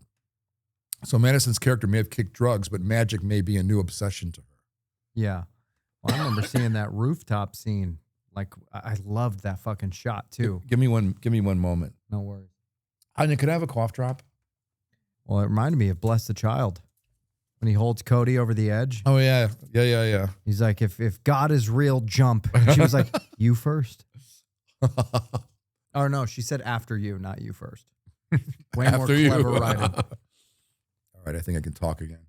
So Madison's character may have kicked drugs, but magic may be a new obsession to her. Yeah. Well, I remember seeing that rooftop scene. Like, I loved that fucking shot too. Give me one moment. No worries. Anya, could I have a cough drop? Well, it reminded me of Bless the Child when he holds Cody over the edge. Oh, yeah. Yeah. He's like, if God is real, jump. And she was like, you first. Or no, she said after you, not you first. Way more After you. clever writing. All right, I think I can talk again.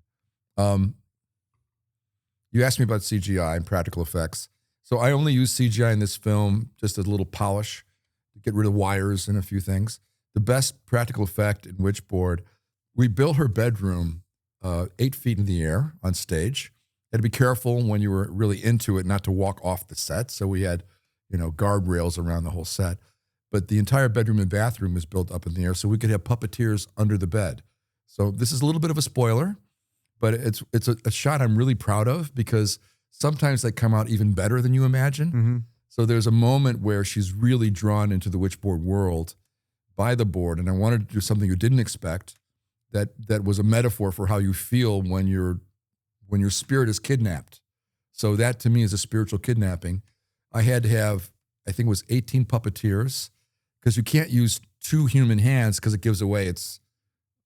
You asked me about CGI and practical effects. So I only use CGI in this film just as a little polish to get rid of wires and a few things. The best practical effect in Witchboard, we built her bedroom 8 feet in the air on stage. Had to be careful when you were really into it not to walk off the set. So we had, guardrails around the whole set. But the entire bedroom and bathroom was built up in the air so we could have puppeteers under the bed. So this is a little bit of a spoiler, but it's a shot I'm really proud of because sometimes they come out even better than you imagine. Mm-hmm. So there's a moment where she's really drawn into the Witchboard world by the board, and I wanted to do something you didn't expect. That was a metaphor for how you feel when your spirit is kidnapped. So that to me is a spiritual kidnapping. I had to have, I think it was 18 puppeteers, because you can't use 2 human hands because it gives away it's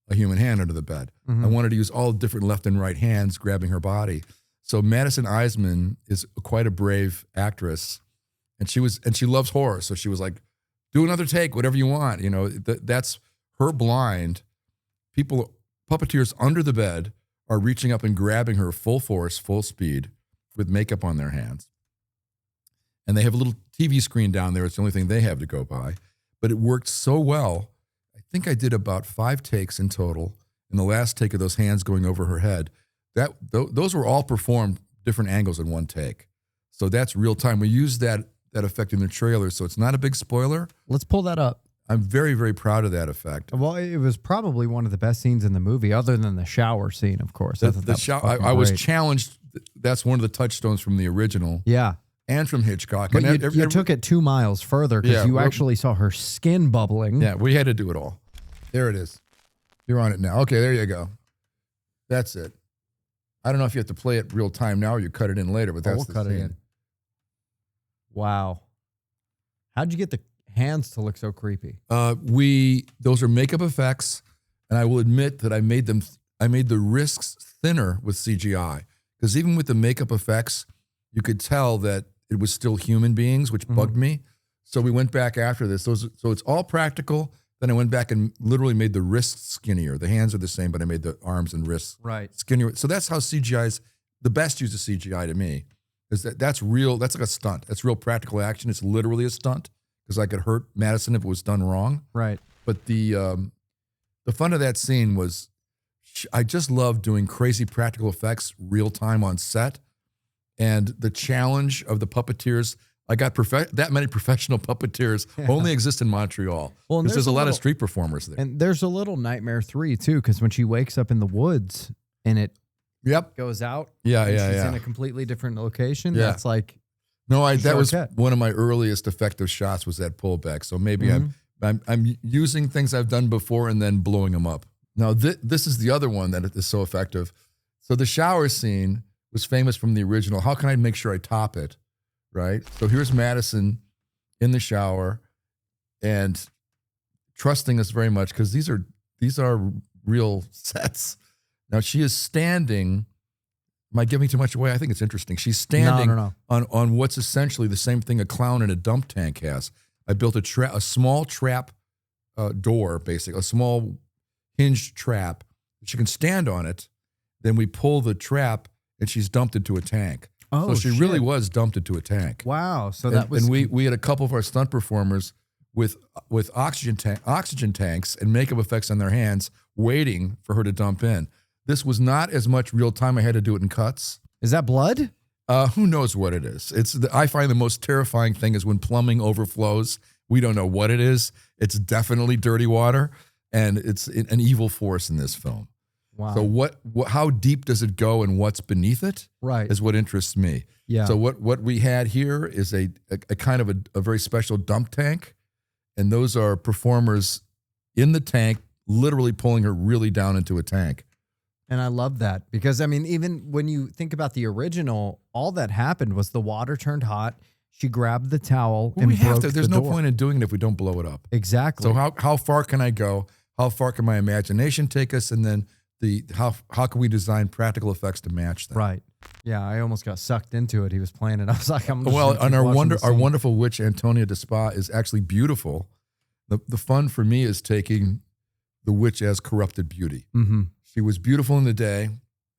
a human hand under the bed. Mm-hmm. I wanted to use all different left and right hands grabbing her body. So Madison Eisman is quite a brave actress, and she loves horror. So she was like, do another take, whatever you want. That's her blind. People, puppeteers under the bed are reaching up and grabbing her full force, full speed with makeup on their hands. And they have a little TV screen down there. It's the only thing they have to go by. But it worked so well. I think I did about 5 takes in total. In the last take of those hands going over her head, those were all performed different angles in one take. So that's real time. We used that effect in the trailer, so it's not a big spoiler. Let's pull that up. I'm very, very proud of that effect. Well, it was probably one of the best scenes in the movie, other than the shower scene, of course. I was challenged. That's one of the touchstones from the original. Yeah. And from Hitchcock. But And you took it 2 miles further because Yeah, you well- actually saw her skin bubbling. Yeah, we had to do it all. There it is. You're on it now. Okay, there you go. That's it. I don't know if you have to play it real time now or you cut it in later, but that's we'll the cut scene. it in. Wow. How'd you get the hands to look so creepy? Those are makeup effects, and I will admit that I made the wrists thinner with CGI, because even with the makeup effects, you could tell that it was still human beings, which bugged me. So we went back after this. So it's all practical. Then I went back and literally made the wrists skinnier. The hands are the same, but I made the arms and wrists Right. skinnier. So that's how CGI is the best use of CGI to me. That's real. That's like a stunt. That's real practical action. It's literally a stunt, because I could hurt Madison if it was done wrong. Right. But the fun of that scene was, I just love doing crazy practical effects real time on set, and the challenge of the puppeteers. I got that many professional puppeteers only exist in Montreal. Well, and because there's a lot of little- street performers there. And there's a little Nightmare 3 too, because when she wakes up in the woods and it Yep. goes out, Yeah, and yeah, she's yeah. in a completely different location. Yeah. That's like, No, that was Shortcut. one of my earliest effective shots, was that pullback. So maybe Mm-hmm. I'm using things I've done before and then blowing them up. Now this is the other one that is so effective. So the shower scene was famous from the original. How can I make sure I top it? Right. So here's Madison in the shower and trusting us very much because these are real sets. Now she is standing. Am I giving too much away? I think it's interesting. She's standing No. on what's essentially the same thing a clown in a dump tank has. I built a small trap door, basically, a small hinged trap. She can stand on it. Then we pull the trap, and she's dumped into a tank. Oh, so she really was dumped into a tank. Wow. So that was. And we had a couple of our stunt performers with oxygen tanks and makeup effects on their hands, waiting for her to dump in. This was not as much real time. I had to do it in cuts. Is that blood? Who knows what it is? I find the most terrifying thing is when plumbing overflows. We don't know what it is. It's definitely dirty water, and it's an evil force in this film. Wow. So how deep does it go, and what's beneath it? Right. Is what interests me. Yeah. So what we had here is a kind of a very special dump tank, and those are performers in the tank, literally pulling her really down into a tank. And I love that because, I mean, even when you think about the original, all that happened was the water turned hot. She grabbed the towel and broke There's the no door. point in doing it if we don't blow it up. Exactly. So how far can I go? How far can my imagination take us? And then how can we design practical effects to match that? Right. Yeah, I almost got sucked into it. He was playing it. I was like, I'm just Well, gonna and keep watching the our scene. wonderful witch Antonia de Spa is actually beautiful. The fun for me is taking the witch as corrupted beauty. Mhm. She was beautiful in the day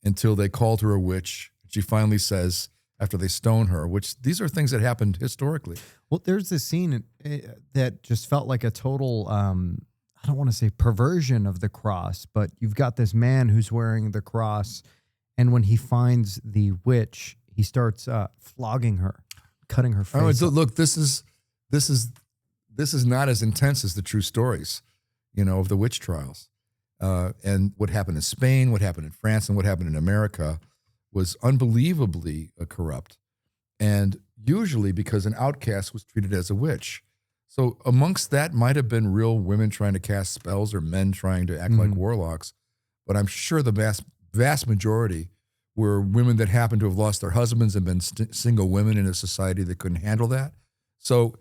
until they called her a witch. She finally says, after they stone her, which these are things that happened historically. Well, there's this scene that just felt like a total, I don't want to say perversion of the cross, but you've got this man who's wearing the cross, and when he finds the witch, he starts flogging her, cutting her face. All right, so up. look, this is not as intense as the true stories, of the witch trials. And what happened in Spain, what happened in France, and what happened in America was unbelievably corrupt. And usually because an outcast was treated as a witch. So amongst that might have been real women trying to cast spells or men trying to act like warlocks. But I'm sure the vast majority were women that happened to have lost their husbands and been single women in a society that couldn't handle that. So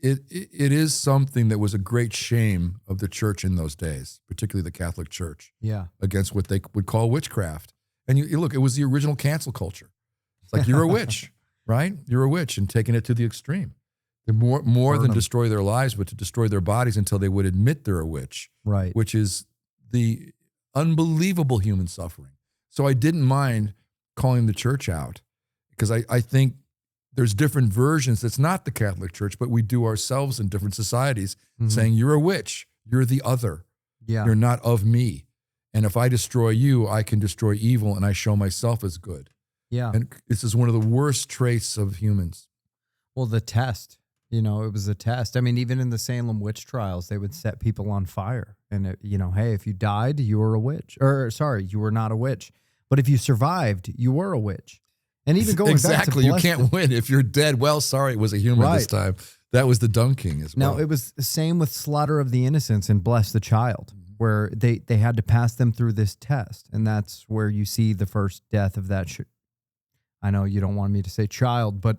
it is something that was a great shame of the church in those days, particularly the Catholic Church, Yeah. against what they would call witchcraft. And you look, it was the original cancel culture. It's like, you're a witch, right? You're a witch, and taking it to the extreme. They're more Burn than 'em. destroy their lives, but to destroy their bodies until they would admit they're a witch, Right. which is the unbelievable human suffering. So I didn't mind calling the church out because I think there's different versions. It's not the Catholic Church, but we do ourselves in different societies saying, you're a witch, you're the other, Yeah. you're not of me. And if I destroy you, I can destroy evil, and I show myself as good. Yeah. And this is one of the worst traits of humans. Well, the test, it was a test. I mean, even in the Salem witch trials, they would set people on fire. And, hey, if you died, you were a witch. Or, sorry, you were not a witch. But if you survived, you were a witch. And even going back to Exactly. You Bless can't win. If you're dead, well, sorry, it was a human this Right. time. That was the Dung King as well. Now, it was the same with Slaughter of the Innocents and Bless the Child, where they had to pass them through this test. And that's where you see the first death of that. I know you don't want me to say child, but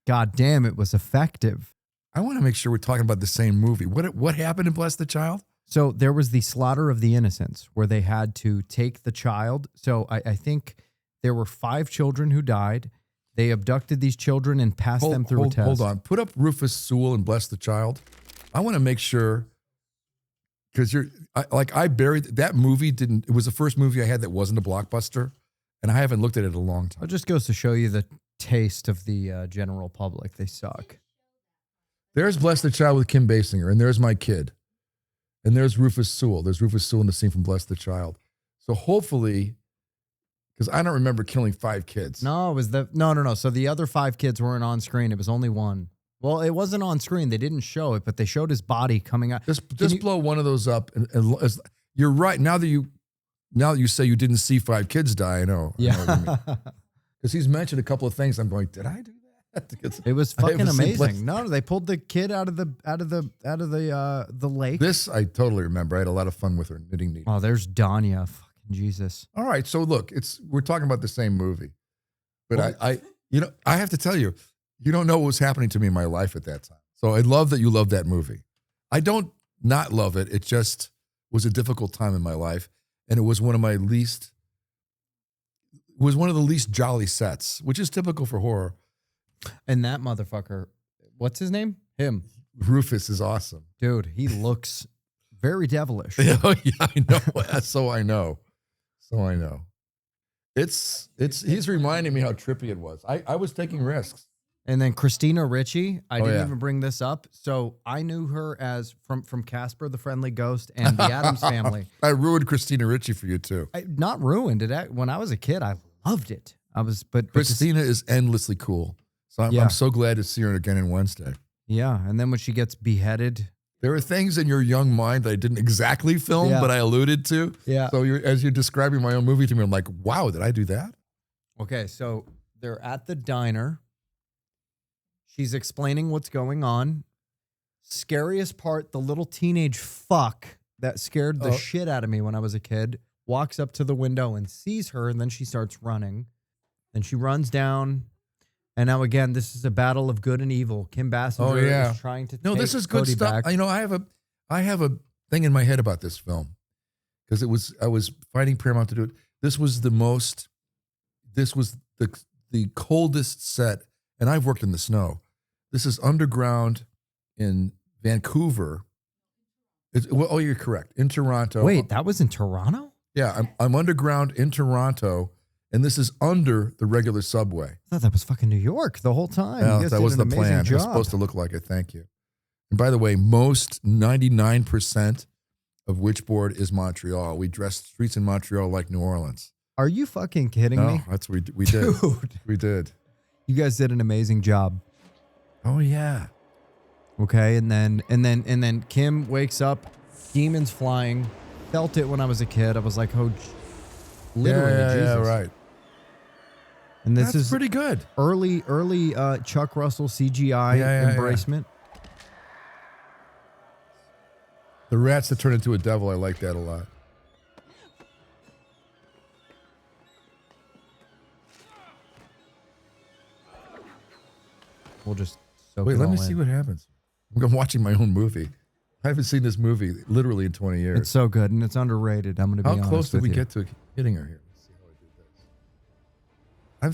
God damn, it was effective. I want to make sure we're talking about the same movie. What happened in Bless the Child? So there was the Slaughter of the Innocents, where they had to take the child. So I think there were 5 children who died. They abducted these children and passed them through a test. Hold on. Put up Rufus Sewell and Bless the Child. I want to make sure, because I buried that movie. It was the first movie I had that wasn't a blockbuster, and I haven't looked at it in a long time. It just goes to show you the taste of the general public. They suck. There's Bless the Child with Kim Basinger, and there's my kid. And there's Rufus Sewell. There's Rufus Sewell in the scene from Bless the Child. So hopefully, because I don't remember killing 5 kids. No, it was no. So the other 5 kids weren't on screen. It was only one. Well, it wasn't on screen. They didn't show it, but they showed his body coming out. Just blow one of those up. And you're right. Now that you say you didn't see 5 kids die, I know. Yeah. Because he's mentioned a couple of things. I'm going, did I do that? It was I fucking haven't seen Bless- amazing. No, they pulled the kid out of the lake. This I totally remember. I had a lot of fun with her knitting needle. Oh, there's Danya. Fucking Jesus. All right, so look, we're talking about the same movie, but Well- I have to tell you, you don't know what was happening to me in my life at that time. So I love that you love that movie. I don't not love it. It just was a difficult time in my life, and it was one of the least jolly sets, which is typical for horror. And that motherfucker, what's his name? Him. Rufus is awesome. Dude, he looks very devilish. Oh, yeah, I know. So I know. He's reminding me how trippy it was. I was taking risks. And then Christina Ricci, I Oh, didn't yeah. even bring this up. So I knew her as from Casper the Friendly Ghost and the Addams Family. I ruined Christina Ricci for you too. Not ruined it. When I was a kid, I loved it. But Christina is endlessly cool. So Yeah. I'm so glad to see her again on Wednesday. yeah. And then when she gets beheaded, There are things in your young mind that I didn't exactly film, Yeah. but I alluded to. Yeah. So as you're describing my own movie to me, I'm like, wow, did I do that? okay, so they're at the diner. She's explaining what's going on. Scariest part, the little teenage fuck that scared the shit out of me when I was a kid walks up to the window and sees her, and then she starts running. Then she runs down. And now again, this is a battle of good and evil. Kim Basinger is trying to No, take this is good Cody stuff. back. I have a thing in my head about this film because I was fighting Paramount to do it. This was the coldest set, and I've worked in the snow. This is underground in Vancouver. You're correct. In Toronto. Wait, that was in Toronto? Yeah, I'm underground in Toronto, and this is under the regular subway. I thought that was fucking New York the whole time. No, You guys that did was an the amazing plan. It was job. supposed to look like it. Thank you. And by the way, 99% of Witchboard is Montreal. We dressed streets in Montreal like New Orleans. Are you fucking kidding No, me? that's what we did. Dude, We did. you guys did an amazing job. Oh yeah. Okay, and then Kim wakes up, demons flying. Felt it when I was a kid. I was like, oh, literally, yeah, Jesus. right. And this That's is pretty good. early Chuck Russell CGI Yeah. embracement. The rats that turn into a devil, I like that a lot. We'll just soak Wait, it let me all see in. what happens. I'm watching my own movie. I haven't seen this movie literally in 20 years. It's so good and it's underrated. I'm going to be How honest close did with we you. get to hitting her here? Let's see how I do this.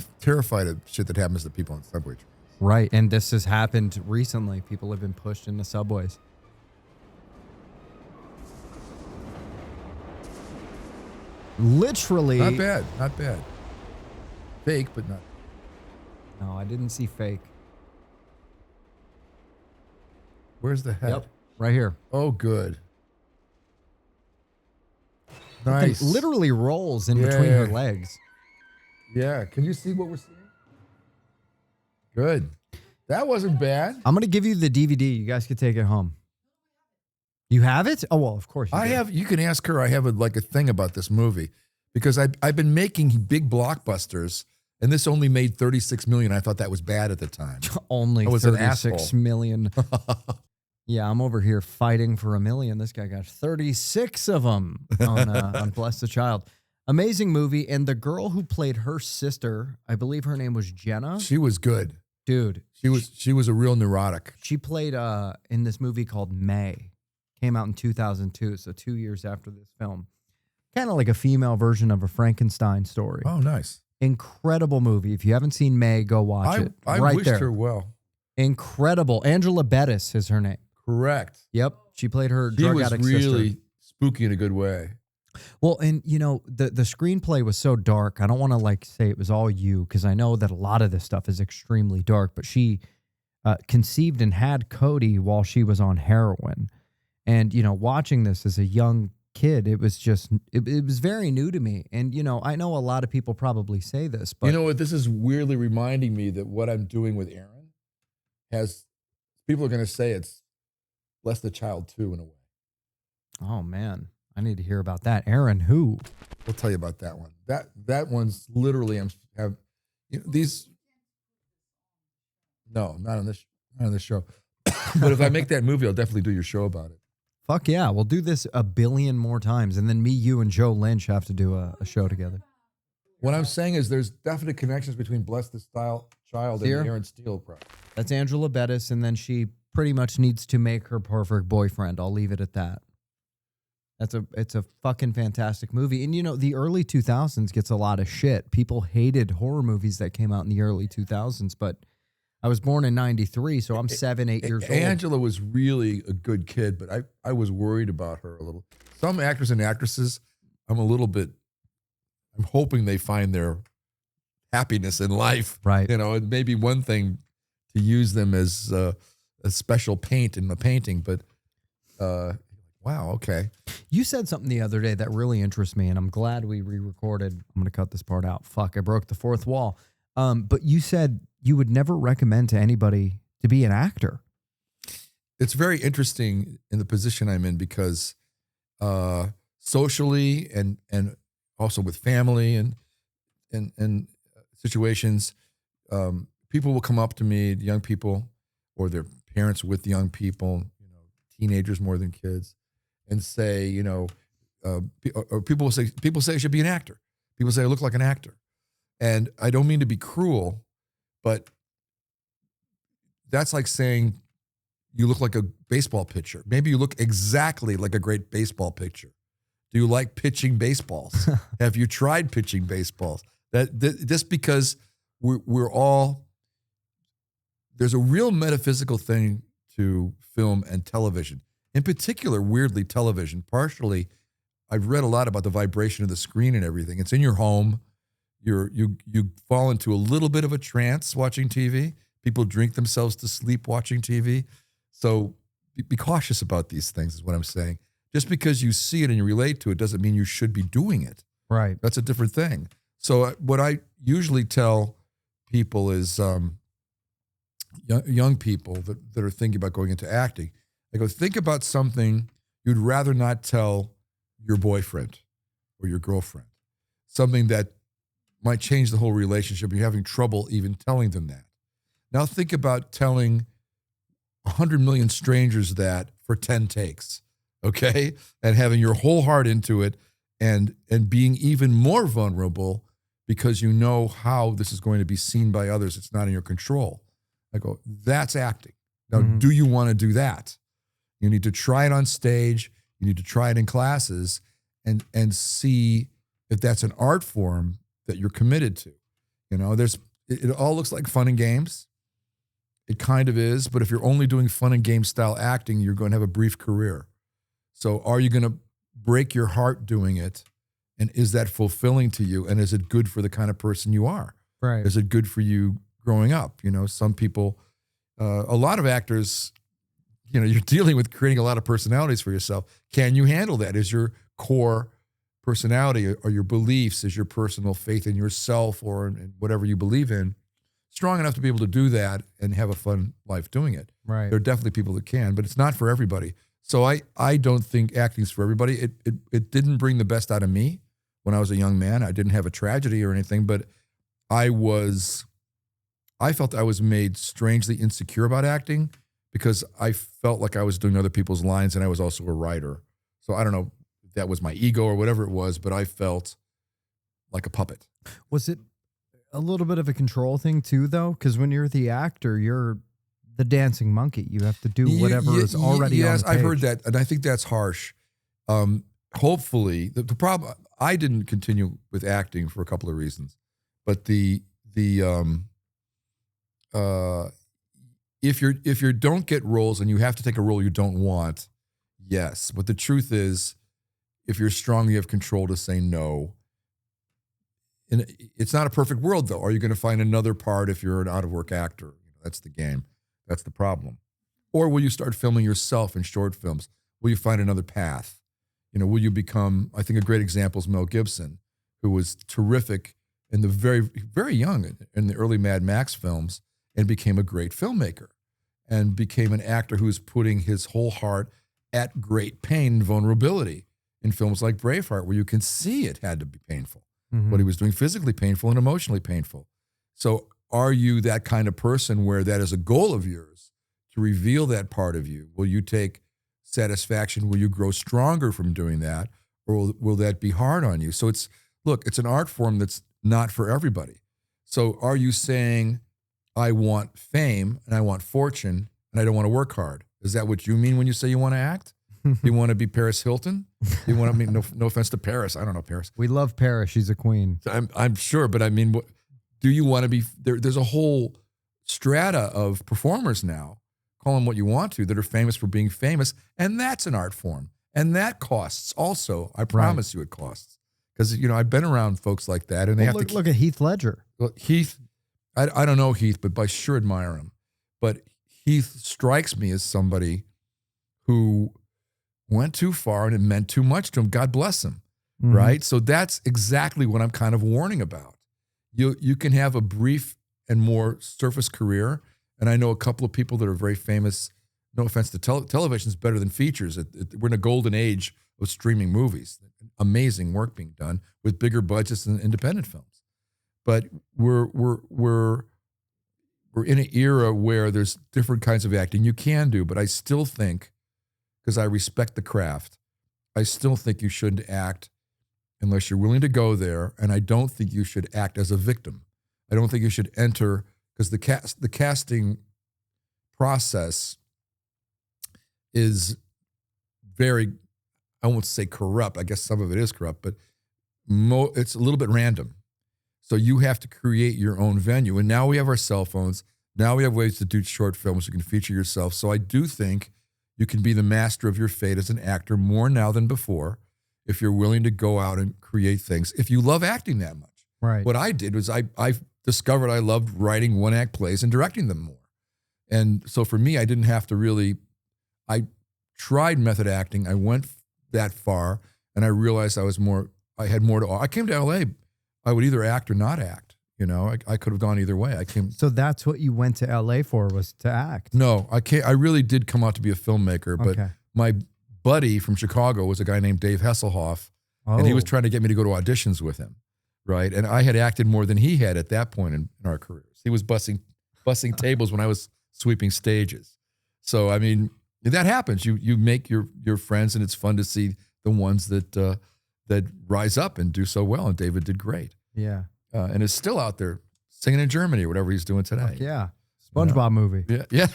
I'm terrified of shit that happens to people on subway trains. Right, and this has happened recently. People have been pushed into subways. Literally. Not bad, not bad. Fake, but not. No, I didn't see fake. Where's the head? Yep, right here. Oh, good. That thing Nice. literally rolls in Yeah, between her yeah. legs. Yeah. Can you see what we're seeing? Good. That wasn't bad. I'm going to give you the DVD. You guys can take it home. You have it? Oh, well, of course you I do. have. You can ask her. I have a thing about this movie because I've been making big blockbusters, and this only made 36 million. I thought that was bad at the time. Only I was an 36 asshole. million. Yeah, I'm over here fighting for $1 million. This guy got 36 of them on Bless the Child. Amazing movie. And the girl who played her sister, I believe her name was Jenna. She was good. Dude, She was a real neurotic. she played in this movie called May. Came out in 2002, so 2 years after this film. Kind of like a female version of a Frankenstein story. Oh, nice. Incredible movie. If you haven't seen May, go watch it. I right wished there. her well. Incredible. Angela Bettis is her name. Correct. Yep. She played her She drug was addict really sister. spooky in a good way. Well, and you know, the screenplay was so dark. I don't want to say it was all you, because I know that a lot of this stuff is extremely dark, but she conceived and had Cody while she was on heroin. And, you know, watching this as a young kid, it was just, it was very new to me. And, you know, I know a lot of people probably say this, but You know what? This is weirdly reminding me that what I'm doing with Aaron has, people are going to say it's Bless the Child 2 in a way. oh man, I need to hear about that. Aaron, who? We'll tell you about that one. That one's literally, these, no, not on this show. But if I make that movie, I'll definitely do your show about it. Fuck yeah, we'll do this 1 billion more times. And then me, you, and Joe Lynch have to do a show together. What I'm saying is there's definite connections between Bless the Child and Here? the Aaron Steele project. That's Angela Bettis, and then she pretty much needs to make her perfect boyfriend. I'll leave it at that. It's a fucking fantastic movie. And the early 2000s gets a lot of shit. People hated horror movies that came out in the early 2000s, but I was born in 93, so I'm 7, 8 years old. Angela was really a good kid, but I was worried about her a little. Some actors and actresses, I'm hoping they find their happiness in life. Right. It may be one thing to use them as a special paint in the painting, but wow, okay. You said something the other day that really interests me, and I'm glad we re-recorded. I'm going to cut this part out. Fuck, I broke the fourth wall. But you said you would never recommend to anybody to be an actor. It's very interesting in the position I'm in because socially and also with family and situations, people will come up to me, young people or their parents with young people, teenagers more than kids, and say, or people say I should be an actor. People say I look like an actor. And I don't mean to be cruel, but that's like saying you look like a baseball pitcher. Maybe you look exactly like a great baseball pitcher. Do you like pitching baseballs? Have you tried pitching baseballs? Just because we're all, there's a real metaphysical thing to film and television. In particular, weirdly, television. Partially, I've read a lot about the vibration of the screen and everything. It's in your home. You fall into a little bit of a trance watching TV. People drink themselves to sleep watching TV. So be cautious about these things is what I'm saying. Just because you see it and you relate to it doesn't mean you should be doing it. Right. That's a different thing. So what I usually tell people is young people that are thinking about going into acting, I go, think about something you'd rather not tell your boyfriend or your girlfriend, something that might change the whole relationship. You're having trouble even telling them that. Now think about telling 100 million strangers that for 10 takes, okay? And having your whole heart into it and being even more vulnerable because you know how this is going to be seen by others. It's not in your control. I go, that's acting. Now, do you want to do that? You need to try it on stage. You need to try it in classes and see if that's an art form that you're committed to. It all looks like fun and games. It kind of is, but if you're only doing fun and game style acting, you're going to have a brief career. So are you going to break your heart doing it? And is that fulfilling to you? And is it good for the kind of person you are? Right. Is it good for you growing up? Some people, a lot of actors, you're dealing with creating a lot of personalities for yourself. Can you handle that? Is your core personality or your beliefs, is your personal faith in yourself or in whatever you believe in, strong enough to be able to do that and have a fun life doing it? Right. There are definitely people that can, but it's not for everybody. So I don't think acting's for everybody. It didn't bring the best out of me when I was a young man. I didn't have a tragedy or anything, but I felt I was made strangely insecure about acting because I felt like I was doing other people's lines and I was also a writer. So I don't know if that was my ego or whatever it was, but I felt like a puppet. Was it a little bit of a control thing too, though? Because when you're the actor, you're the dancing monkey. You have to do whatever is already on the page. I've heard that, and I think that's harsh. Hopefully, the problem, I didn't continue with acting for a couple of reasons, but if you don't get roles and you have to take a role you don't want, yes. But the truth is, if you're strong, you have control to say no. And it's not a perfect world, though. Are you going to find another part if you're an out-of-work actor? That's the game. That's the problem. Or will you start filming yourself in short films? Will you find another path? Will you become, I think a great example is Mel Gibson, who was terrific in the very, very young, in the early Mad Max films, and became a great filmmaker and became an actor who was putting his whole heart at great pain and vulnerability in films like Braveheart, where you can see it had to be painful. Mm-hmm. What he was doing physically painful and emotionally painful. So are you that kind of person where that is a goal of yours to reveal that part of you? Will you take satisfaction? Will you grow stronger from doing that? Or will that be hard on you? So it's an art form that's not for everybody. So are you saying, I want fame and I want fortune and I don't want to work hard. Is that what you mean when you say you want to act? You want to be Paris Hilton? You want to mean no offense to Paris. I don't know Paris. We love Paris. She's a queen. I'm sure, but I mean, do you want to be there? There's a whole strata of performers now, call them what you want to, that are famous for being famous, and that's an art form, and that costs also. I promise you, it costs, because I've been around folks like that, and they have to look at Heath Ledger. Well, Heath, I don't know Heath, but I sure admire him. But Heath strikes me as somebody who went too far and it meant too much to him. God bless him, right? So that's exactly what I'm kind of warning about. You can have a brief and more surface career, and I know a couple of people that are very famous. No offense to television's better than features. We're in a golden age of streaming movies. Amazing work being done with bigger budgets than independent films. But we're in an era where there's different kinds of acting you can do, but I still think, because I respect the craft, I still think you shouldn't act unless you're willing to go there, and I don't think you should act as a victim. I don't think you should enter, because the casting process is very, I won't say corrupt. I guess some of it is corrupt, but it's a little bit random. So you have to create your own venue. And now we have our cell phones. Now we have ways to do short films. You can feature yourself. So I do think you can be the master of your fate as an actor more now than before if you're willing to go out and create things, if you love acting that much. Right. What I did was I discovered I loved writing one-act plays and directing them more. And so for me, I didn't have to really, I tried method acting. I went that far, and I realized I had more to, I came to LA, I would either act or not act. I could have gone either way. So that's what you went to LA for, was to act? No, I really did come out to be a filmmaker, but my buddy from Chicago was a guy named Dave Hasselhoff, and he was trying to get me to go to auditions with him, right? And I had acted more than he had at that point in our careers. He was bussing tables when I was sweeping stages. So, I mean, that happens. You make your friends, and it's fun to see the ones that rise up and do so well, and David did great. Yeah. And is still out there singing in Germany or whatever he's doing today. Yeah. SpongeBob movie. Yeah.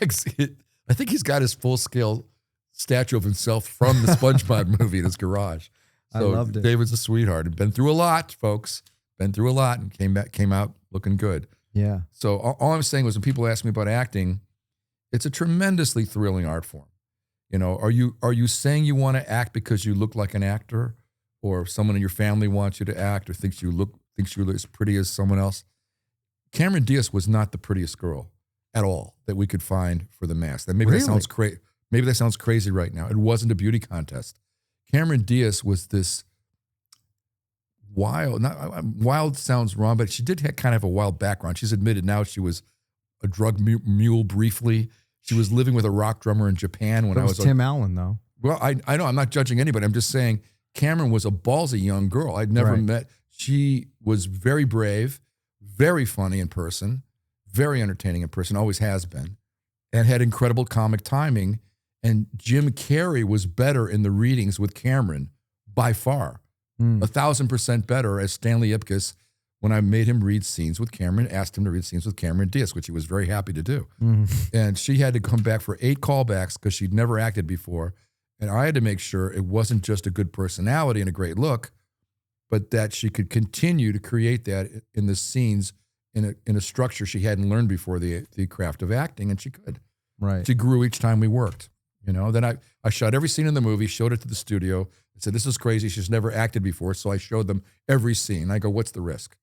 I think he's got his full-scale statue of himself from the SpongeBob movie in his garage. So I loved it. David's a sweetheart and been through a lot, folks. Been through a lot and came out looking good. Yeah. So all I'm saying was, when people ask me about acting, it's a tremendously thrilling art form. Are you saying you want to act because you look like an actor, or someone in your family wants you to act, or thinks you look as pretty as someone else? Cameron Diaz was not the prettiest girl at all that we could find for The Mask. That maybe Really? that sounds crazy. Maybe that sounds crazy right now. It wasn't a beauty contest. Cameron Diaz was this wild sounds wrong, but she did have kind of a wild background. She's admitted now she was a drug mule briefly. She was living with a rock drummer in Japan when I was Tim Allen, though. Well, I know I'm not judging anybody. I'm just saying Cameron was a ballsy young girl. I'd never met. She was very brave, very funny in person, very entertaining in person, always has been, and had incredible comic timing. And Jim Carrey was better in the readings with Cameron by far, 1,000% better, as Stanley Ipkiss, when I made him read scenes with Cameron, asked him to read scenes with Cameron Diaz, which he was very happy to do. And she had to come back for 8 callbacks because she'd never acted before. And I had to make sure it wasn't just a good personality and a great look, but that she could continue to create that in the scenes in a structure she hadn't learned before, the craft of acting, and she could. Right. She grew each time we worked. Then I shot every scene in the movie, showed it to the studio. I said, this is crazy. She's never acted before. So I showed them every scene. I go, what's the risk?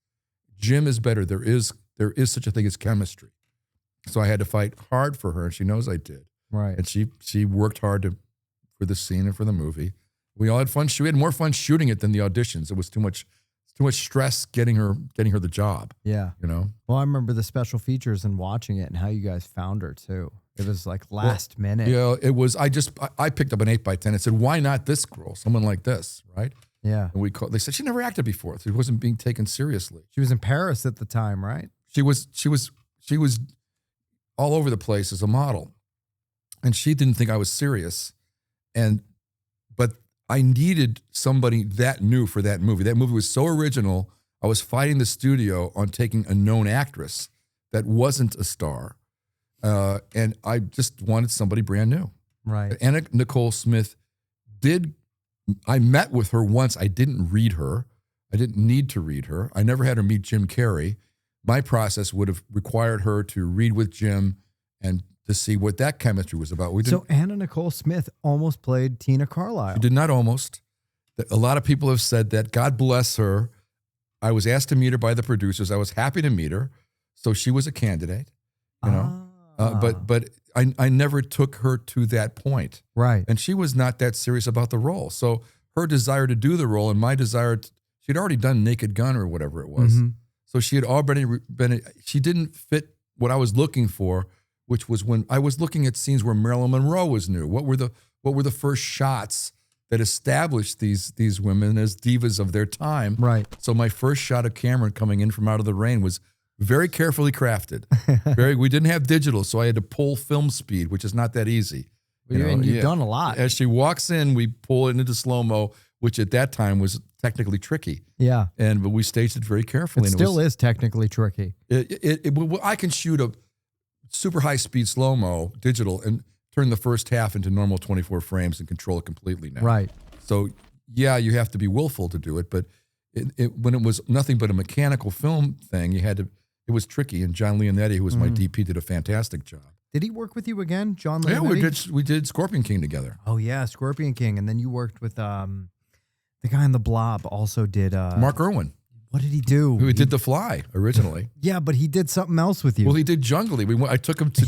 Jim is better. There is such a thing as chemistry. So I had to fight hard for her, and she knows I did. Right. And she worked hard for the scene and for the movie. We all had fun. We had more fun shooting it than the auditions. It was too much stress getting her the job. Yeah. Well, I remember the special features and watching it and how you guys found her too. It was like last minute. Yeah, it was. I picked up an 8x10 and said, why not this girl? Someone like this, right? Yeah. And they said she never acted before. So she wasn't being taken seriously. She was in Paris at the time, right? She was all over the place as a model. And she didn't think I was serious. But I needed somebody that new for that movie. That movie was so original. I was fighting the studio on taking a known actress that wasn't a star. And I just wanted somebody brand new. Right. Anna Nicole Smith I met with her once. I didn't read her. I didn't need to read her. I never had her meet Jim Carrey. My process would have required her to read with Jim and to see what that chemistry was about. So Anna Nicole Smith almost played Tina Carlisle. She did not almost. A lot of people have said that. God bless her. I was asked to meet her by the producers. I was happy to meet her. So she was a candidate, you know. But I never took her to that point. Right. And she was not that serious about the role. So her desire to do the role and my desire, she'd already done Naked Gun or whatever it was. Mm-hmm. So she had already she didn't fit what I was looking for, which was when I was looking at scenes where Marilyn Monroe was new. What were the first shots that established these women as divas of their time? Right. So my first shot of Cameron coming in from Out of the Rain was very carefully crafted. We didn't have digital, so I had to pull film speed, which is not that easy. And you've done a lot. As she walks in, we pull it into slow-mo, which at that time was technically tricky. Yeah. But we staged it very carefully. It still is technically tricky. I can shoot a super high-speed slow-mo digital and turn the first half into normal 24 frames and control it completely now. Right. So, yeah, you have to be willful to do it, but when it was nothing but a mechanical film thing, it was tricky. And John Leonetti, who was my DP, did a fantastic job. Did he work with you again, John Leonetti? Yeah, we did Scorpion King together. Oh, yeah, Scorpion King. And then you worked with the guy in The Blob also did... Mark Irwin. What did he do? Who did The Fly originally. Yeah, but he did something else with you. Well, he did Jungly. I took him to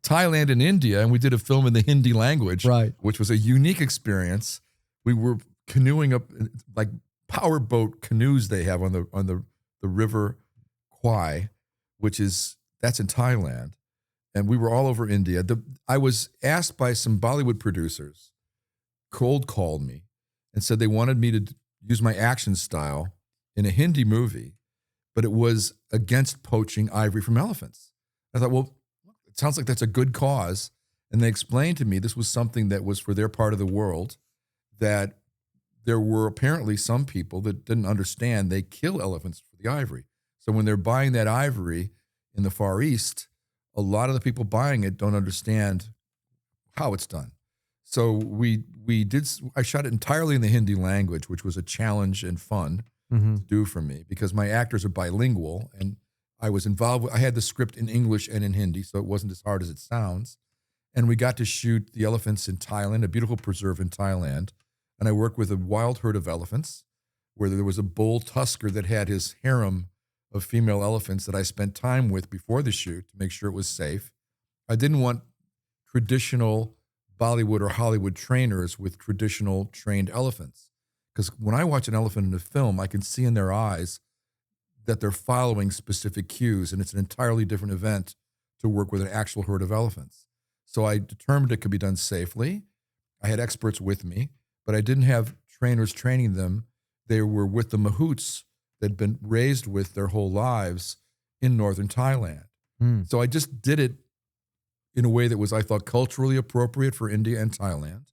Thailand and India, and we did a film in the Hindi language, right, which was a unique experience. We were canoeing up, like powerboat canoes they have on the river Kwai, that's in Thailand. And we were all over India. I was asked by some Bollywood producers, cold called me, and said they wanted me to use my action style in a Hindi movie, but it was against poaching ivory from elephants. I thought, well, it sounds like that's a good cause. And they explained to me this was something that was for their part of the world, that there were apparently some people that didn't understand they kill elephants for the ivory. So when they're buying that ivory in the Far East, a lot of the people buying it don't understand how it's done. So I shot it entirely in the Hindi language, which was a challenge and fun to do for me because my actors are bilingual and I was involved. I had the script in English and in Hindi, so it wasn't as hard as it sounds. And we got to shoot the elephants in Thailand, a beautiful preserve in Thailand. And I worked with a wild herd of elephants where there was a bull tusker that had his harem of female elephants that I spent time with before the shoot to make sure it was safe. I didn't want traditional Bollywood or Hollywood trainers with traditional trained elephants. Because when I watch an elephant in a film, I can see in their eyes that they're following specific cues, and it's an entirely different event to work with an actual herd of elephants. So I determined it could be done safely. I had experts with me, but I didn't have trainers training them. They were with the mahouts that had been raised with their whole lives in northern Thailand. So I just did it in a way that was, I thought, culturally appropriate for India and Thailand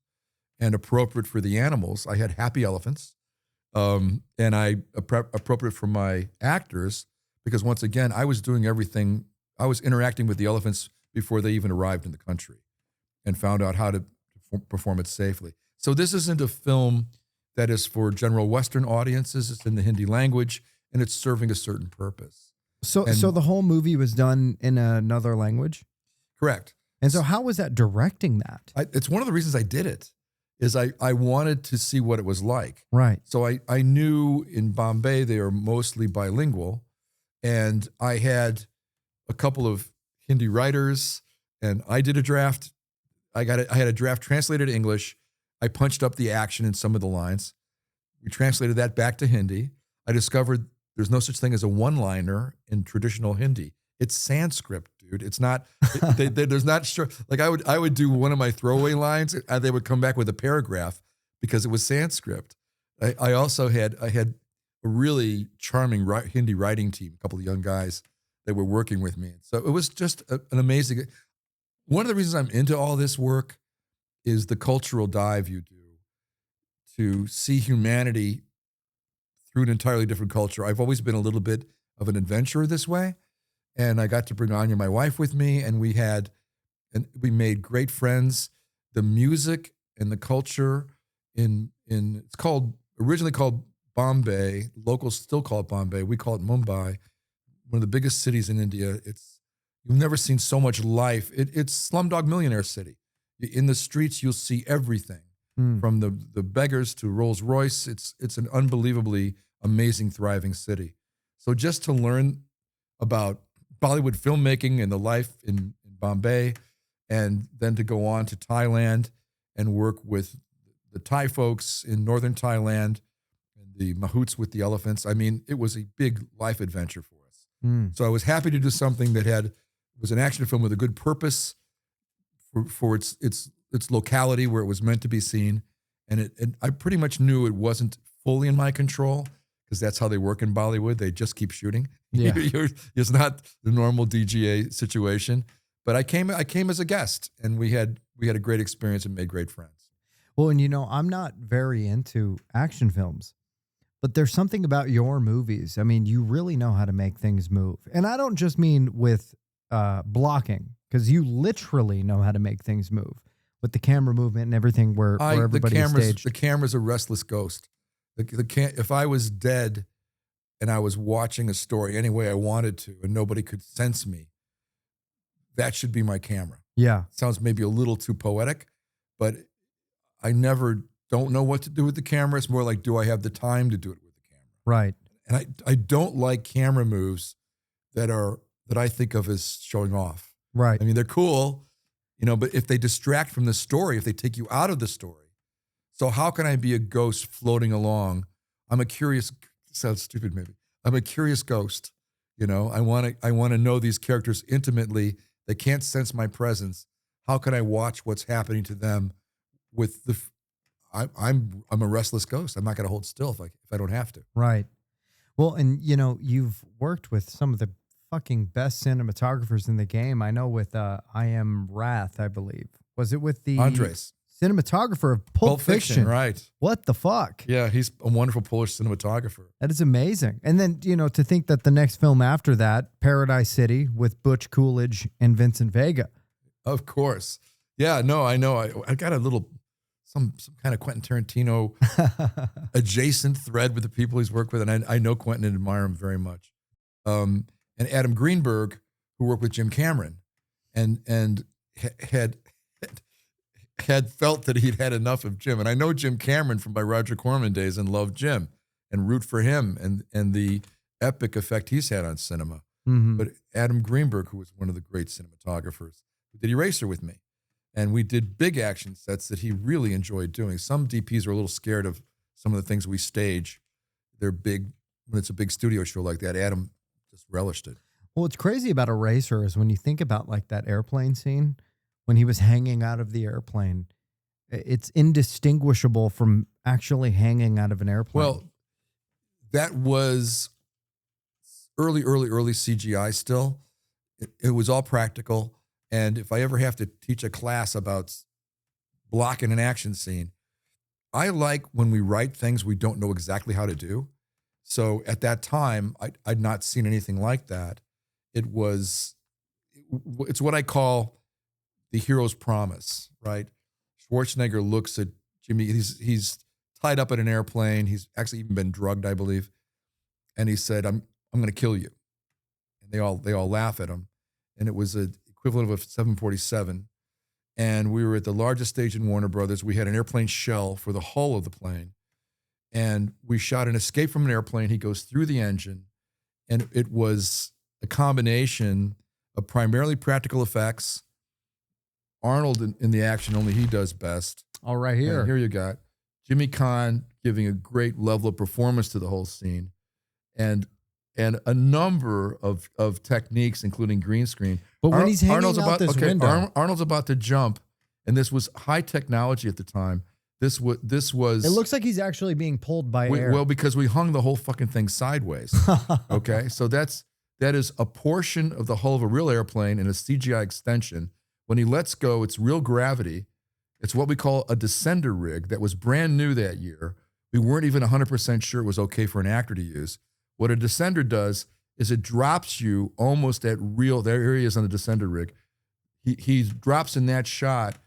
and appropriate for the animals. I had happy elephants and appropriate for my actors because, once again, I was doing everything. I was interacting with the elephants before they even arrived in the country and found out how to perform it safely. So this isn't a film that is for general Western audiences. It's in the Hindi language, and it's serving a certain purpose. So the whole movie was done in another language? Correct. And so how was that directing that? It's one of the reasons I did it, is I wanted to see what it was like. Right. So I knew in Bombay they are mostly bilingual, and I had a couple of Hindi writers, and I did a draft. I had a draft translated to English. I punched up the action in some of the lines. We translated that back to Hindi. I discovered there's no such thing as a one-liner in traditional Hindi. It's Sanskrit, dude. It's not. There's not sure. Like I would do one of my throwaway lines, and they would come back with a paragraph because it was Sanskrit. I also had a really charming Hindi writing team, a couple of young guys that were working with me. So it was just an amazing. One of the reasons I'm into all this work is the cultural dive you do to see humanity through an entirely different culture. I've always been a little bit of an adventurer this way. and I got to bring Anya, my wife, with me, and we made great friends. The music and the culture it's originally called Bombay. Locals still call it Bombay. We call it Mumbai, one of the biggest cities in India. You've never seen so much life. It's Slumdog Millionaire city. In the streets, you'll see everything from the beggars to Rolls Royce. It's an unbelievably amazing, thriving city. So just to learn about Bollywood filmmaking and the life in Bombay, and then to go on to Thailand and work with the Thai folks in northern Thailand and the mahouts with the elephants. I mean, it was a big life adventure for us. So I was happy to do something that was an action film with a good purpose for its locality where it was meant to be seen. And I pretty much knew it wasn't fully in my control, because that's how they work in Bollywood. They just keep shooting. Yeah. It's not the normal DGA situation. But I came as a guest, and we had a great experience and made great friends. Well, and I'm not very into action films, but there's something about your movies. I mean, you really know how to make things move. And I don't just mean with blocking, because you literally know how to make things move with the camera movement and everything where everybody's staged. The camera's a restless ghost. If I was dead and I was watching a story any way I wanted to and nobody could sense me, that should be my camera. Yeah. Sounds maybe a little too poetic, but I don't know what to do with the camera. It's more like, do I have the time to do it with the camera? Right. And I don't like camera moves that I think of as showing off. Right. I mean, they're cool, but if they distract from the story, if they take you out of the story. So how can I be a ghost floating along? Sounds stupid maybe. I'm a curious ghost. I want to know these characters intimately. They can't sense my presence. How can I watch what's happening to them I'm a restless ghost. I'm not going to hold still if I don't have to. Right. Well, and you've worked with some of the fucking best cinematographers in the game. I know with I Am Wrath, I believe. Was it with the Andres, cinematographer of Pulp Fiction? Right. What the fuck? Yeah, he's a wonderful Polish cinematographer. That is amazing. And then, to think that the next film after that, Paradise City with Butch Coolidge and Vincent Vega. Of course. Yeah, no, I know. I got a little, some kind of Quentin Tarantino adjacent thread with the people he's worked with. And I know Quentin and admire him very much. And Adam Greenberg, who worked with Jim Cameron and had felt that he'd had enough of Jim. And I know Jim Cameron from my Roger Corman days and loved Jim and root for him and the epic effect he's had on cinema. Mm-hmm. But Adam Greenberg, who was one of the great cinematographers, did Eraser with me. And we did big action sets that he really enjoyed doing. Some DPs are a little scared of some of the things we stage. They're big, when it's a big studio show like that. Adam just relished it. Well, what's crazy about Eraser is when you think about like that airplane scene, when he was hanging out of the airplane, it's indistinguishable from actually hanging out of an airplane. Well, that was early CGI still. It was all practical. And if I ever have to teach a class about blocking an action scene, I like when we write things we don't know exactly how to do. So at that time, I'd not seen anything like that. It's what I call the hero's promise, right? Schwarzenegger looks at Jimmy. He's tied up in an airplane. He's actually even been drugged, I believe. And he said, I'm going to kill you. And they all laugh at him. And it was an equivalent of a 747. And we were at the largest stage in Warner Brothers. We had an airplane shell for the hull of the plane. And we shot an escape from an airplane. He goes through the engine. And it was a combination of primarily practical effects. Arnold in the action, only he does best. All right, here. And here you got Jimmy Caan giving a great level of performance to the whole scene. And a number of techniques, including green screen. But when he's hanging out this window. Arnold's about to jump, and this was high technology at the time. This was. It looks like he's actually being pulled by air. Well, because we hung the whole fucking thing sideways. Okay, so that is a portion of the hull of a real airplane and a CGI extension. When he lets go, it's real gravity. It's what we call a descender rig that was brand new that year. We weren't even 100% sure it was okay for an actor to use. What a descender does is it drops you almost at real. There he is on the descender rig. He drops in that shot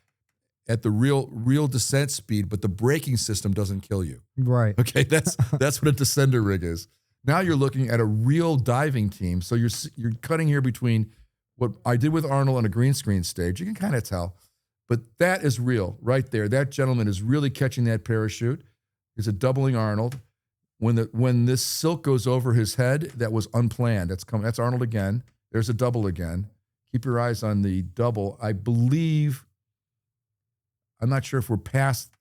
at the real descent speed, but the braking system doesn't kill you. Right. Okay, that's what a descender rig is. Now you're looking at a real diving team. So you're cutting here between what I did with Arnold on a green screen stage. You can kind of tell, but that is real right there. That gentleman is really catching that parachute. He's a doubling Arnold. When this silk goes over his head, that was unplanned. That's Arnold again. There's a double again. Keep your eyes on the double. I believe. I'm not sure if we're past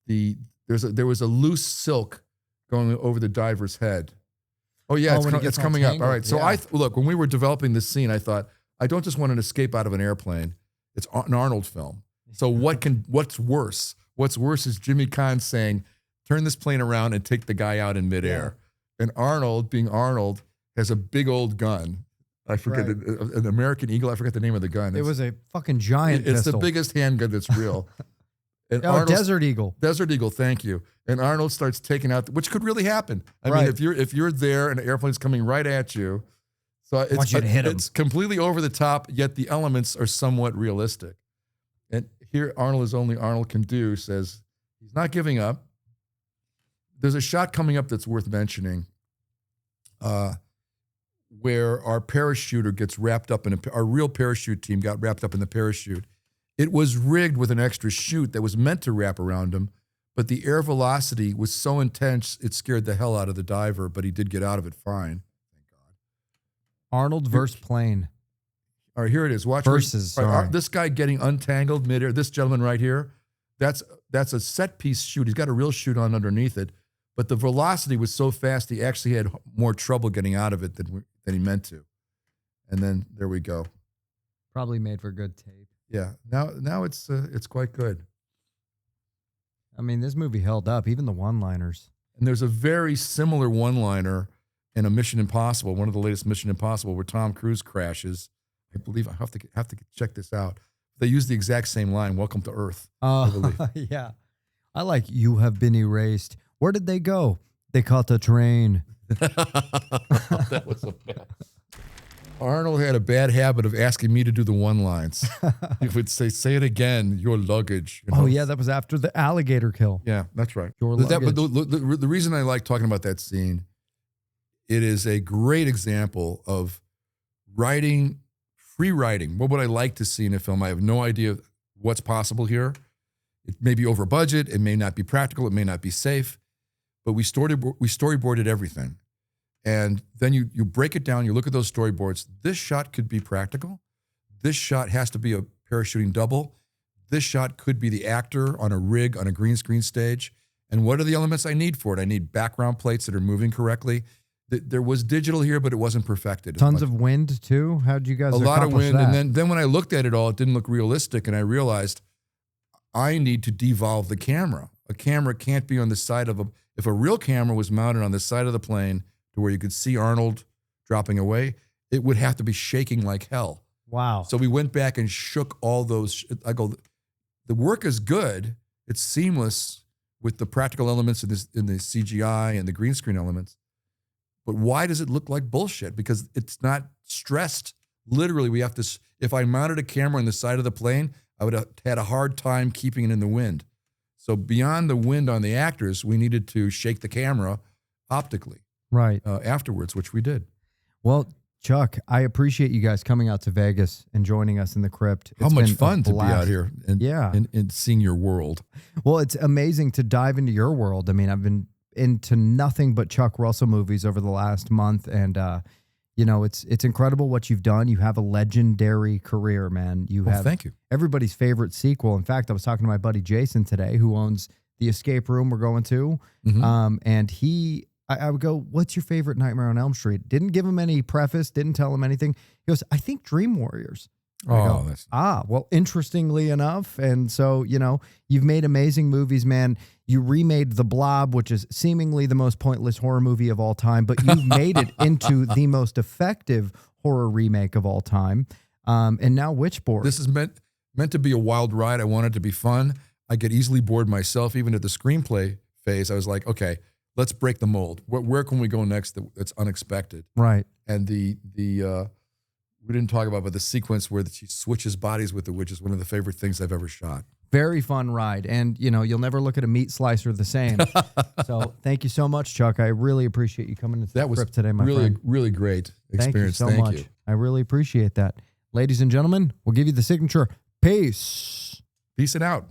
there was a loose silk going over the diver's head. Oh yeah, it's coming up. All right. So look, when we were developing this scene, I thought, I don't just want an escape out of an airplane. It's an Arnold film. So what's worse? What's worse is Jimmy Caan saying, turn this plane around and take the guy out in midair. Yeah. And Arnold, being Arnold, has a big old gun. I forget, an American Eagle. I forget the name of the gun. It was a fucking giant pistol. It's the biggest handgun that's real. And Desert Eagle. Desert Eagle, thank you. And Arnold starts taking out, which could really happen. I mean, if you're there and an airplane's coming right at you, so it's completely over the top, yet the elements are somewhat realistic. And here Arnold, is only Arnold can do, says he's not giving up. There's a shot coming up that's worth mentioning, where our parachuter gets wrapped up in our real parachute team got wrapped up in the parachute. It was rigged with an extra chute that was meant to wrap around him, but the air velocity was so intense it scared the hell out of the diver, but he did get out of it fine. Thank God. Arnold versus plane. All right, here it is. Watch this guy getting untangled midair. This gentleman right here, that's a set piece chute. He's got a real chute on underneath it, but the velocity was so fast he actually had more trouble getting out of it than he meant to. And then there we go. Probably made for good tape. Yeah. Now it's quite good. I mean, this movie held up, even the one-liners. And there's a very similar one-liner in a Mission Impossible, one of the latest Mission Impossible, where Tom Cruise crashes. I believe I have to check this out. They use the exact same line, "Welcome to Earth." I believe. Yeah. I like, "You have been erased." Where did they go? They caught the train. That was a bad. Arnold had a bad habit of asking me to do the one-lines. He would say it again, "Your luggage." You know? Oh, yeah, that was after the alligator kill. Yeah, that's right. Your luggage. But the reason I like talking about that scene, it is a great example of writing, free writing. What would I like to see in a film? I have no idea what's possible here. It may be over budget. It may not be practical. It may not be safe. But we storyboarded everything. And then you break it down, you look at those storyboards. This shot could be practical. This shot has to be a parachuting double. This shot could be the actor on a rig on a green screen stage. And what are the elements I need for it? I need background plates that are moving correctly. There was digital here, but it wasn't perfected. Tons of wind, too? How did you guys accomplish that? A lot of wind. And then when I looked at it all, it didn't look realistic. And I realized I need to devolve the camera. A camera can't be on the side of if a real camera was mounted on the side of the plane to where you could see Arnold dropping away, it would have to be shaking like hell. Wow. So we went back and shook all those. I go, the work is good. It's seamless with the practical elements in the CGI and the green screen elements. But why does it look like bullshit? Because it's not stressed. Literally, we have to, if I mounted a camera on the side of the plane, I would have had a hard time keeping it in the wind. So beyond the wind on the actors, we needed to shake the camera optically. Right. Afterwards, which we did. Well, Chuck, I appreciate you guys coming out to Vegas and joining us in the crypt. How much fun to be out here and seeing your world. Well, it's amazing to dive into your world. I mean, I've been into nothing but Chuck Russell movies over the last month, and it's incredible what you've done. You have a legendary career, man. Thank you. Everybody's favorite sequel. In fact, I was talking to my buddy Jason today, who owns the escape room we're going to, and I would go, "What's your favorite Nightmare on Elm Street?" Didn't give him any preface, didn't tell him anything. He goes, "I think Dream Warriors." Well, interestingly enough. And so, you've made amazing movies, man. You remade The Blob, which is seemingly the most pointless horror movie of all time, but you've made it into the most effective horror remake of all time. And now Witchboard. This is meant to be a wild ride. I want it to be fun. I get easily bored myself, even at the screenplay phase. I was like, okay, let's break the mold. Where can we go next that's unexpected? Right. And the we didn't talk about, but the sequence where she switches bodies with the witch is one of the favorite things I've ever shot. Very fun ride. And, you know, you'll never look at a meat slicer the same. So thank you so much, Chuck. I really appreciate you coming into the script today, my friend. Really great experience. Thank you so much. I really appreciate that. Ladies and gentlemen, we'll give you the signature. Peace. Peace and out.